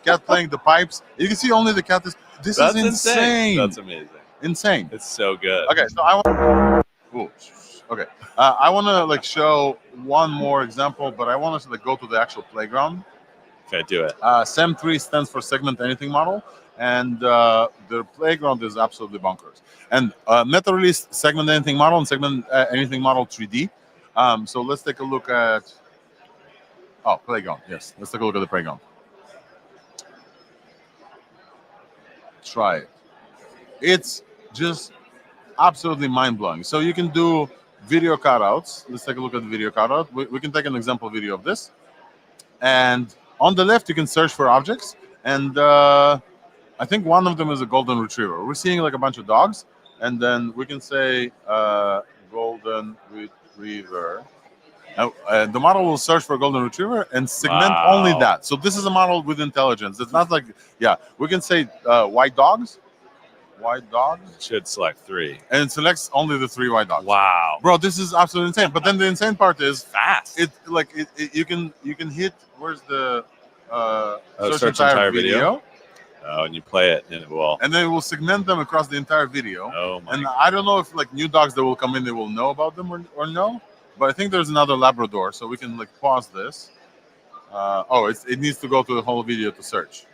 Cat playing the pipes. You can see only the cat is. This is insane.
That's amazing.
Insane.
It's so good.
Okay, so I want. Ooh, okay, I want to like show one more example, but I want us to like go to the actual playground.
Okay, do it.
SAM3 stands for Segment Anything Model, and the playground is absolutely bonkers. And Meta released Segment Anything Model and Segment Anything Model 3D. So let's take a look at. Oh, playground. Yes, let's take a look at the playground. Try it. It's just absolutely mind-blowing. So you can do video cutouts. Let's take a look at the video cutout. We can take an example video of this. And on the left, you can search for objects. And I think one of them is a golden retriever. We're seeing like a bunch of dogs. And then we can say golden retriever. The model will search for a golden retriever and segment only that. So this is a model with intelligence. It's not like, we can say white dogs. White dogs.
It should select 3.
And it selects only the 3 white dogs.
Wow.
Bro, this is absolutely insane. But then the insane part is
fast.
It like you can hit, where's the
search entire video. Oh, and you play it and it will.
And then it will segment them across the entire video.
Oh my.
And I don't know if like new dogs that will come in, they will know about them or no. But I think there's another Labrador, so we can like pause this. It needs to go to the whole video to search.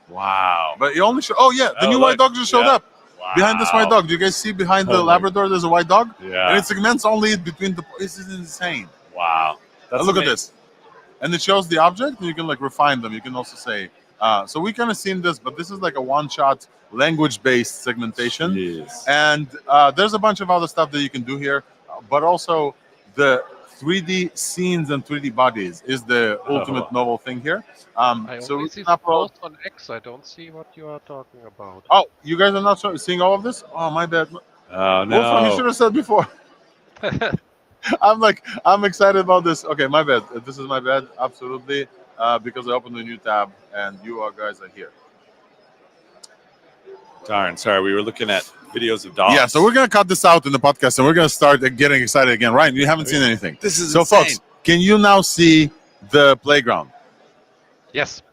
Wow.
But it only show. Oh yeah, the new white dog just showed up. Wow. Behind this white dog. Do you guys see behind the Labrador? There's a white dog.
Yeah.
And it segments only between the. This is insane.
Wow.
Look at this. And it shows the object, and you can like refine them. You can also say. So we kind of seen this, but this is like a one-shot language-based segmentation.
Jeez.
And there's a bunch of other stuff that you can do here, but also the 3D scenes and 3D bodies is the ultimate novel thing here.
I
so
only
we
see
can upload.
post on X. I don't see what you are talking about.
Oh, you guys are not seeing all of this? Oh, my bad.
Oh no!
Wolfram, you should have said before. I'm excited about this. Okay, my bad. This is my bad. Absolutely, because I opened a new tab and you guys are here.
Darn, sorry. We were looking at videos of dogs.
Yeah, so we're gonna cut this out in the podcast and we're gonna start getting excited again. Ryan, you haven't seen anything.
This is
so,
insane.
Folks. Can you now see the playground?
Yes.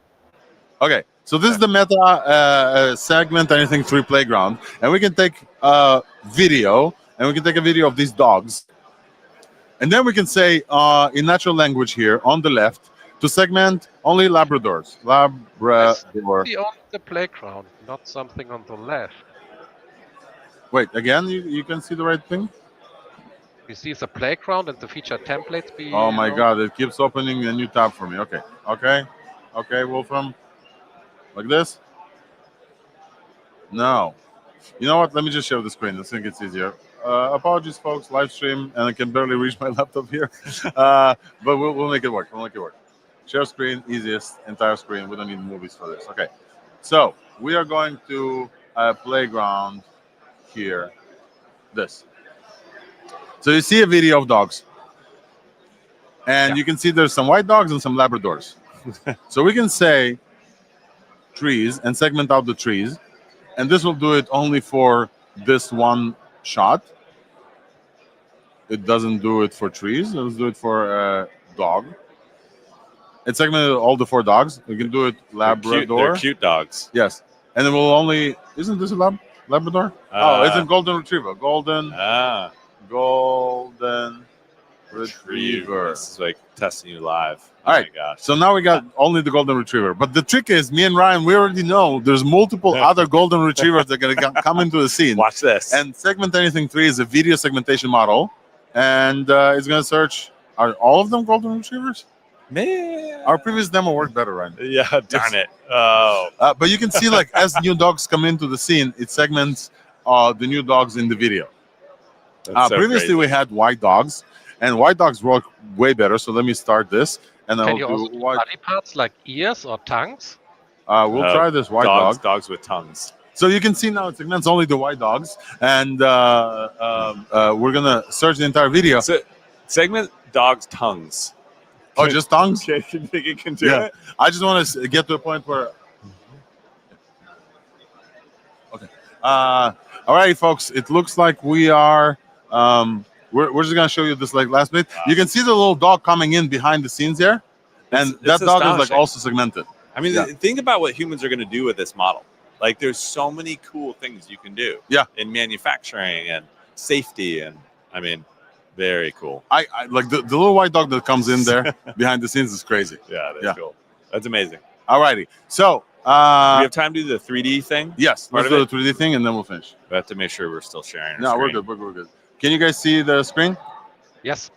Okay, So this is the meta segment anything 3 playground, and we can take video, and we can take a video of these dogs, and then we can say in natural language here on the left to segment only Labradors. Labrador.
We own the playground, not something on the left.
Wait, again, you can see the right thing?
You see the playground and the feature templates below.
Oh my God, it keeps opening a new tab for me. Okay, Wolfram. Like this? No. You know what? Let me just share the screen. I think it's easier. Apologies, folks. Live stream, and I can barely reach my laptop here. But we'll make it work. Share screen, easiest, entire screen. We don't need movies for this. Okay. So we are going to playground here. This. So you see a video of dogs. And you can see there's some white dogs and some Labradors. So we can say trees and segment out the trees. And this will do it only for this one shot. It doesn't do it for trees. It'll do it for dog. It segmented all the 4 dogs. We can do it Labrador.
They're cute dogs.
Yes. And it will only... Isn't this a Labrador? It's a Golden Retriever. Golden Retriever.
This is like testing you live.
All right.
My gosh.
So now we got only the Golden Retriever. But the trick is, me and Ryan, we already know there's multiple other Golden Retrievers that are going to come into the scene.
Watch this.
And Segment Anything 3 is a video segmentation model. And it's going to search, are all of them Golden Retrievers?
Man.
Our previous demo worked better, Ryan.
Yeah, darn it. Oh.
But you can see, like, as new dogs come into the scene, it segments the new dogs in the video.
So
previously,
crazy.
we had white dogs, and white dogs work way better. So let me start this, and
Can
I'll
you
do
also do
white.
body parts like ears or tongues?
We'll try this white dog.
Dogs with tongues.
So you can see now it segments only the white dogs, and we're gonna search the entire video.
So segment dogs' tongues.
Oh, just tongues?
Okay, you think it can do it?
I just want to get to a point where. Okay. All right, folks. It looks like we are. We're just gonna show you this like last minute. You can see the little dog coming in behind the scenes here, and
It's
that dog is like
astonishing.
also segmented.
I mean, think about what humans are going to do with this model. Like, there's so many cool things you can do.
Yeah.
In manufacturing and safety, and I mean, very cool.
I like the little white dog that comes in there behind the scenes is crazy.
Yeah, that's cool. That's amazing.
All righty. So
Do we have time to do the 3D thing?
yes,
Part
let's
of
do the 3D thing and then we'll finish.
We have to make sure we're still sharing. Our
No, we're
screen.
good. We're good. Can you guys see the screen?
Yes.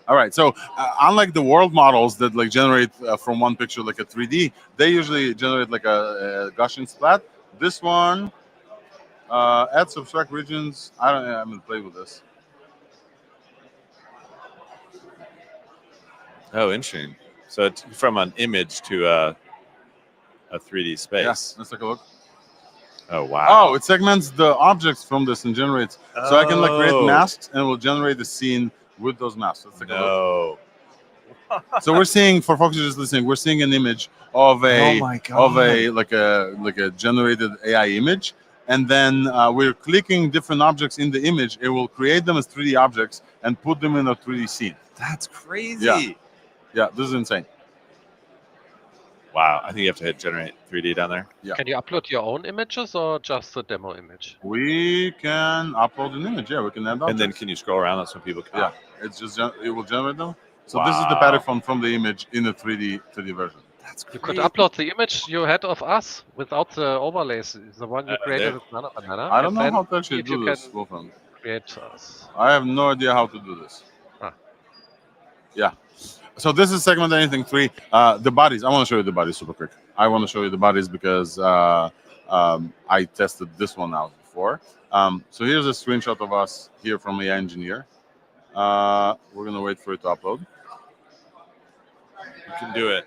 All right. So unlike the world models that like generate from one picture like a 3D, they usually generate like a Gaussian splat. This one, add subtract regions. I'm gonna play with this.
Oh, interesting. So it's from an image to a 3D space.
Yes. Let's take a look.
Oh, wow.
Oh, it segments the objects from this and generates. So I can like create masks and it will generate the scene with those masks. Let's take a look. So we're seeing, for folks who are just listening, we're seeing an image of a like a generated AI image, and then we're clicking different objects in the image. It will create them as 3D objects and put them in a 3D scene.
That's crazy.
Yeah, this is insane.
Wow. I think you have to hit generate 3D down there.
Yeah.
Can you upload your own images or just the demo image?
We can upload an image. Yeah, we can add objects.
And then can you scroll around so people can?
Yeah, it's just it will generate them. So this is the pattern from the image in the 3D version.
That's
You
crazy.
could upload the image you had of us without the overlays, the one you created with Banana.
I don't know how to actually do this,
Can
Wolfram.
create us.
I have no idea how to do this. Yeah. So this is segment anything 3. The bodies. I want to show you the bodies super quick. I want to show you the bodies because I tested this one out before. So here's a screenshot of us here from AI Engineer. We're gonna wait for it to upload.
You can do it.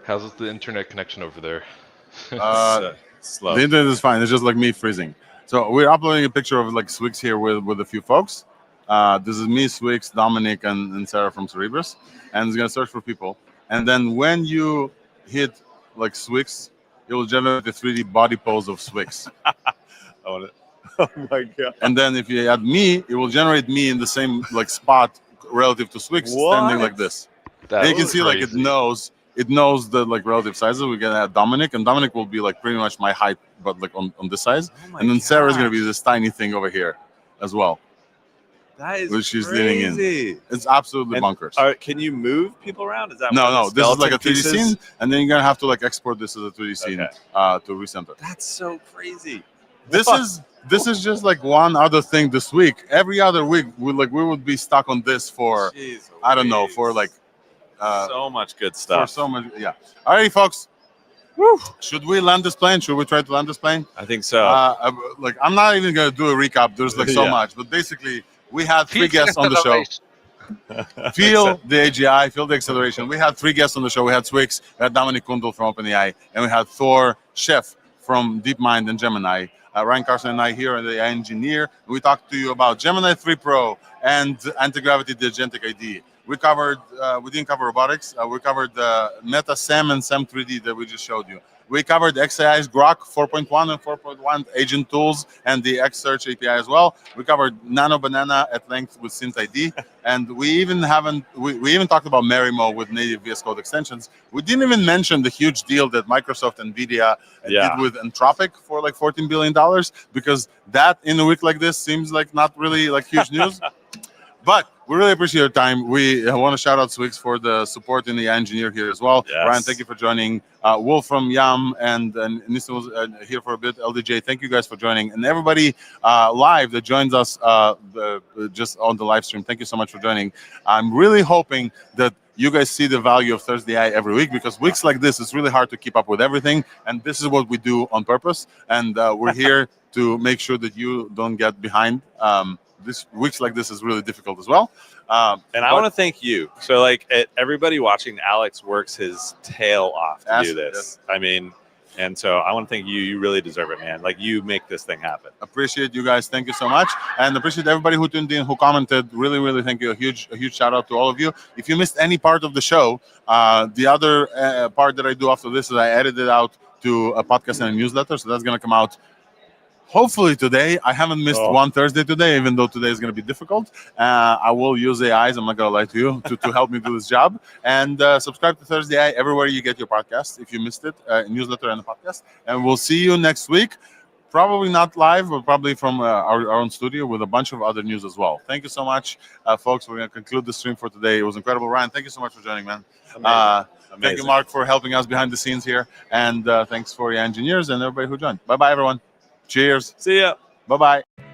How's the internet connection over there?
Slow.
The internet is fine. It's just like me freezing. So we're uploading a picture of like Swix here with a few folks. This is me, Swix, Dominic, and Sarah from Cerebrus, and it's gonna search for people. And then when you hit like Swix, it will generate the 3D body pose of Swix.
Oh my god!
And then if you add me, it will generate me in the same like spot relative to Swix standing like this. And you can see like it knows the like relative sizes. We're gonna have Dominic, and Dominic will be like pretty much my height, but like on this size. And then Sarah is gonna be this tiny thing over here as well.
That is
which she's
crazy.
leaning in. It's absolutely bonkers.
Can you move people around? Is that
no? This is like a 3D scene, and then you're gonna have to like export this as a 3D scene to recenter.
That's so crazy.
This is just like one other thing this week. Every other week, we would be stuck on this for I don't know, for like
so much good stuff.
For so much, yeah. Alrighty, folks. Woo. Should we land this plane? Should we try to land this plane?
I think so.
I'm not even gonna do a recap. There's like so much, but basically. We had 3 guests on the show. Feel the AGI, feel the acceleration. We had 3 guests on the show. We had Swix, we had Dominic Kundl from OpenAI, and we had Thor Chef from DeepMind and Gemini. Ryan Carson and I here are the AI engineer. We talked to you about Gemini 3 Pro and anti-gravity the agentic ID. We covered, we didn't cover robotics. We covered the Meta SAM and SAM3D that we just showed you. We covered XAI's Grok 4.1 and 4.1 agent tools and the X-Search API as well. We covered Nano Banana at length with SynthID, and we even talked about Merimo with native VS Code extensions. We didn't even mention the huge deal that Microsoft and NVIDIA did with Anthropic for like $14 billion, because that in a week like this seems like not really like huge news. But we really appreciate your time. We want to shout out Swix for the support in the engineer here as well.
Yes.
Ryan, thank you for joining. Wolf from Yam and Nissan was here for a bit. LDJ, thank you guys for joining. And everybody live that joins us just on the live stream, thank you so much for joining. I'm really hoping that you guys see the value of Thursday AI every week, because weeks like this, it's really hard to keep up with everything. And this is what we do on purpose. And we're here to make sure that you don't get behind. Weeks like this is really difficult as well.
And I want to thank you. So like everybody watching, Alex works his tail off to do this.
Yes.
I mean, and so I want to thank you. You really deserve it, man. Like you make this thing happen.
Appreciate you guys. Thank you so much. And appreciate everybody who tuned in, who commented. Really, really thank you. A huge shout out to all of you. If you missed any part of the show, the other part that I do after this is I edit it out to a podcast and a newsletter. So that's going to come out hopefully today. I haven't missed one Thursday today, even though today is going to be difficult. I will use AIs, I'm not going to lie to you, to help me do this job. And subscribe to Thursday AI everywhere you get your podcast if you missed it, newsletter and a podcast. And we'll see you next week. Probably not live, but probably from our own studio with a bunch of other news as well. Thank you so much, folks. We're going to conclude the stream for today. It was incredible. Ryan, thank you so much for joining, man.
Amazing.
Thank you, Mark, for helping us behind the scenes here. And thanks for your engineers and everybody who joined. Bye-bye, everyone. Cheers.
See ya.
Bye-bye.